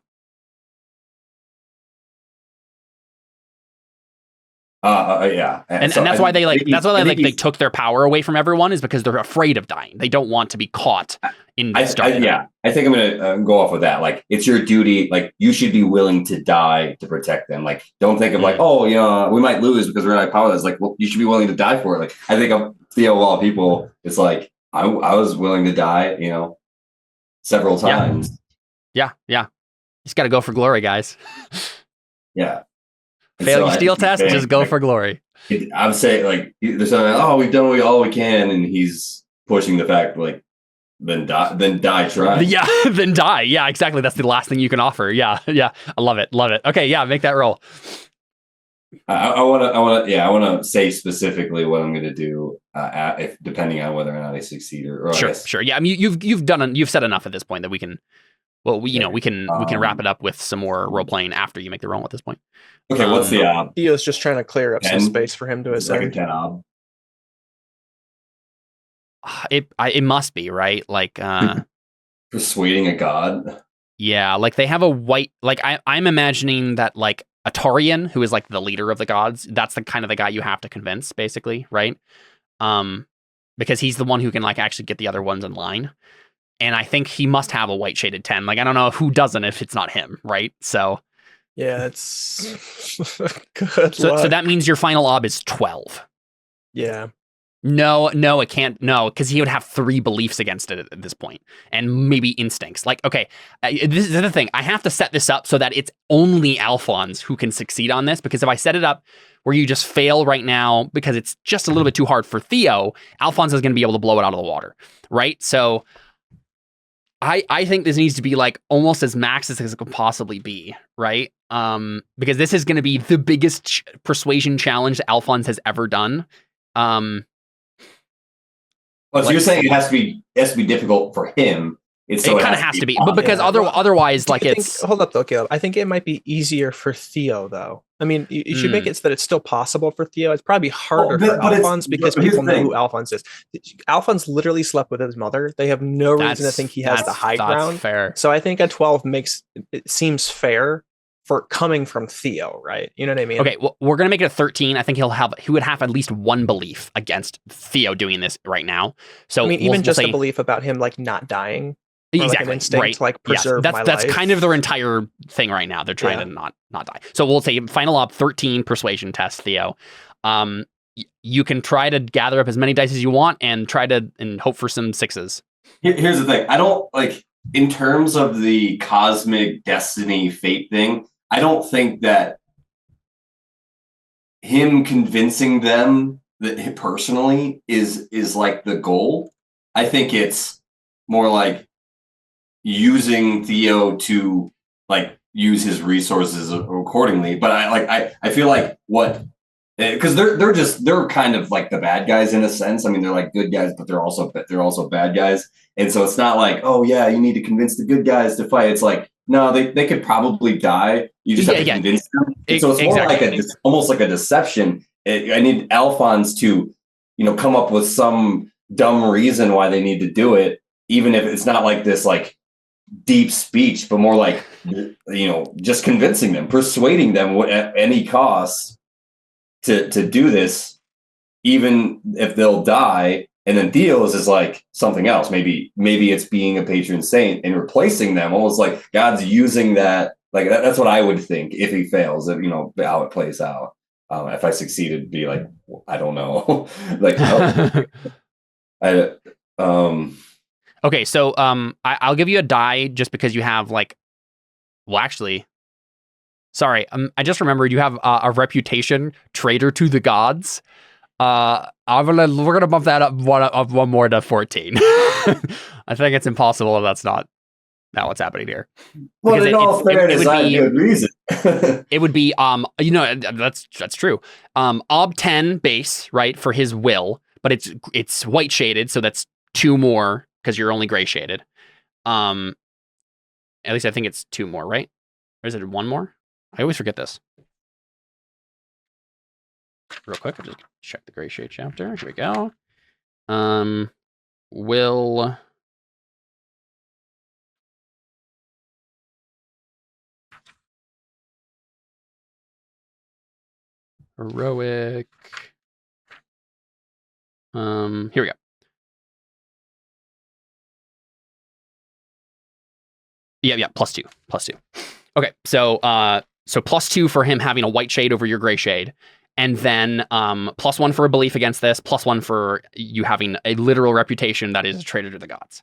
Yeah. And that's why they took their power away from everyone, is because they're afraid of dying. They don't want to be caught in this darkness. I think I'm going to go off of that. Like, it's your duty. Like, you should be willing to die to protect them. Like, don't think of like, oh, you know, we might lose because we're not powerless. Like, well, you should be willing to die for it. Like, I think of Theo of all people. It's like, I was willing to die, you know, several times. Yeah. Just got to go for glory, guys. Yeah. Fail your steel test, just go for glory. I would say, like, there's something like, oh, we've done all we can, and he's pushing the fact, like, then die trying. Yeah, then die. Yeah, exactly. That's the last thing you can offer. Yeah. I love it. Okay, yeah, make that roll. I want to say specifically what I'm going to do, if depending on whether or not I succeed or sure. Yeah, I mean, you've said enough at this point that we can. Well, we can wrap it up with some more role playing after you make the roll at this point. Okay, what's the ob? Theo's just trying to clear up 10? Some space for him to ascend. 10 ob. It must be, right? Like persuading a god. Yeah, like they have a white. Like I'm imagining that like Atarian, who is like the leader of the gods, that's the kind of the guy you have to convince, basically, right? Because he's the one who can like actually get the other ones in line. And I think he must have a white shaded 10. Like, I don't know who doesn't if it's not him, right? So, yeah, it's good. So that means your final ob is 12. Yeah. No, it can't. No, because he would have 3 beliefs against it at this point, and maybe instincts. Like, okay, this is the thing. I have to set this up so that it's only Alfons who can succeed on this. Because if I set it up where you just fail right now because it's just a little bit too hard for Theo, Alfons is going to be able to blow it out of the water, right? So. I think this needs to be like almost as max as it could possibly be, right? Because this is going to be the biggest persuasion challenge that Alfons has ever done. Well, so you're saying it has to be difficult for him. It kind of has to be, but because otherwise, like hold up though, Caleb. I think it might be easier for Theo though. I mean, you should make it so that it's still possible for Theo. It's probably harder for Alfons because people know who Alfons is. Alfons literally slept with his mother. They have no reason to think he has the high ground. Fair. So I think a 12 it seems fair for coming from Theo, right? You know what I mean? Okay, well, we're gonna make it a 13. I think he would have at least one belief against Theo doing this right now. So I mean, even just a belief about him like not dying. Exactly. Like an instinct, right. Like preserve my that's life. Kind of their entire thing right now. They're trying to not die. So we'll say final op 13 persuasion test, Theo. You can try to gather up as many dice as you want and try to hope for some 6s. Here's the thing. I don't like in terms of the cosmic destiny fate thing. I don't think that him convincing them that personally is like the goal. I think it's more like using Theo to like use his resources accordingly. But I feel like because they're kind of like the bad guys in a sense. I mean, they're like good guys, but they're also bad guys. And so it's not like, oh yeah, you need to convince the good guys to fight. It's like, no, they could probably die. You just have to convince them. And so it's more like almost like a deception. I need Alfons to, come up with some dumb reason why they need to do it, even if it's not like this like deep speech, but more like, just convincing them, persuading them at any cost to do this, even if they'll die. And then Theo's is like something else. Maybe it's being a patron saint and replacing them, almost like God's using that. Like that's what I would think if he fails, if how it plays out. If I succeeded, be like, I don't know. Like Okay, so I'll give you a die just because you have like, well, actually, sorry, I just remembered you have a reputation, traitor to the gods. We're gonna bump that up one more to 14. I think it's impossible if that's not what's happening here. Well, in all fairness, I have good reason. It would be that's true. Ob 10 base, right, for his will, but it's white shaded, so that's 2 more because you're only gray shaded. At least I think it's 2 more, right? Or is it 1 more? I always forget this. Real quick, I'll just check the gray shade chapter. Here we go. Will heroic. Here we go. Yeah, +2. Okay, so +2 for him having a white shade over your gray shade. And then +1 for a belief against this, +1 for you having a literal reputation that is a traitor to the gods.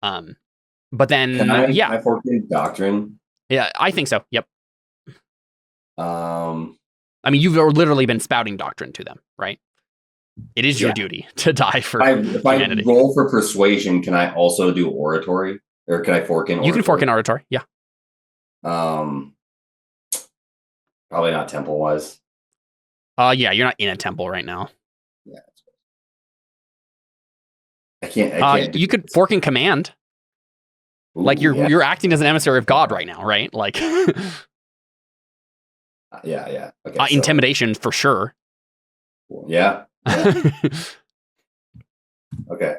But then, can I forfeit doctrine? Yeah, I think so. Yep. I mean, you've literally been spouting doctrine to them, right? It is your duty to die for humanity. If I roll for persuasion, can I also do oratory? Or can I fork in oratory? You can fork in oratory, yeah. Probably not temple-wise. Yeah, you're not in a temple right now. Yeah. I can't you could fork in command. Ooh, like you're acting as an emissary of God right now, right? Like yeah. Okay, intimidation for sure. Yeah. Okay.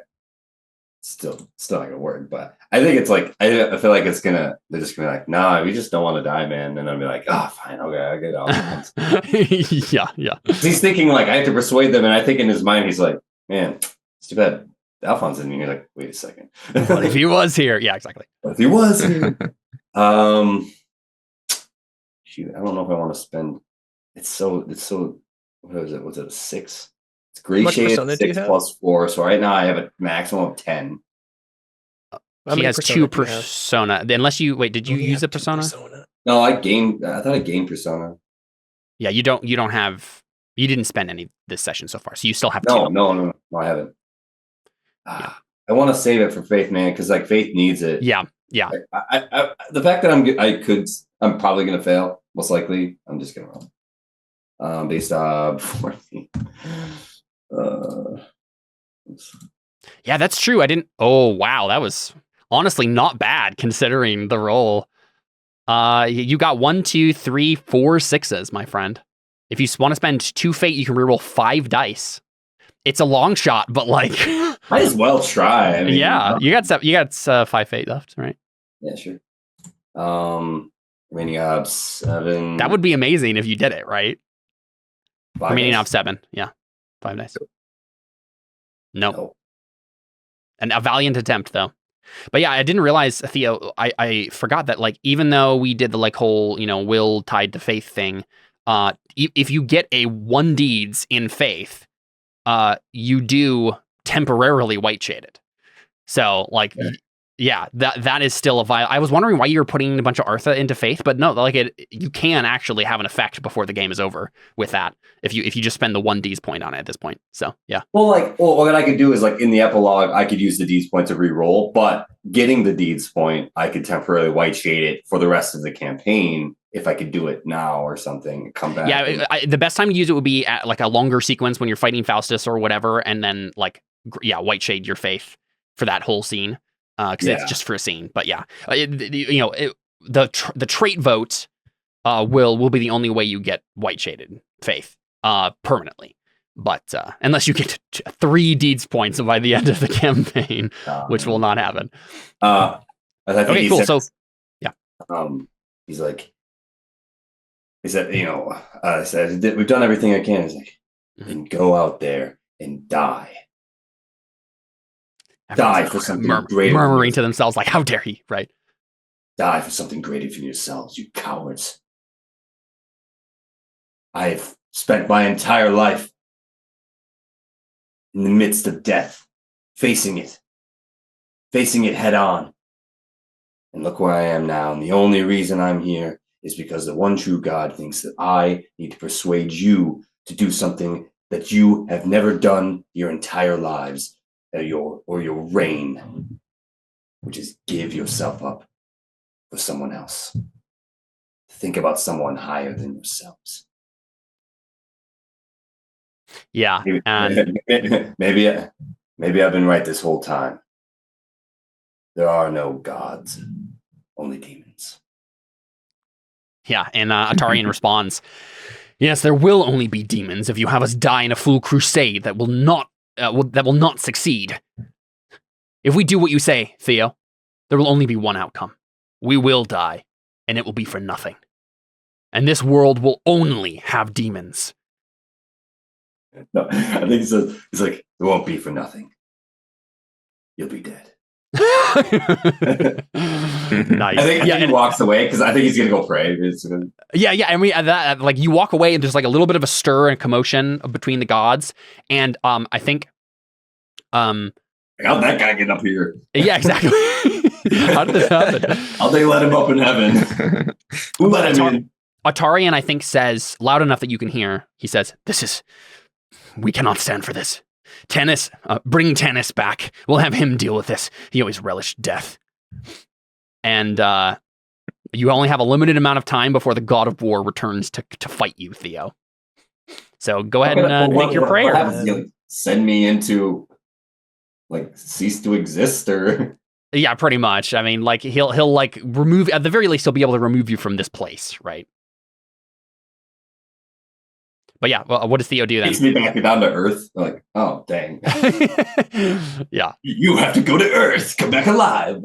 Still not gonna work, but I think it's like I feel like they're just gonna be like, nah, we just don't want to die, man. And I'll be like, oh, fine, okay, I get it. Yeah. He's thinking like I have to persuade them, and I think in his mind he's like, man, it's too bad Alfons isn't here. You're like, wait a second. What if he was here? Yeah, exactly. What if he was here? Shoot, I don't know if I want to spend. It's so. What is it? Was it a 6? It's gray shade 6 + 4. So right now I have a maximum of 10. He has 2 persona. Unless you did you use a persona? No, I thought I gained persona. Yeah, you don't have. You didn't spend any this session so far, so you still have 2. No, I haven't. I want to save it for Faith, man, because like Faith needs it. Yeah. I the fact that I'm probably gonna fail, most likely. I'm just gonna roll. Based on 14. Yeah, that's true. I didn't. Oh wow, that was honestly not bad considering the roll. You got 1, 2, 3, 4 6s, my friend. If you want to spend 2 fate, you can reroll 5 dice. It's a long shot, but like might as well try. I mean, yeah, you got 5 fate left, right? Yeah, sure. Remaining of 7. That would be amazing if you did it, right? Remaining of 7, yeah, 5 dice. No. And a valiant attempt though. But yeah, I didn't realize, Theo, I forgot that like even though we did the like whole, will tied to faith thing, if you get a 1 deeds in faith, you do temporarily white shaded. So like yeah, that is still a vial. I was wondering why you were putting a bunch of Artha into faith, but no, like you can actually have an effect before the game is over with that if you just spend the 1 D's point on it at this point. So yeah. Well, what I could do is like in the epilogue, I could use the D's point to re-roll, but getting the D's point, I could temporarily white shade it for the rest of the campaign if I could do it now or something. Come back. Yeah, the best time to use it would be at like a longer sequence when you're fighting Faustus or whatever, and then like white shade your faith for that whole scene. Because it's just for a scene, but yeah, the trait vote will be the only way you get white shaded faith permanently, but unless you get 3 deeds points by the end of the campaign, which will not happen. Okay, cool. Said, so yeah, he's like, he said, I said we've done everything I can. He's like, then go out there and die. Die for something greater. Murmuring to themselves like, how dare he, right? Die for something greater than yourselves, you cowards. I've spent my entire life in the midst of death, facing it head on. And look where I am now, and the only reason I'm here is because the one true God thinks that I need to persuade you to do something that you have never done your entire lives, or your reign, which is give yourself up for someone else. Think about someone higher than yourselves. Yeah, and maybe I've been right this whole time. There are no gods, only demons. Yeah, and Atarian responds, yes, there will only be demons if you have us die in a full crusade that will not succeed. If we do what you say, Theo, there will only be one outcome. We will die, and it will be for nothing. And this world will only have demons. No, I think he's like, it won't be for nothing. You'll be dead. Nice. I think he walks away because I think he's gonna go pray. Yeah. I mean, that like you walk away and there's like a little bit of a stir and commotion between the gods, and I think, how'd that guy get up here? Yeah, exactly. How did this happen? How'd they let him up in heaven? Who let him in? Atarian, I think, says loud enough that you can hear. He says, we cannot stand for this. Tennis, bring Tennis back. We'll have him deal with this. He always relished death. And you only have a limited amount of time before the God of War returns to fight you, Theo. So go ahead and make your prayer. What happens? Send me into, like, cease to exist, or? Yeah, pretty much. I mean, like he'll like remove, at the very least, he'll be able to remove you from this place, right? But yeah, well, what does Theo do then? Takes me back down to Earth. Like, oh, dang. Yeah. You have to go to Earth. Come back alive.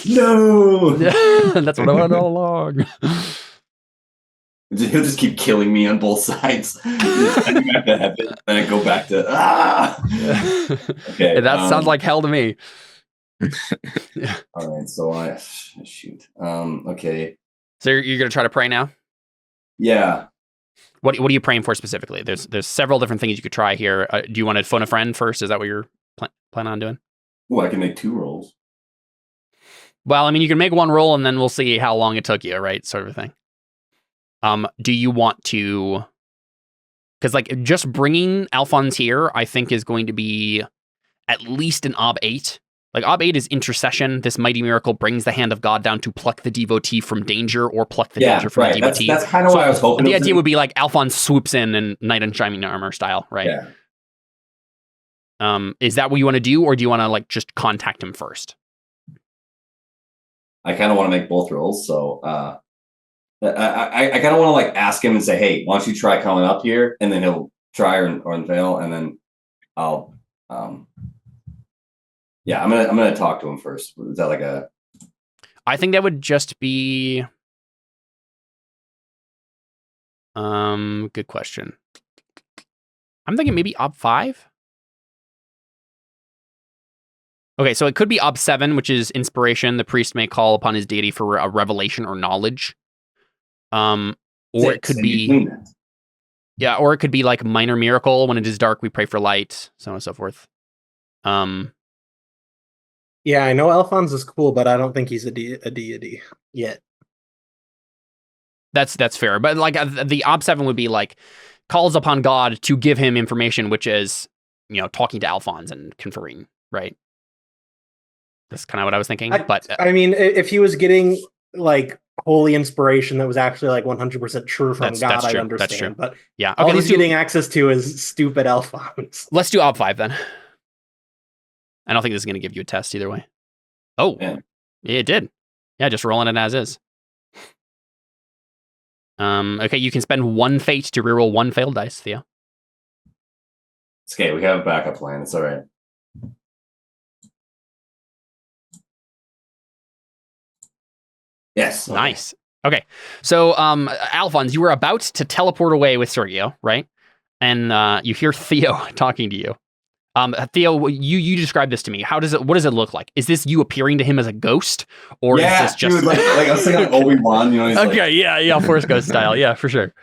No. That's what I want all along. He'll just keep killing me on both sides. Send me back to heaven, then I go back to Okay. That sounds like hell to me. All right, so shoot. Okay. So you're gonna try to pray now? Yeah. What are you praying for specifically? There's several different things you could try here. Do you want to phone a friend first? Is that what you're planning on doing? Well, I can make 2 rolls. Well, I mean, you can make 1 roll and then we'll see how long it took you, right? Sort of a thing. Do you want to? Because like just bringing Alfons here, I think is going to be at least an Ob 8. Like Ob 8 is intercession. This mighty miracle brings the hand of God down to pluck the devotee from danger or pluck the danger from the devotee. That's kind of what I was hoping. The idea would be like Alfons swoops in and knight in shining armor style, right? Yeah. Is that what you want to do, or do you want to like just contact him first? I kind of want to make both rolls, so I kind of want to like ask him and say, "Hey, why don't you try coming up here?" And then he'll try or fail, and then I'll yeah, I'm gonna talk to him first. Is that like a? I think that would just be. Good question. I'm thinking maybe Ob 5. Okay, so it could be Ob 7, which is inspiration. The priest may call upon his deity for a revelation or knowledge. Or it could be. Yeah, or it could be like minor miracle. When it is dark, we pray for light, so on and so forth. Yeah, I know Alfons is cool, but I don't think he's a deity yet. That's fair, but like the Ob 7 would be like calls upon God to give him information, which is, you know, talking to Alfons and conferring, right? That's kind of what I was thinking. But I mean, if he was getting like holy inspiration that was actually like 100% true from God, I'd understand. That's true. But yeah, okay, all he's getting access to is stupid Alfons. Let's do Ob 5 then. I don't think this is going to give you a test either way. Oh, yeah, it did. Yeah, just rolling it as is. Okay, you can spend 1 fate to reroll 1 failed dice, Theo. It's okay, we have a backup plan. It's all right. Yes. Okay. Nice. Okay, so Alfons, you were about to teleport away with Sergio, right? And you hear Theo talking to you. Theo, you describe this to me. What does it look like? Is this you appearing to him as a ghost, or is this just he was like I was thinking Obi-Wan, you know? He's okay, yeah, Force Ghost style, yeah, for sure.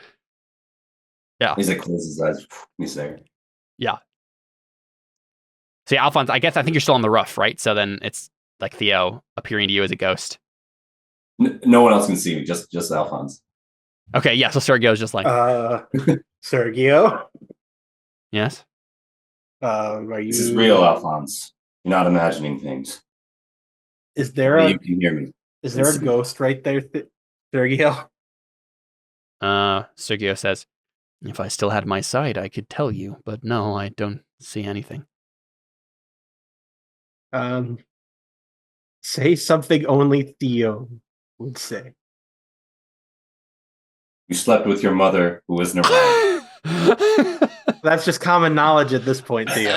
Yeah, he's like closes his eyes. He's there. Yeah. See, Alfons, I think you're still on the roof, right? So then it's like Theo appearing to you as a ghost. No one else can see me, just Alfons. Okay, yeah. So Sergio's just like, Sergio. yes. Are you? This is real, Alfons. You're not imagining things. Is there You can hear me. Is there a ghost right there, Sergio? Sergio says, if I still had my sight, I could tell you, but no, I don't see anything. Say something only Theo would say. You slept with your mother, who wasn't around. That's just common knowledge at this point, Theo.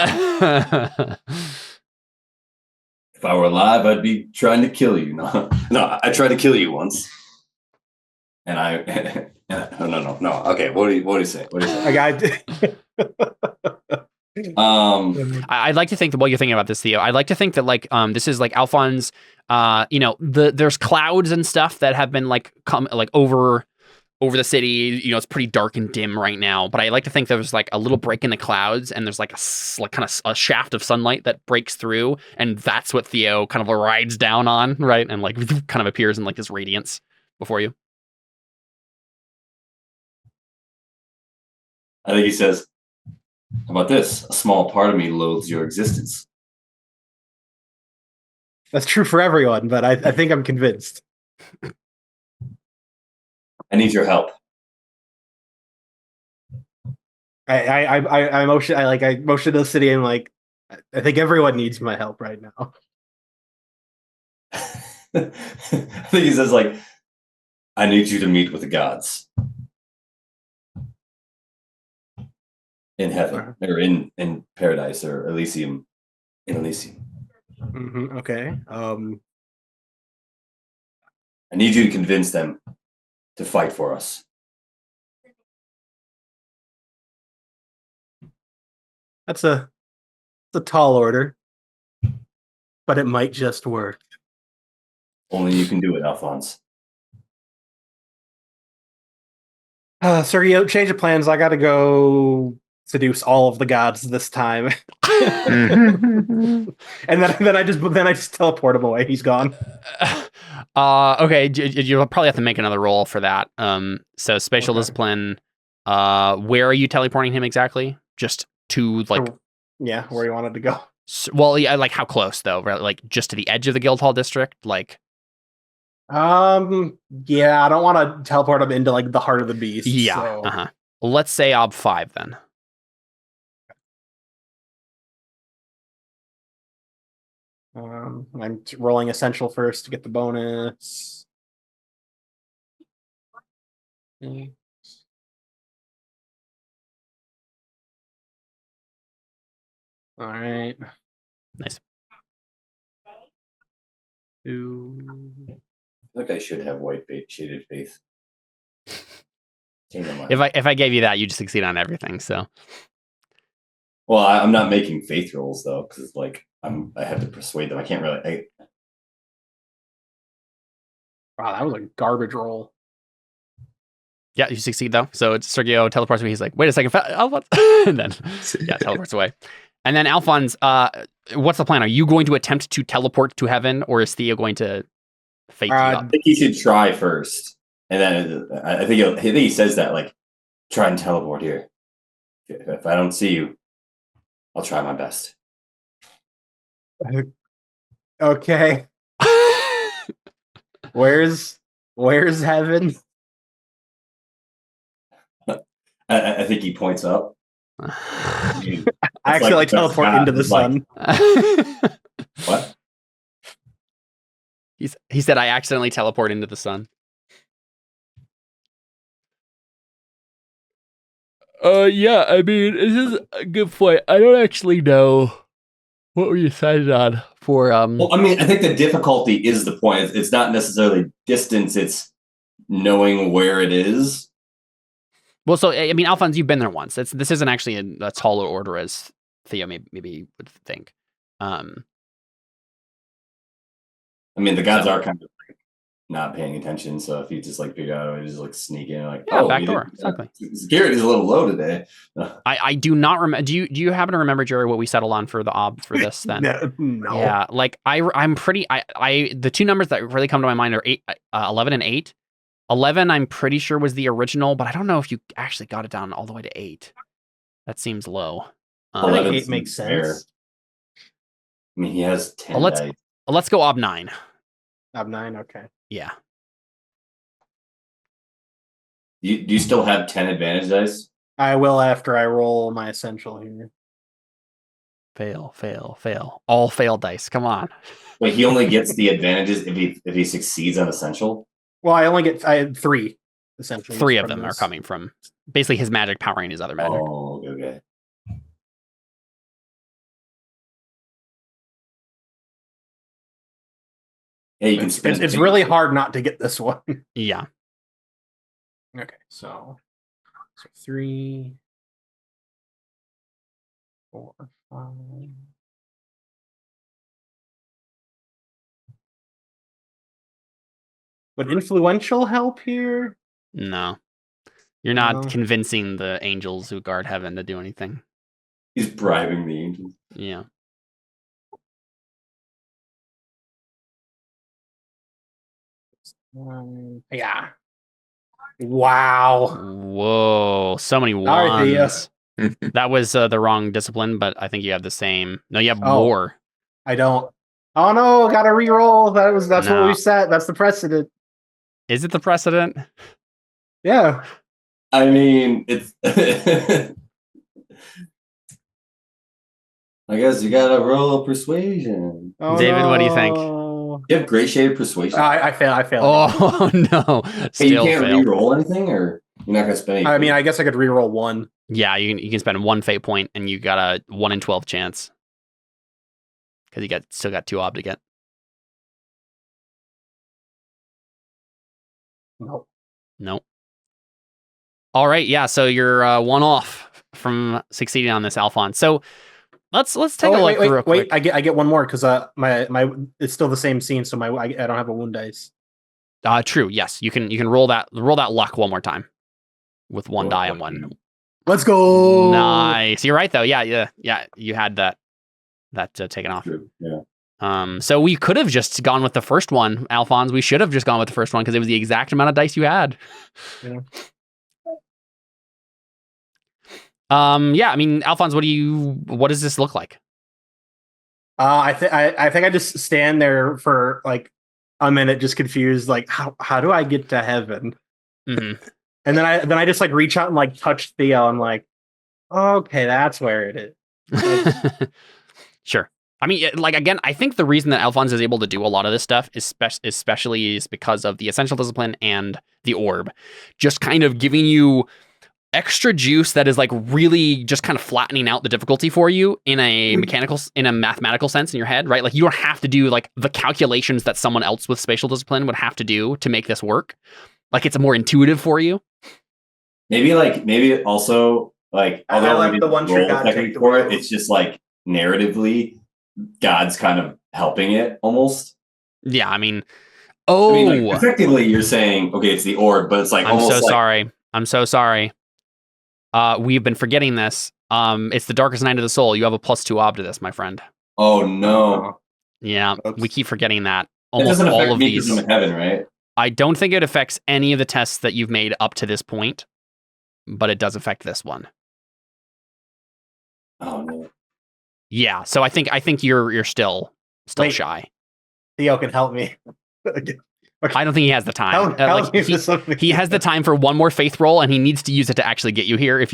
If I were alive, I'd be trying to kill you. No, I tried to kill you once, and no. Okay, what do you say? I'd like to think that while you're thinking about this, Theo, I'd like to think that like this is like Alphonse, there's clouds and stuff that have been like come like over the city. It's pretty dark and dim right now, but I like to think there's like a little break in the clouds and there's like kind of a shaft of sunlight that breaks through, and that's what Theo kind of rides down on, right? And like kind of appears in like this radiance before you. I think he says, how about this? A small part of me loathes your existence. That's true for everyone, but I think I'm convinced. I need your help. I motion to the city and like I think everyone needs my help right now. I think he says like, I need you to meet with the gods in heaven or in paradise or Elysium. In Elysium. Mm-hmm, okay. I need you to convince them to fight for us. That's a tall order, but it might just work. Only you can do it, Alphonse. Sergio, change of plans. I got to go seduce all of the gods this time, and then I just teleport him away. He's gone. Okay, you'll probably have to make another roll for that. So spatial discipline. Where are you teleporting him exactly? Just to like, yeah, where he wanted to go. Well, yeah, like how close though? Right? Like just to the edge of the Guildhall district, like. Yeah, I don't want to teleport him into like the heart of the beast. Yeah. So. Let's say Ob 5 then. I'm rolling essential first to get the bonus. All right. Nice. I think I should have white shaded faith. If I gave you that, you'd succeed on everything. So. Well, I'm not making faith rolls though, because it's like I have to persuade them. I can't really. Wow, that was a garbage roll. Yeah, you succeed though. So it's Sergio teleports away. He's like, "Wait a second, Alphonse," and then teleports away. And then Alphonse, what's the plan? Are you going to attempt to teleport to heaven, or is Theo going to fake you up? I think he should try first, and then I think he says that like, try and teleport here. If I don't see you, I'll try my best. Okay. Where's heaven? I think he points up. I accidentally teleport into the sun. What? He said, I accidentally teleport into the sun. Yeah, I mean, this is a good point. I don't actually know what we decided on for. Well, I mean, I think the difficulty is the point. It's not necessarily distance; it's knowing where it is. Well, so I mean, Alphonse, you've been there once. This isn't actually a taller order as Theo maybe would think. I mean, the gods are kind of like not paying attention, so if you just like figure out a way to just like sneak in, like, back door, exactly. Security's a little low today. I do not remember. Do you happen to remember, Jerry, what we settled on for the ob for this then? No. Yeah, like I'm pretty. I the two numbers that really come to my mind are 11 and 8. 11, I'm pretty sure was the original, but I don't know if you actually got it down all the way to 8. That seems low. I think 8 makes sense. I mean, he has 10 Well, dice. let's go ob 9. Ob 9, okay. Yeah. Do you still have 10 advantage dice? I will after I roll my essential here. Fail. All fail dice. Come on. Wait, he only gets the advantages if he succeeds on essential? Well, I had 3 essentially. 3 of them are coming from basically his magic powering his other magic. Oh, okay. Yeah, you can spend. It's really hard not to get this one. Yeah. Okay, so 3, 4, 5. Would influential help here? No. You're not convincing the angels who guard heaven to do anything. He's bribing the angels. Yeah. Yeah. Wow. Whoa. So many ones. That was the wrong discipline, but I think you have the same. No, you have war. I don't. Oh no, gotta re-roll. That's what we set. That's the precedent. Is it the precedent? Yeah. I mean, it's. I guess you gotta roll a persuasion. Oh, David, what do you think? You have great shade of persuasion. I failed. Oh no! Still you can't re-roll anything, or you're not gonna spend. I mean, I guess I could re-roll 1. Yeah, you can spend 1 fate point, and you got a 1 in 12 chance because you still got 2 ob to get. Nope. All right, yeah. So you're 1 off from succeeding on this, Alfons. So let's take a look real quick. I get 1 more because my it's still the same scene, so I don't have a wound dice. True. Yes, you can roll that luck 1 more time with 1 die and 1. Let's go. Nice. You're right though. Yeah. You had that taken off. True. Yeah. So we could have just gone with the first one, Alfons. We should have just gone with the first one because it was the exact amount of dice you had. Yeah. Yeah. I mean, Alfons, what does this look like? I think I just stand there for like a minute, just confused. Like, how do I get to heaven? Mm-hmm. And then I just like reach out and like touch Theo. I'm like, okay, that's where it is. Sure. I mean, like, again, I think the reason that Alfons is able to do a lot of this stuff especially is because of the essential discipline and the orb, just kind of giving you extra juice that is like really just kind of flattening out the difficulty for you in a mathematical sense in your head, right? Like you don't have to do like the calculations that someone else with spatial discipline would have to do to make this work. Like it's more intuitive for you. Maybe also like although I left the one true God take the for it, it's just like narratively God's kind of helping it almost. Yeah, I mean, like, effectively you're saying okay, it's the orb, but it's like I'm so sorry. We've been forgetting this. It's the darkest night of the soul. You have a +2 ob to this, my friend. Oh no. Yeah, we keep forgetting that. Almost all of these. In heaven, right? I don't think it affects any of the tests that you've made up to this point, but it does affect this one. Oh no. Yeah, so I think you're still shy. Theo can help me. I don't think he has the time. He has the time for 1 more faith roll, and he needs to use it to actually get you here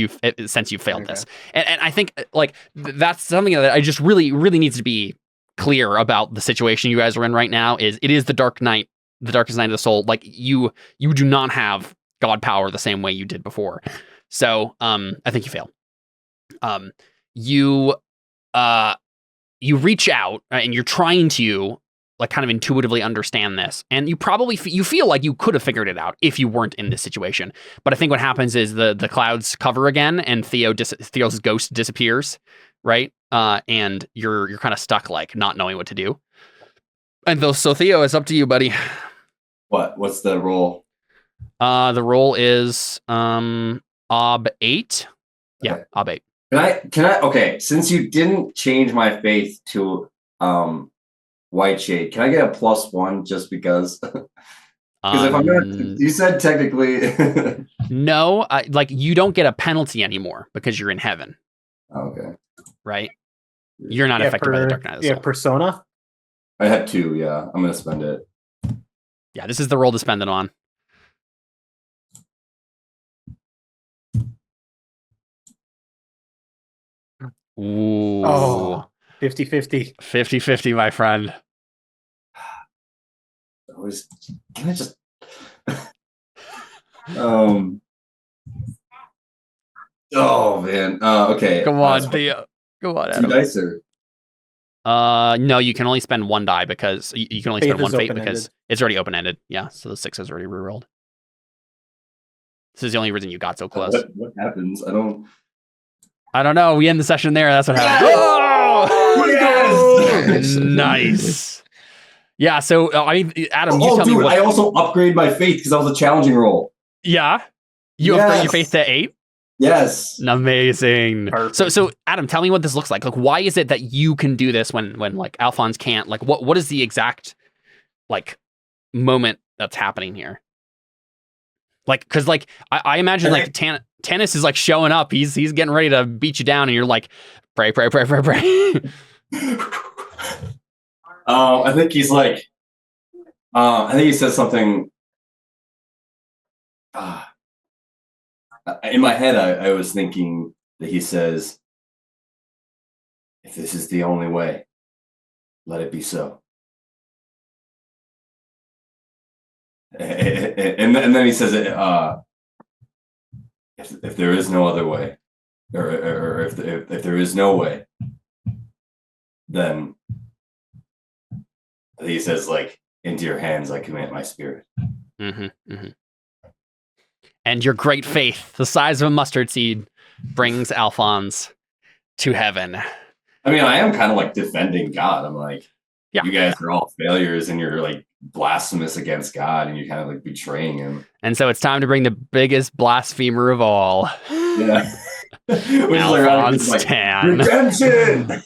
since you failed this. And I think like that's something that I just really needs to be clear about the situation you guys are in right now. It is the darkest night of the soul. Like you do not have God power the same way you did before. So I think you fail. You reach out and you're trying to like kind of intuitively understand this, and you probably you feel like you could have figured it out if you weren't in this situation. But I think what happens is the clouds cover again, and Theo's ghost disappears, right? and you're kind of stuck, like not knowing what to do. And so Theo, it's up to you, buddy. What's the roll? The roll is ob 8. Yeah, Okay. ob 8. Can I okay, since you didn't change my faith to white shade, can I get a +1 just because? Because if I'm gonna, you said technically no, like you don't get a penalty anymore because you're in heaven. Okay. Right? You're not affected by the dark night of the soul. Persona. I had 2, yeah. I'm gonna spend it. Yeah, this is the roll to spend it on. Ooh. Oh, 50-50. 50-50, my friend. Can I just oh man. Okay. Come on, Theo. Come on, 2 Adam. dice or No, you can only spend 1 die because you can only Fate spend 1 is fate open-ended. because it's already open-ended. Yeah, so the 6 is already rerolled. This is the only reason you got so close. what happens? I don't know. We end the session there. That's what happened. Yes! Oh! Yes! Nice. Yeah, so I mean, Adam, you tell me dude, what. I also upgraded my faith because that was a challenging roll. Yeah, you upgrade your faith to 8. Yes. Amazing. Perfect. So Adam, tell me what this looks like. Like, why is it that you can do this when like Alfons can't? Like, what is the exact like moment that's happening here? Like, because like I imagine like Tannis is like showing up. He's getting ready to beat you down, and you're like, pray. I think he's like, I think he says something. In my head, I was thinking that he says, "If this is the only way, let it be so." And then he says, "If there is no other way, or if there is no way, then." He says, like, into your hands I commit my spirit. And your great faith, the size of a mustard seed, brings Alfons to heaven. I mean, I am kind of like defending God. I'm like, yeah, you guys are all failures and you're like blasphemous against God and you're kind of like betraying him. And so it's time to bring the biggest blasphemer of all. Yeah. Alfons like, Tan. Redemption!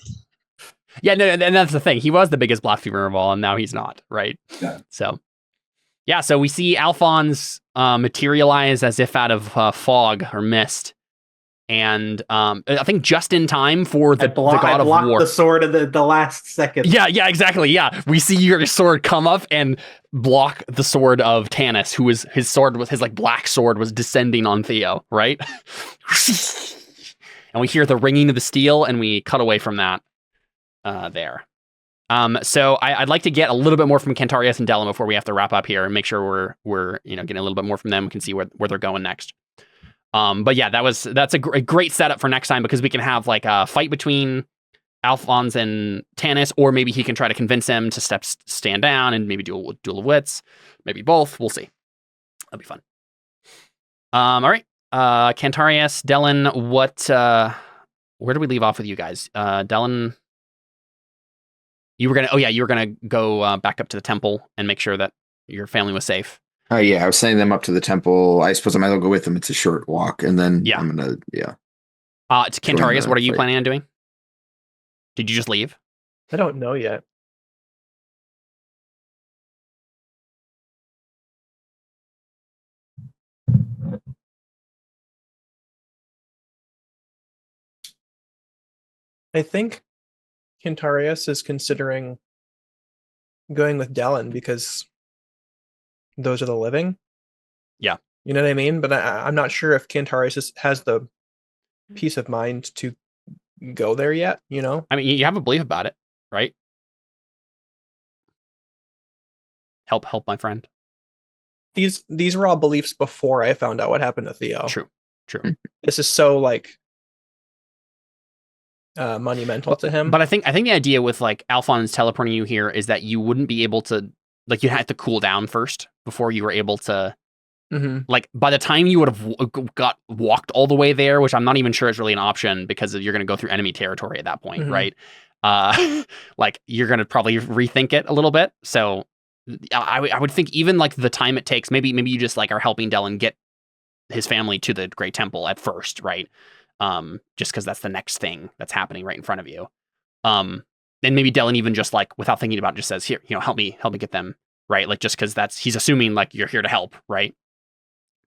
Yeah, no, and that's the thing. He was the biggest blasphemer of all, and now he's not, right? Yeah. So we see Alfons materialize as if out of fog or mist, and I think just in time for the God of War. The sword at the last second. Yeah, exactly. Yeah, we see your sword come up and block the sword of Tannis, who was his like black sword was descending on Theo, right? And we hear the ringing of the steel, and we cut away from that. There. So I'd like to get a little bit more from Cantarius and Dellon before we have to wrap up here and make sure we're getting a little bit more from them. We can see where they're going next. But yeah, that's a great setup for next time because we can have like a fight between Alfons and Tannis, or maybe he can try to convince him to stand down and maybe do a duel of wits, maybe both. We'll see. That'll be fun. All right. Cantarius, Dellon, where do we leave off with you guys? Dellon. You were gonna go back up to the temple and make sure that your family was safe. Yeah, I was sending them up to the temple. I suppose I might as well go with them. It's a short walk, and then I'm gonna It's Cantarius. What are you planning on doing? Did you just leave? I don't know yet. I think Cantarius is considering going with Dellon because those are the living. Yeah. You know what I mean? But I'm not sure if Cantarius has the peace of mind to go there yet, you know? I mean, you have a belief about it, right? Help my friend. These were all beliefs before I found out what happened to Theo. True. This is so like monumental to him. But I think the idea with like Alfons teleporting you here is that you wouldn't be able to, like, you had to cool down first before you were able to Like by the time you would have walked all the way there, which I'm not even sure is really an option because you're going to go through enemy territory at that point, right? Like you're going to probably rethink it a little bit. So I would think even like the time it takes, maybe you just like are helping Dellon get his family to the Great Temple at first, right? Just because that's the next thing that's happening right in front of you. Then maybe Dellon even just like without thinking about it, just says, here, help me get them, right? Like just because he's assuming like you're here to help, right?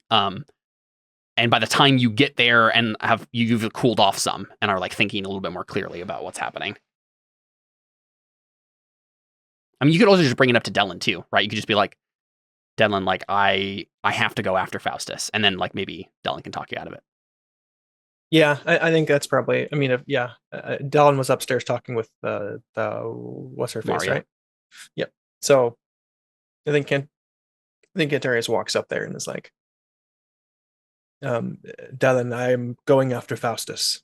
And by the time you get there and you've cooled off some and are like thinking a little bit more clearly about what's happening. I mean, you could also just bring it up to Dellon too, right? You could just be like, Dellon, like I have to go after Faustus, and then like maybe Dellon can talk you out of it. Yeah, I think that's probably. I mean, Dellon was upstairs talking with the what's her face, Maria. right? Yep. So I think Cantarius walks up there and is like, Dellon, I'm going after Faustus.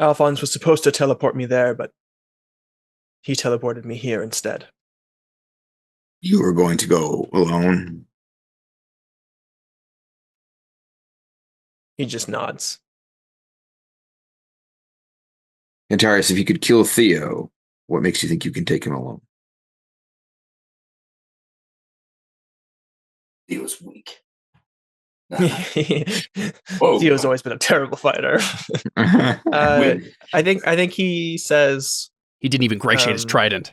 Alfons was supposed to teleport me there, but he teleported me here instead. You were going to go alone? He just nods. Cantarius, if you could kill Theo, what makes you think you can take him alone? He was weak. Theo's always been a terrible fighter. I think he says he didn't even gratiate his trident.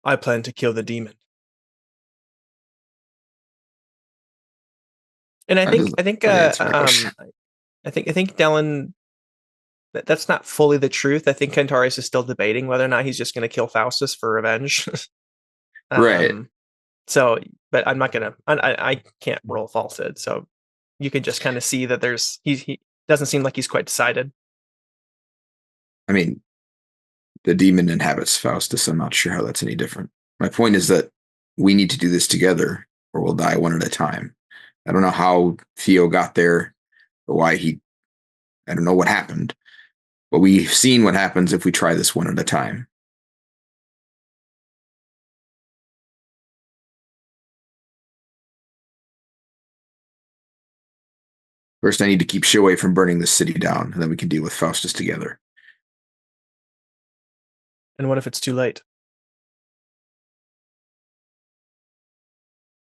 I plan to kill the demon. And I think Dellon, that's not fully the truth. I think Cantarius is still debating whether or not he's just going to kill Faustus for revenge. Right. So, but I'm not gonna. I can't roll falsehood. So, you can just kind of see that he doesn't seem like he's quite decided. I mean, the demon inhabits Faustus. I'm not sure how that's any different. My point is that we need to do this together, or we'll die one at a time. I don't know how Theo got there, or why I don't know what happened, but we've seen what happens if we try this one at a time. First, I need to keep Shoei from burning this city down, and then we can deal with Faustus together. And what if it's too late?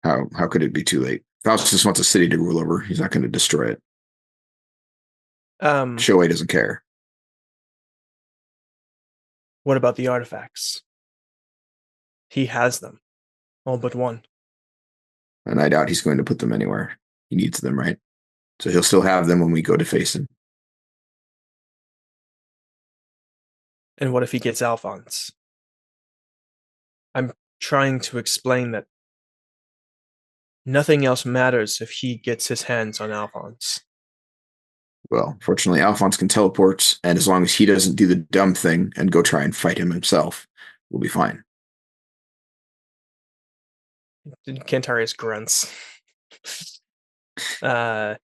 How could it be too late? Faustus wants a city to rule over. He's not going to destroy it. Shoei doesn't care. What about the artifacts? He has them. All but one. And I doubt he's going to put them anywhere. He needs them, right? So he'll still have them when we go to face him. And what if he gets Alfons? I'm trying to explain that nothing else matters if he gets his hands on Alfons. Well, fortunately, Alfons can teleport, and as long as he doesn't do the dumb thing and go try and fight him himself, we'll be fine. Cantarius grunts. Yeah,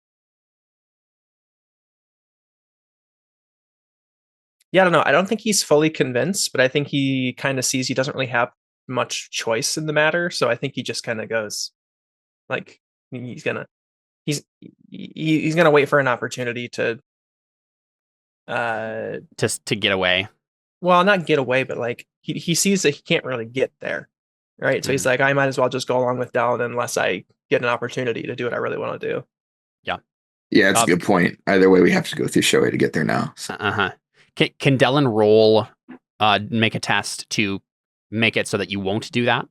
I don't know. I don't think he's fully convinced, but I think he kind of sees he doesn't really have much choice in the matter. So I think he just kind of goes, like, he's gonna wait for an opportunity to get away. Well, not get away, but like he sees that he can't really get there, right? So he's like, I might as well just go along with Dellon unless I get an opportunity to do what I really want to do. Yeah, it's a good point. Either way, we have to go through Shoei to get there now. So. Can Dellon roll, make a test to make it so that you won't do that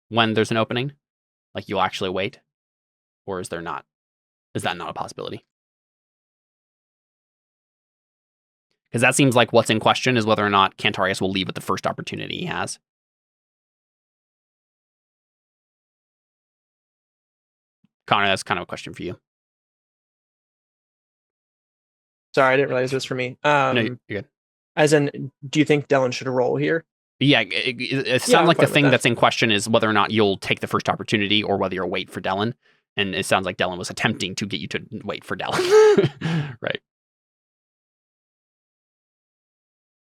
when there's an opening? Like you'll actually wait? Or is there not? Is that not a possibility? Because that seems like what's in question is whether or not Cantarius will leave at the first opportunity he has. Connor, that's kind of a question for you. Sorry, I didn't realize this for me. No, you're good. As in, do you think Dellon should roll here? Yeah, it sounds like the thing that's in question is whether or not you'll take the first opportunity or whether you'll wait for Dellon. And it sounds like Dellon was attempting to get you to wait for Dellon. Right.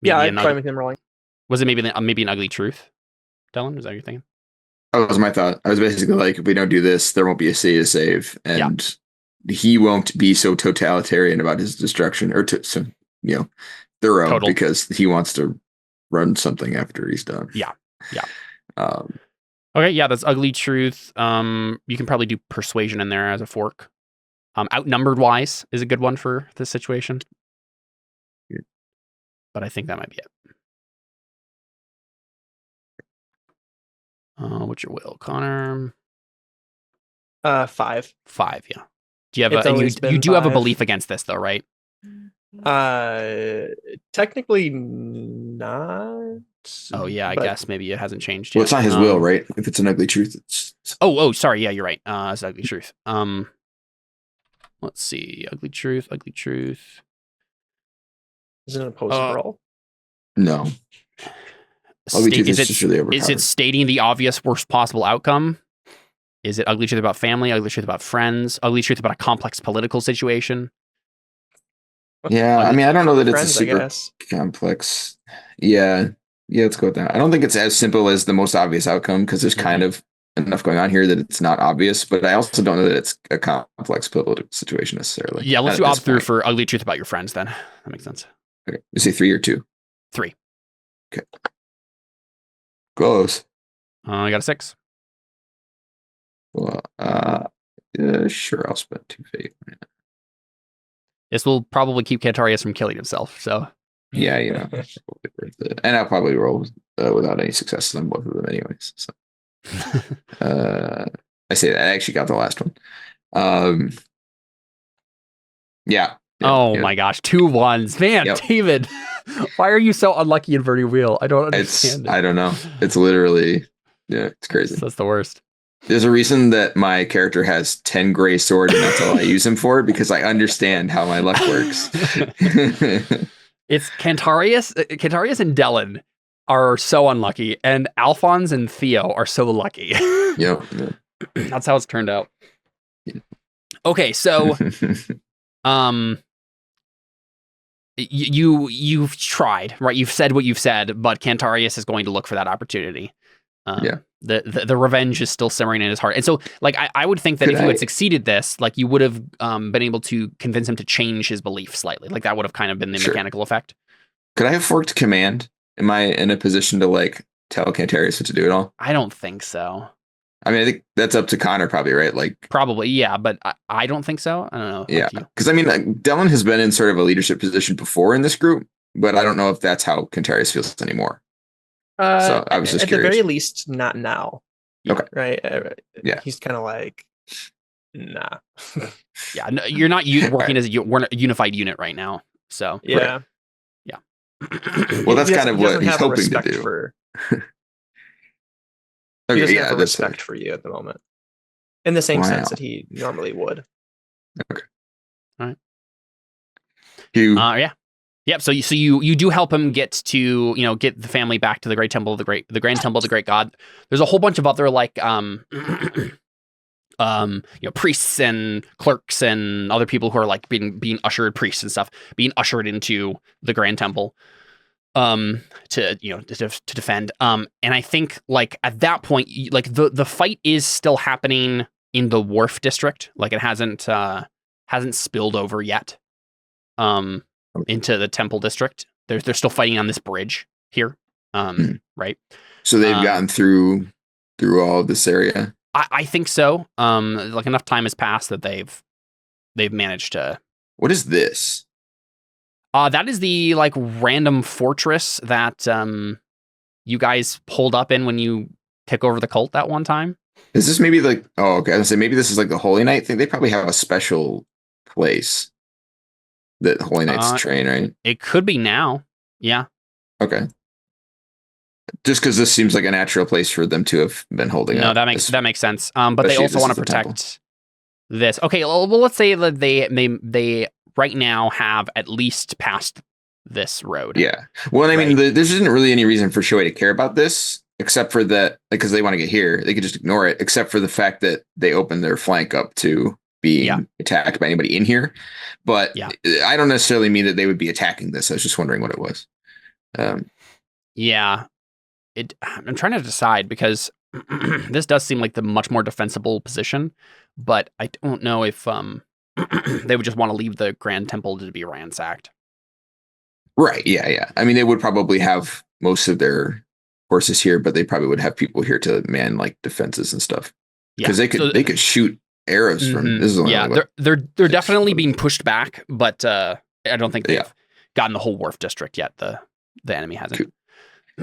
Yeah, I'm fine with him rolling. Was it maybe an ugly truth? Dellon? Is that what you're thinking? That was my thought. I was basically like, if we don't do this, there won't be a city to save, and he won't be so totalitarian about his destruction, or thorough Total. because he wants to run something after he's done. Yeah. Um, Okay, yeah, that's ugly truth. You can probably do persuasion in there as a fork. Outnumbered wise is a good one for this situation. But I think that might be it. What's your will, Connor? 5. 5, yeah. Do you have It's always you been do have a 5. belief against this though, right? Technically not. Oh yeah, I but guess maybe it hasn't changed well, yet. it's not his will, right? If it's an ugly truth, it's Oh, sorry, yeah, you're right. It's ugly truth. Let's see. Ugly truth. Is it an opposing roll? no. Ugly truth is just really Is overpowered. it stating the obvious worst possible outcome? Is it ugly truth about family, ugly truth about friends, ugly truth about a complex political situation? Yeah, I mean, I don't know that it's Friends, a super guess. complex. Yeah, let's go with that. I don't think it's as simple as the most obvious outcome because there's kind of enough going on here that it's not obvious. But I also don't know that it's a complex political situation necessarily. Yeah, let's Not do at opt this through point. for ugly truth about your friends then. That makes sense. Okay, you say 3 or 2? 3. Okay, close. I got a 6. Well, sure, I'll spend 2 fate. This will probably keep Cantarius from killing himself. So Yeah, probably worth it. And I'll probably roll without any successes on both of them, anyways. So, I say that I actually got the last one. Yeah. My gosh, 2 1s, man, Yep. David. Why are you so unlucky in Verdi Wheel? I don't understand. I don't know. It's literally, it's crazy. That's the worst. There's a reason that my character has 10 gray swords, and that's all I use him for, because I understand how my luck works. It's Cantarius and Dellon are so unlucky, and Alfons and Theo are so lucky. Yep. That's how it's turned out. Okay, so you've tried, right? You've said what you've said, but Cantarius is going to look for that opportunity. The revenge is still simmering in his heart, and so like I would think that if you had succeeded this, like you would have been able to convince him to change his belief slightly. Like that would have kind of been the mechanical effect. Could I have forked command? Am I in a position to like tell Cantarius what to do at all? I don't think so. I mean, I think that's up to Connor, probably, right? Like Probably, yeah, but I don't think so. I don't know. Yeah, because I mean, like, Dellon has been in sort of a leadership position before in this group, but I don't know if that's how Cantarius feels anymore. So I was just at curious. the very least, not now. Okay. Right. Yeah. He's kind of like, nah. Yeah, no, you're not working as a unified unit right now. So yeah. Right. Well, that's kind of what he's hoping to do. He Okay, doesn't yeah, have a that's respect for you at the moment, in the same sense that he normally would. Okay. All right. Yeah. Yep. So you do help him get to get the family back to the Great Temple of the Grand Temple of the Great God. There's a whole bunch of other like priests and clerks and other people who are like being ushered, priests and stuff being ushered into the Grand Temple to defend. And I think like at that point, like the fight is still happening in the Wharf District. Like it hasn't spilled over yet into the Temple District. They're still fighting on this bridge here. Right. So they've gotten through all of this area. I think so. Like enough time has passed that they've managed to. What is this? That is the like random fortress that you guys pulled up in when you took over the cult that one time. Is this maybe like? Oh, okay. I was gonna say maybe this is like the Holy Knight thing. They probably have a special place that Holy Knights train, right? It could be now. Yeah. Okay. Just because this seems like a natural place for them to have been holding up. No, that makes sense. But they also want to protect this. Okay, well, let's say that they right now have at least passed this road. Yeah. Well, I mean, there isn't really any reason for Shoei to care about this, except for that, because they want to get here. They could just ignore it, except for the fact that they opened their flank up to being attacked by anybody in here. But I don't necessarily mean that they would be attacking this. I was just wondering what it was. Yeah. I'm trying to decide because this does seem like the much more defensible position, but I don't know if they would just want to leave the Grand Temple to be ransacked. Right. Yeah. Yeah. I mean, they would probably have most of their horses here, but they probably would have people here to man like defenses and stuff. Because they could shoot arrows from. This is only they're definitely being pushed back, but I don't think they've gotten the whole wharf district yet. The enemy hasn't. Cool.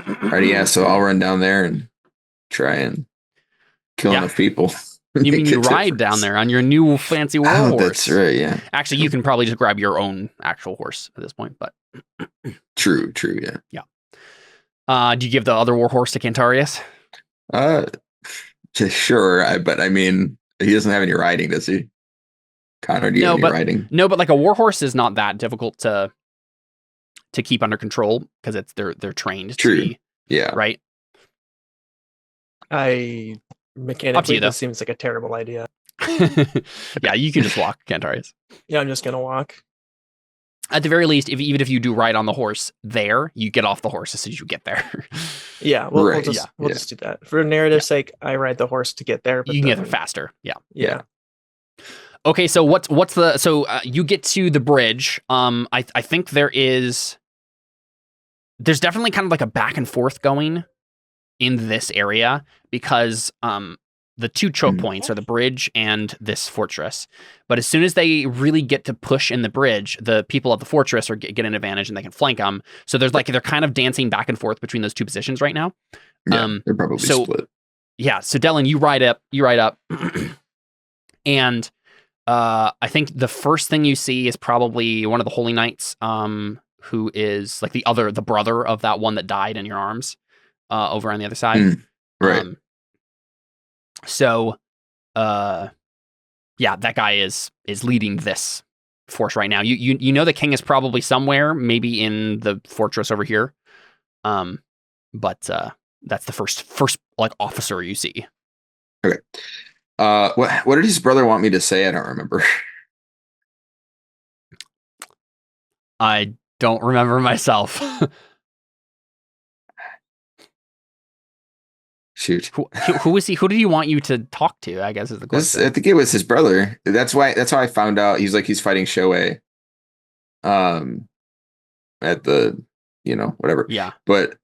Alrighty, yeah. So I'll run down there and try and kill enough people. You mean you ride down there on your new fancy war horse? That's right. Yeah. Actually, you can probably just grab your own actual horse at this point, but true. Yeah. Yeah. Do you give the other war horse to Cantarius? Sure. But I mean, he doesn't have any riding, does he? Connor, do you have any riding? No, but like a war horse is not that difficult to keep under control because it's they're trained. True. To be, yeah. Right. Mechanically, this seems like a terrible idea. Yeah, you can just walk, Cantarius. Yeah, I'm just gonna walk. At the very least, even if you do ride on the horse there, you get off the horse as soon as you get there. Yeah, we'll just do that. For narrative's sake, I ride the horse to get there. But you can get there faster. Yeah. Okay, so what's the you get to the bridge. I think there's definitely kind of like a back and forth going in this area because the two choke points are the bridge and this fortress. But as soon as they really get to push in the bridge, the people at the fortress get an advantage and they can flank them. So they're kind of dancing back and forth between those two positions right now. Yeah, they're probably split. Yeah, so Dellon, you ride up, and I think the first thing you see is probably one of the Holy Knights, who is like the brother of that one that died in your arms, over on the other side. Right. That guy is leading this force right now. You know the king is probably somewhere, maybe in the fortress over here. But that's the first like officer you see. Okay. What did his brother want me to say? I don't remember. I don't remember myself. Shoot. Who is he? Who did he want you to talk to? I guess is the question. I think it was his brother. That's how I found out. He's fighting Shoei. At the, whatever. Yeah.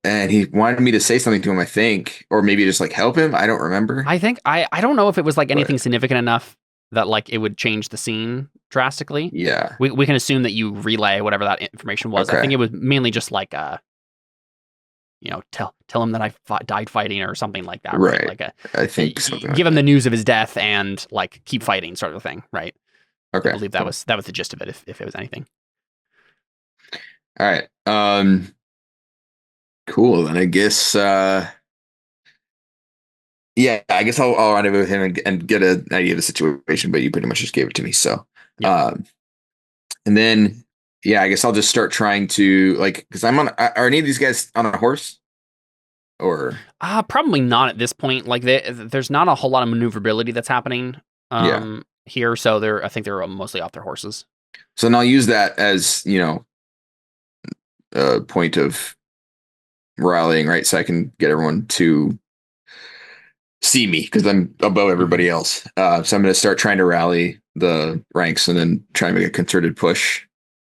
And he wanted me to say something to him, I think, or maybe just like help him. I don't remember. I think I don't know if it was like anything significant enough that like it would change the scene drastically. Yeah. We can assume that you relay whatever that information was. Okay. I think it was mainly just like tell him that I died fighting or something like that. Right. Like I think something give him the news of his death and like keep fighting sort of thing. Right. Okay. I believe that was the gist of it. If it was anything. All right. Cool. And I guess, I guess I'll run over with him and get an idea of the situation, but you pretty much just gave it to me. So, and then, I guess I'll just start trying to because are any of these guys on a horse or? Probably not at this point. Like there's not a whole lot of maneuverability that's happening here. So I think they're mostly off their horses. So then I'll use that as, a point of rallying, right? So I can get everyone to see me because I'm above everybody else. So I'm going to start trying to rally the ranks and then try and make a concerted push.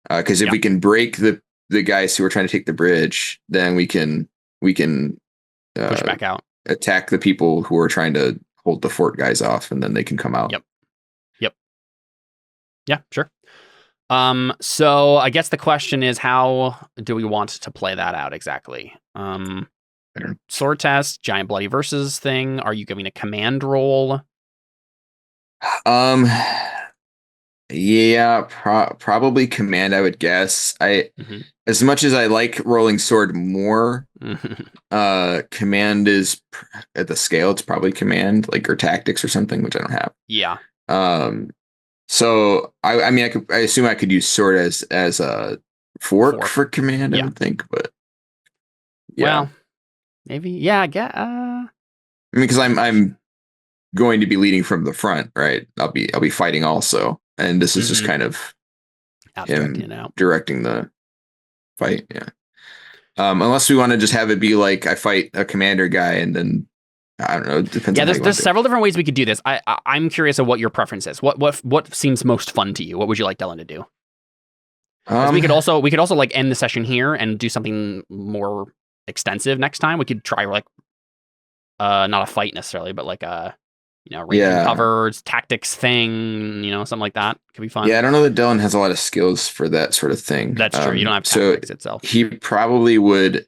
Because if we can break the guys who are trying to take the bridge, then we can push back out, attack the people who are trying to hold the fort guys off, and then they can come out. Yep. Yeah, sure. So I guess the question is, how do we want to play that out exactly? Sword test, giant bloody versus thing. Are you giving a command roll? Probably command, I would guess. As much as I like rolling sword more, command is at the scale. It's probably command, or tactics or something, which I don't have. Yeah. So I assume I could use sword as a fork for command. I would think, but well, maybe I guess. Because I'm going to be leading from the front, right? I'll be fighting also, and this is just kind of him directing the fight. Yeah. Unless we want to just have it be like I fight a commander guy and then I don't know. It depends. Yeah, on there's several different ways we could do this. I'm curious of what your preference is. What seems most fun to you? What would you like Dellon to do? We could also like end the session here and do something more extensive next time. We could try like not a fight necessarily, but like a range and cover tactics thing, something like that. Could be fun. Yeah, I don't know that Dellon has a lot of skills for that sort of thing. That's true. You don't have tactics itself. He probably would.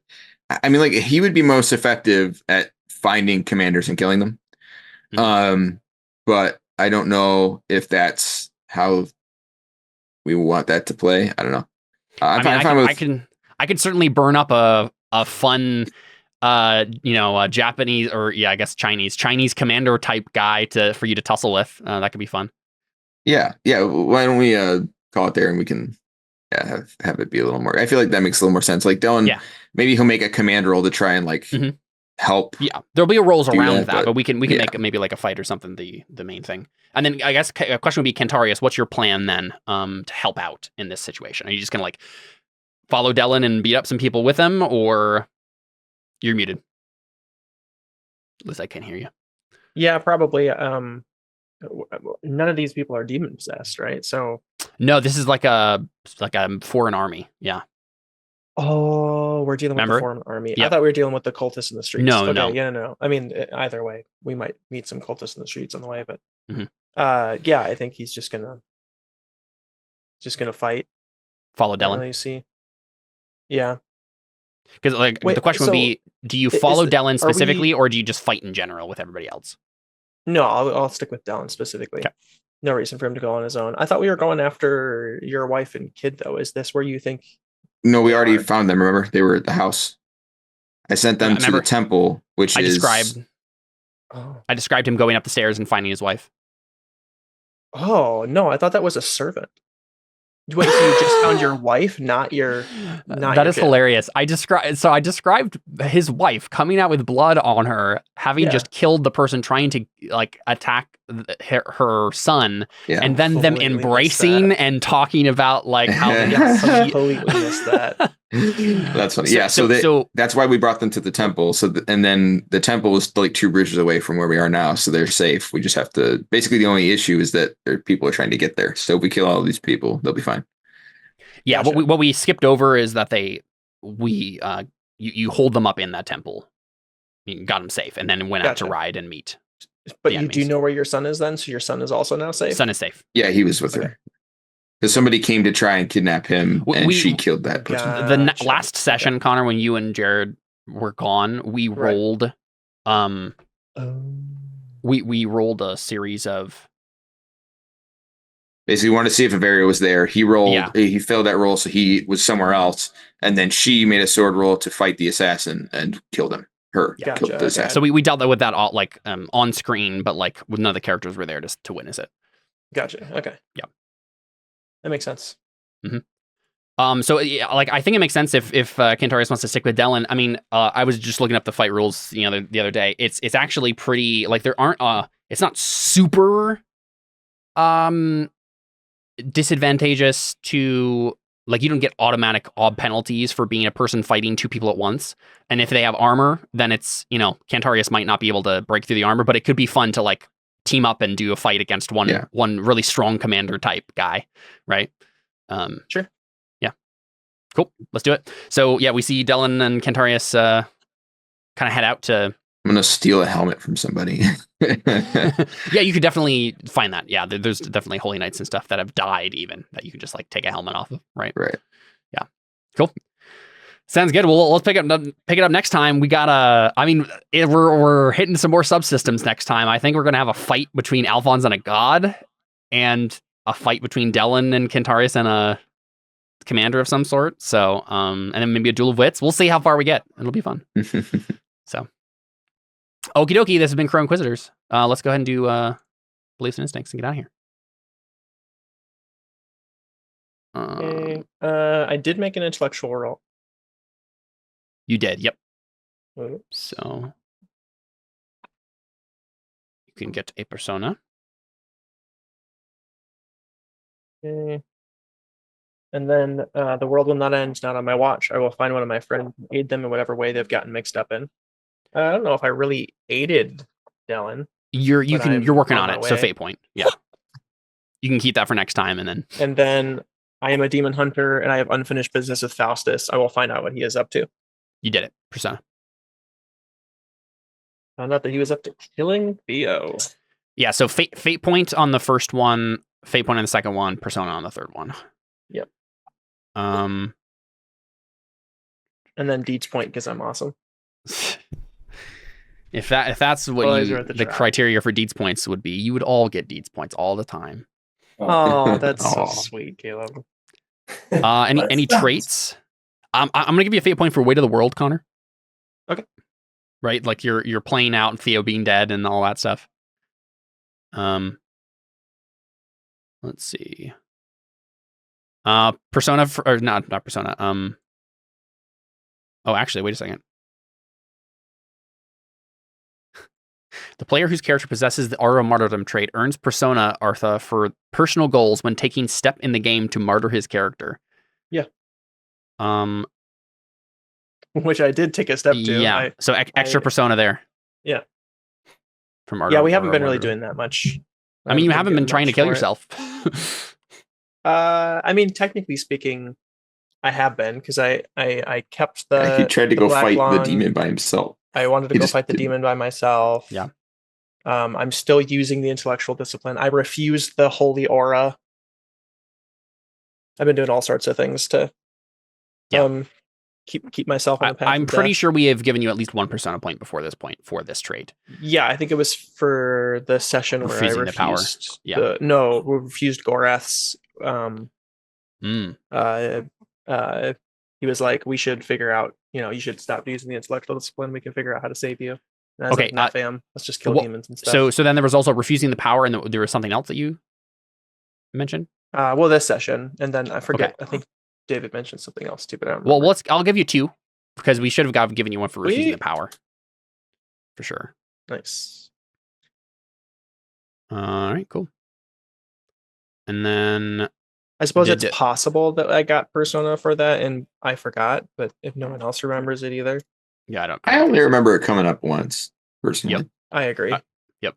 I mean, like he would be most effective at finding commanders and killing them. Mm-hmm. But I don't know if that's how we want that to play. I don't know. I can certainly burn up a fun Japanese or I guess Chinese commander type guy for you to tussle with. That could be fun. Yeah. Why don't we call it there and we can have it be a little more. I feel like that makes a little more sense. Like Dellon, maybe he'll make a command roll to try and like help. Yeah, there'll be rolls around that, but we can make maybe like a fight or something the main thing. And then I guess a question would be, Cantarius, what's your plan then to help out in this situation? Are you just gonna like follow Dellon and beat up some people with him, or you're muted? At least I can't hear you. Yeah, probably. None of these people are demon possessed, right? So no, this is like a foreign army. Yeah. Oh, we're dealing with the foreign army. Yep. I thought we were dealing with the cultists in the streets. No. No. I mean, either way, we might meet some cultists in the streets on the way, but I think he's just gonna fight. Follow Dellon. You see, yeah. Because the question would be, do you follow Dellon specifically, or do you just fight in general with everybody else? No, I'll stick with Dellon specifically. Okay. No reason for him to go on his own. I thought we were going after your wife and kid, though. Is this where you think? No, we already found them. Remember, they were at the house. I sent them to the temple, which I described him going up the stairs and finding his wife. Oh no, I thought that was a servant. Wait, so you just found your wife, not your? That is hilarious. I described his wife coming out with blood on her, having just killed the person trying to like attack her son, and then them embracing and talking about like how they completely missed that. That's funny. So that's why we brought them to the temple. And then the temple is like 2 bridges away from where we are now, so they're safe. We just have to. Basically, the only issue is that people are trying to get there. So if we kill all of these people, they'll be fine. Yeah, gotcha. What we skipped over is that you hold them up in that temple, you got them safe, and then went out to ride and meet. But you do know where your son is then? So your son is also now safe? Son is safe. Yeah, he was with her. Because somebody came to try and kidnap him, and she killed that person. The last session, Connor, when you and Jared were gone, we rolled. We rolled a series of. Basically, wanted to see if Averio was there. He rolled. Yeah. He failed that roll, so he was somewhere else. And then she made a sword roll to fight the assassin and killed him. Killed the assassin. So we dealt with that all on screen, but like none of the characters were there to witness it. Gotcha. Okay. Yeah. That makes sense. Mm-hmm. So I think it makes sense if Cantarius wants to stick with Dellon. I mean, I was just looking up the fight rules, the other day. It's actually pretty like there aren't it's not super disadvantageous to like you don't get automatic ob penalties for being a person fighting 2 people at once. And if they have armor, then it's Cantarius might not be able to break through the armor, but it could be fun to like team up and do a fight against one really strong commander type guy, right? Sure. Yeah. Cool. Let's do it. So yeah, we see Dellon and Cantarius kind of head out to. I'm gonna steal a helmet from somebody. Yeah, you could definitely find that. Yeah, there's definitely holy knights and stuff that have died even that you can just like take a helmet off of, right? Right. Yeah. Cool. Sounds good. Well, let's pick it up next time. We got we're hitting some more subsystems next time. I think we're gonna have a fight between Alfons and a god, and a fight between Dellon and Cantarius and a commander of some sort. So, and then maybe a duel of wits. We'll see how far we get. It'll be fun. So. Okie dokie, this has been Crow Inquisitors. Let's go ahead and do Beliefs and Instincts and get out of here. I did make an intellectual roll. You did, yep. Oops. So you can get a persona. Okay. And then the world will not end, not on my watch. I will find one of my friends and aid them in whatever way they've gotten mixed up in. I don't know if I really aided Dellon. You're working on it. So way. fate point. Yeah. You can keep that for next time, and then I am a demon hunter and I have unfinished business with Faustus. I will find out what he is up to. you did it. Persona. Found out that he was up to killing Theo. Yeah. So fate point on the first one, fate point on the second one, persona on the third one. Yep. And then Deeds point because I'm awesome. If that's what the criteria for Deeds points would be, you would all get Deeds points all the time. Oh, that's so sweet, Caleb. Any traits? I'm gonna give you a fate point for weight of the world, Connor. Okay. Right, like you're playing out and Theo being dead and all that stuff. Let's see. Persona or not persona. Oh, actually, wait a second. The player whose character possesses the Aura Martyrdom trait earns Persona Artha for personal goals when taking step in the game to martyr his character. Yeah. Which I did take a step to. Yeah. So extra Persona there. Yeah. From Aura. Yeah, we haven't been really doing that much. I mean, you haven't been trying to kill yourself. I mean, technically speaking, I have been because I kept the. He tried to go fight Long. the demon by himself. I wanted to go fight the demon by myself. Yeah. I'm still using the intellectual discipline. I refused the holy aura. I've been doing all sorts of things to keep myself on the path. I'm pretty sure we have given you at least one persona point before this point for this trait. Yeah, I think it was for the session where I refused the power. Yeah. We refused Gorath's. He was like, we should figure out, you should stop using the intellectual discipline. We can figure out how to save you. And I was like, not fam. Let's just kill demons and stuff. So then there was also refusing the power, and there was something else that you mentioned? Well, this session, and then I forget. Okay. I think David mentioned something else too, but I don't remember. Well, I'll give you two, because we should have given you one for refusing the power. For sure. Nice. All right, cool. And then I suppose it's possible that I got Persona for that and I forgot, but if no one else remembers it either. Yeah, I only remember it coming up once, personally. Yep. I agree. Yep.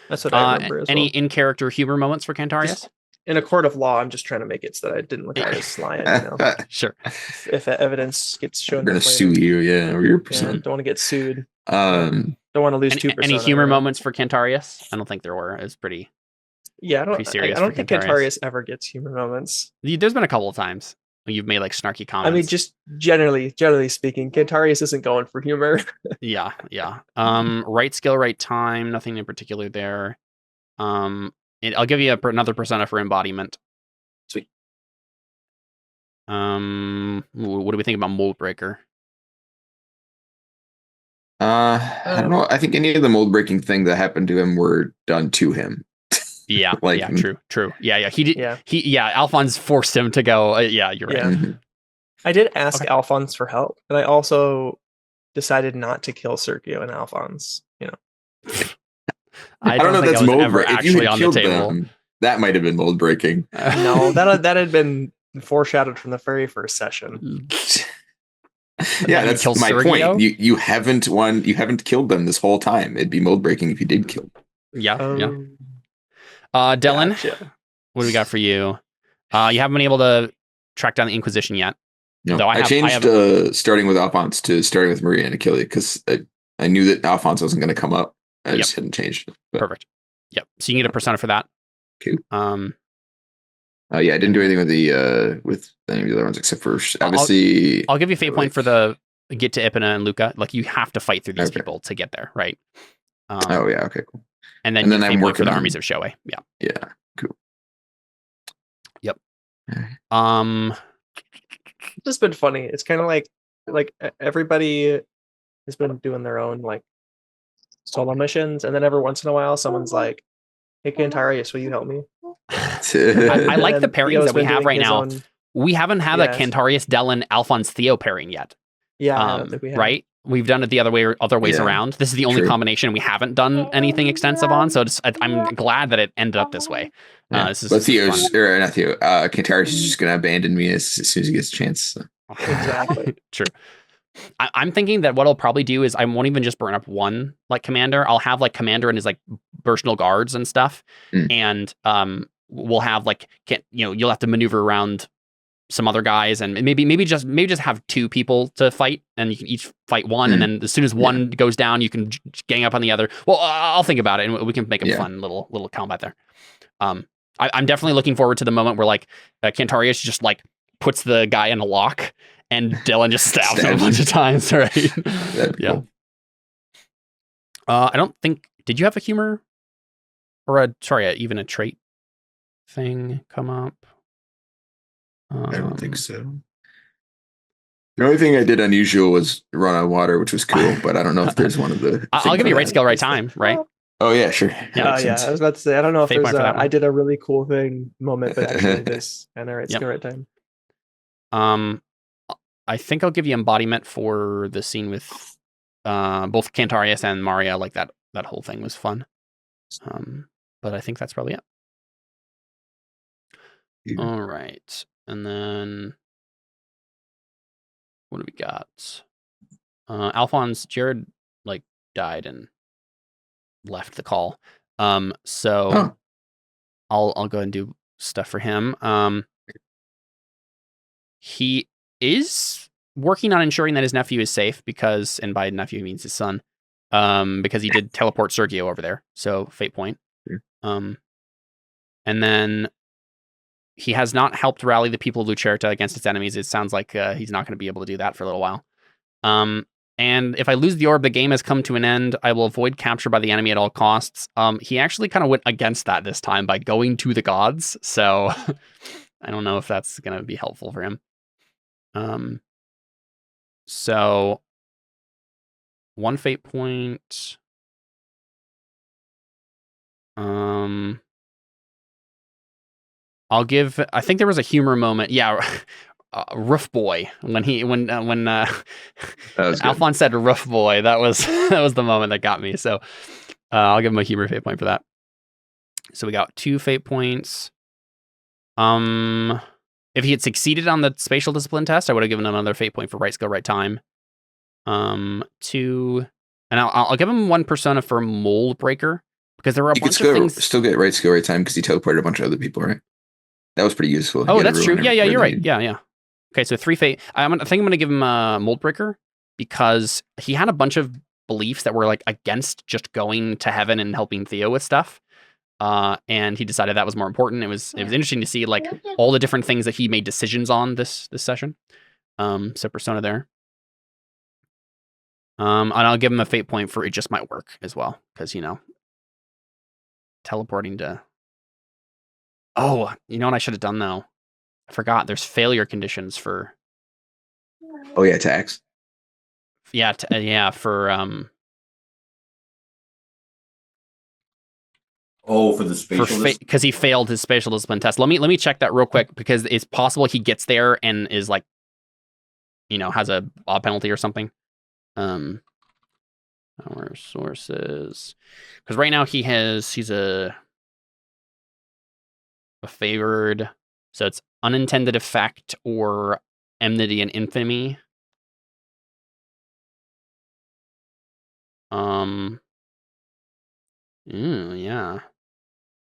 That's what I remember as well. Any in-character humor moments for Cantarius? In a court of law, I'm just trying to make it so that I didn't look like a lion. Sure. If evidence gets shown, we're going to sue you, or your percent. Yeah, don't want to get sued. Don't want to lose 2%. Any humor moments for Cantarius? I don't think there were. It was pretty... Yeah, I don't think Cantarius ever gets humor moments. There's been a couple of times when you've made like snarky comments. I mean, just generally speaking, Cantarius isn't going for humor. Yeah. Right skill, right time. Nothing in particular there. I'll give you another persona for embodiment. Sweet. What do we think about Mold Breaker? I don't know. I think any of the mold breaking thing that happened to him were done to him. Yeah, true. Yeah. He did. Yeah. Alfons forced him to go. Yeah, you're right. Yeah. I did ask Alfons for help, but I also decided not to kill Sergio and Alfons. I don't know if that's mold breaking. If you had killed them, that might have been mold breaking. No, that had been foreshadowed from the very first session. Yeah, that's my point. You haven't killed them this whole time. It'd be mold breaking if you did kill them. Yeah. Dellon, gotcha. What do we got for you? You haven't been able to track down the Inquisition yet. No, I changed starting with Alfons to starting with Maria and Achille because I knew that Alfons wasn't going to come up. I just hadn't changed it. Perfect. Yep. So you can get a persona for that. Cool. I didn't do anything with any of the other ones except for obviously. I'll give you a fate point for the get to Ipina and Luca. Like you have to fight through these people to get there, right? Okay, cool. And then I'm working for the armies of Shoei. Yeah. Yeah. Cool. Yep. It's just been funny. It's kind of like everybody has been doing their own like solo missions, and then every once in a while, someone's like, "Hey, Cantarius, will you help me?" I like the pairings that we have right now. We haven't had a Cantarius, Dellon, Alfons, Theo pairing yet. Yeah, right? we've done it the other ways Yeah. around. This is the only True. combination we haven't done anything extensive on. So I'm glad that it ended up this way. Yeah. This is But Theo's, fun. or not Theo, Cantarius is just going to abandon me as soon as he gets a chance. So. Exactly. True. I'm thinking that what I'll probably do is I won't even just burn up one like commander. I'll have like commander and his like Burstnal guards and stuff, and we'll have like you'll have to maneuver around some other guys, and maybe just have two people to fight, and you can each fight one, and then as soon as one goes down, you can gang up on the other. Well, I'll think about it, and we can make a fun little combat there. I'm definitely looking forward to the moment where like Cantarius just like puts the guy in a lock. And Dellon just stabs him a bunch of times, right? Yeah. Cool. I don't think. Did you have a humor, or even a trait thing come up? I don't think so. The only thing I did unusual was run on water, which was cool, but I don't know if there's one of the. I'll give you right skill, right time, right? Oh yeah, sure. Yeah, I was about to say I don't know if Fate there's point for that one. I did a really cool thing moment, but actually this and the right skill, right time. I think I'll give you embodiment for the scene with both Cantarius and Maria. Like that whole thing was fun. But I think that's probably it. Yeah. All right. And then what do we got? Alfons, Jared like died and left the call. So I'll go ahead and do stuff for him. He is working on ensuring that his nephew is safe because, and by nephew he means his son, because he did teleport Sergio over there. So fate point. And then he has not helped rally the people of Lucerta against its enemies. It sounds like he's not going to be able to do that for a little while. And if I lose the orb, the game has come to an end. I will avoid capture by the enemy at all costs. He actually kind of went against that this time by going to the gods. So I don't know if that's going to be helpful for him. So one fate point. I'll give. I think there was a humor moment. Yeah, Roof Boy when Alfons said Roof Boy. That was the moment that got me. So I'll give him a humor fate point for that. So we got 2 fate points. If he had succeeded on the spatial discipline test, I would have given him another fate point for right skill, right time. 2, and I'll give him 1 persona for Mold Breaker because there were a bunch of things. Still get right skill, right time because he teleported a bunch of other people, right? That was pretty useful. Oh, that's true. Yeah, you're right. Yeah. Okay, so 3 fate. I think I'm gonna give him a Mold Breaker because he had a bunch of beliefs that were like against just going to heaven and helping Theo with stuff. And he decided that was more important. It was interesting to see like all the different things that he made decisions on this session. So persona there. And I'll give him a fate point for it just might work as well because teleporting to. Oh, you know what I should have done though? I forgot. There's failure conditions for. Oh yeah, tax. Yeah, for Oh, for the spatial because he failed his spatial discipline test. Let me check that real quick because it's possible he gets there and is like, has a penalty or something. Our sources, because right now he's a favored, so it's unintended effect or enmity and infamy. Yeah.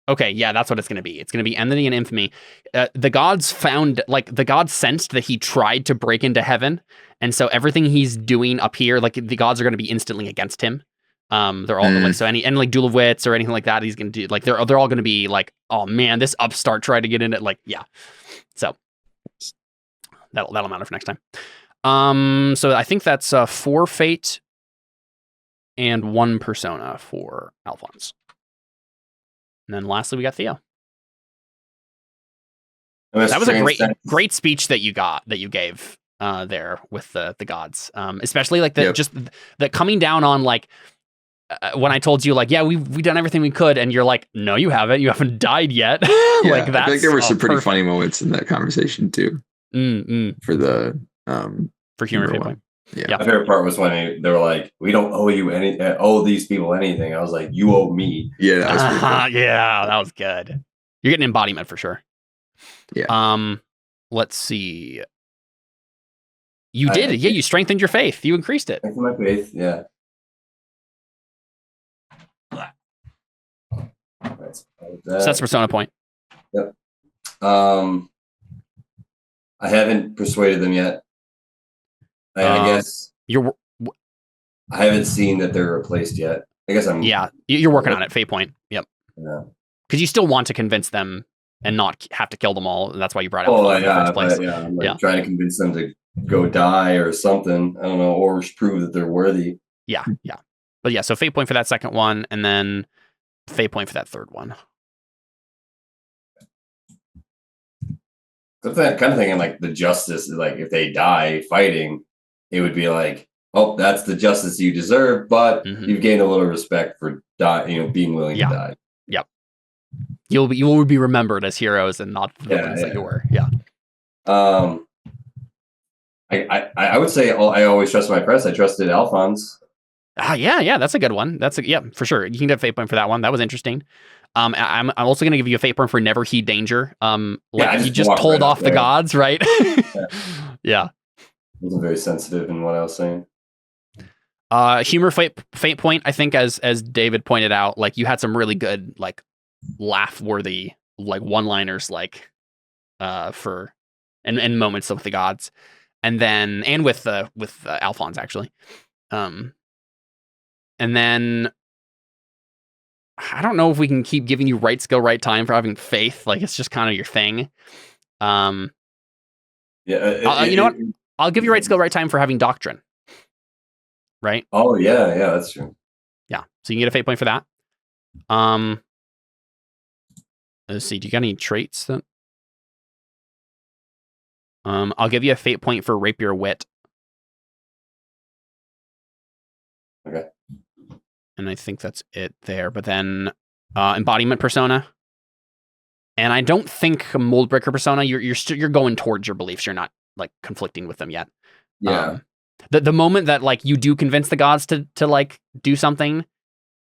Okay, yeah, that's what it's going to be. It's going to be enmity and infamy. The gods sensed that he tried to break into heaven, and so everything he's doing up here, like the gods are going to be instantly against him. They're all like, so any like duel of wits or anything like that, he's going to do like they're all going to be like, oh man, this upstart tried to get in it. Like, yeah. So that'll matter for next time. So I think that's 4 fate and 1 persona for Alfons. And then lastly, we got Theo. That was a great speech that you gave there with the gods, especially like just the coming down on like when I told you like, yeah, we've done everything we could, and you're like, no, you haven't died yet. Yeah, like that. I think there were some pretty funny moments in that conversation too. For For the humor fate point. My favorite part was when they were like, "We don't owe you owe these people anything." I was like, "You owe me." Yeah, that was pretty cool. Yeah, that was good. You're getting embodiment for sure. Yeah. Let's see. You did it. Yeah, you strengthened your faith. You increased it. Strengthened my faith. Yeah. So that's persona point. Yep. I haven't persuaded them yet. I guess I haven't seen that they're replaced yet. I guess I'm. Yeah, you're working on it. Fate point. Yep. Yeah. Because you still want to convince them and not have to kill them all. And that's why you brought out in the first place. I'm trying to convince them to go die or something. I don't know, or prove that they're worthy. Yeah. But yeah, so fate point for that second one, and then fate point for that third one. I'm kind of thinking like the justice, like if they die fighting, it would be like, oh, that's the justice you deserve, but you've gained a little respect for being willing to die. Yep. You will be remembered as heroes and not the villains that you were. Yeah. I would say I always trust my press. I trusted Alfons. Yeah, that's a good one. For sure. You can get a fate point for that one. That was interesting. I'm also going to give you a fate point for never heed danger. You just told off the gods, right? Yeah. Wasn't very sensitive in what I was saying. Humor fate point. I think as David pointed out, like you had some really good like laugh worthy like one-liners like for and moments with the gods, and with Alfons actually. And then I don't know if we can keep giving you right skill, right time for having faith. Like it's just kind of your thing. You know what? I'll give you right skill, right time for having doctrine. Right? Oh yeah, that's true. Yeah. So you can get a fate point for that. Let's see. Do you got any traits that? I'll give you a fate point for rapier wit. Okay. And I think that's it there. But then embodiment persona. And I don't think a mold breaker persona. You're going towards your beliefs. You're not like conflicting with them yet. Yeah. The moment that like you do convince the gods to like do something,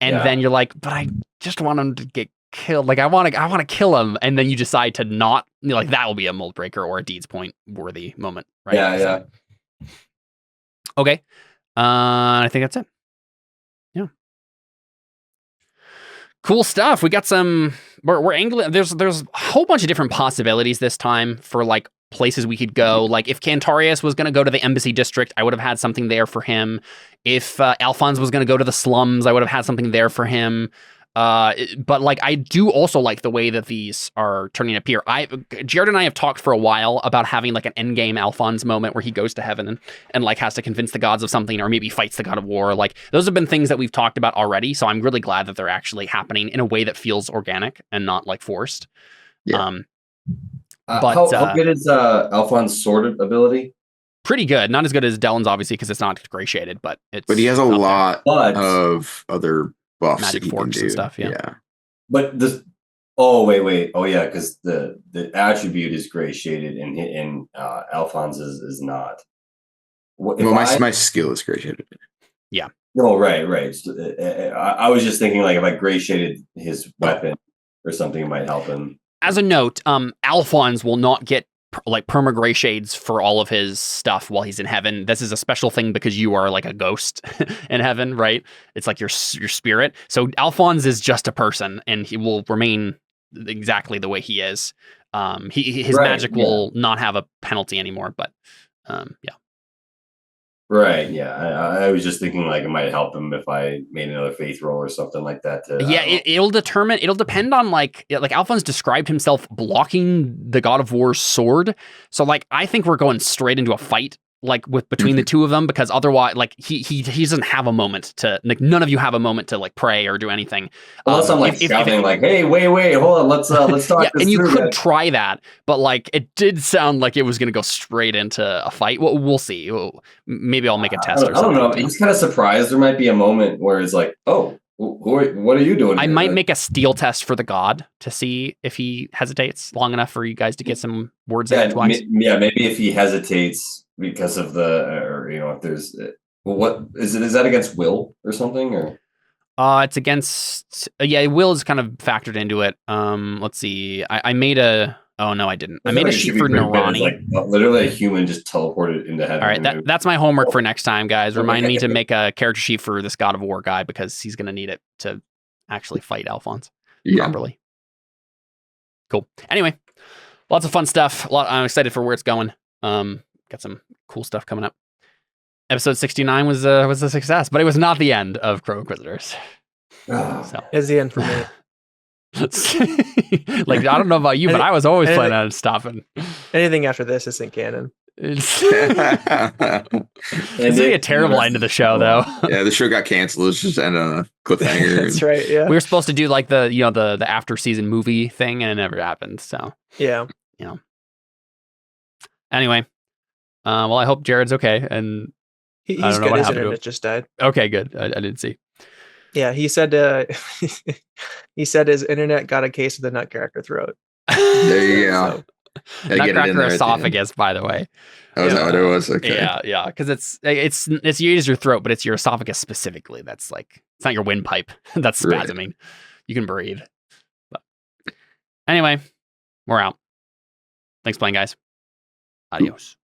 and then you're like, but I just want them to get killed. Like I want to kill him, and then you decide to not. Like that will be a mold breaker or a deeds point worthy moment, right? Yeah. So, okay. I think that's it. Yeah. Cool stuff. We got some. We're angling. There's a whole bunch of different possibilities this time for like places we could go. Like if Cantarius was going to go to the embassy district, I would have had something there for him. If Alfons was going to go to the slums, I would have had something there for him. But like I do also like the way that these are turning up here. Jared and I have talked for a while about having like an endgame Alfons moment where he goes to heaven and like has to convince the gods of something, or maybe fights the god of war. Like those have been things that we've talked about already. So I'm really glad that they're actually happening in a way that feels organic and not like forced. Yeah. How good is Alfons' sword ability? Pretty good. Not as good as Dellon's, obviously, because it's not gratiated, but he has a lot of other buffs, magic forks and stuff. Yeah. But this. Oh wait. Oh yeah, because the attribute is gratiated and Alfons is not. My skill is gratiated. Yeah. No, right. I was just thinking like if I gratiated his weapon or something, it might help him. As a note, Alfons will not get like perma-gray shades for all of his stuff while he's in heaven. This is a special thing because you are like a ghost in heaven, right? It's like your spirit. So Alfons is just a person, and he will remain exactly the way he is. His magic will not have a penalty anymore, but yeah. Right, yeah. I was just thinking like it might help him if I made another faith roll or something like that. It'll depend on like Alfons described himself blocking the God of War's sword. So like I think we're going straight into a fight like between the two of them, because otherwise like he doesn't have a moment to like, none of you have a moment to like pray or do anything. Unless I'm like shouting like, hey, wait, hold on, let's talk this and you through, could try that, but like it did sound like it was going to go straight into a fight. We'll see. Maybe I'll make a test or something. I don't know. I'm just kind of surprised there might be a moment where it's like, oh, What are you doing? I here? might make a steal test for the god to see if he hesitates long enough for you guys to get some words in edgewise. Maybe if he hesitates because of if there's what is it? Is that against will or something or? It's against will is kind of factored into it. Let's see. I made a. Oh no, I didn't. I made a sheet for Narani. Like literally a human just teleported into heaven. All right, that's my homework for next time, guys. Remind me to make a character sheet for this God of War guy because he's gonna need it to actually fight Alfons properly. Cool. Anyway, lots of fun stuff. I'm excited for where it's going. Got some cool stuff coming up. Episode 69 was a success, but it was not the end of Crow Inquisitors. So it's the end for me. Like, I don't know about you, but I was always planning on stopping. Anything after this isn't canon. It's really a terrible end to the show, though. Yeah, the show got canceled. It's just ended on a cliffhanger. That's right. Yeah, we were supposed to do like the after season movie thing, and it never happened. So yeah, Anyway, well, I hope Jared's okay, and he's good. His internet just died. Okay, good. I didn't see. Yeah, he said his internet got a case of the Nutcracker throat. There you go. Nutcracker esophagus, by the way. Oh, is that what it was? Okay. Yeah, because it's you use your throat, but it's your esophagus specifically. That's like, it's not your windpipe that's spasming. Right. You can breathe. But anyway, we're out. Thanks for playing, guys. Adios.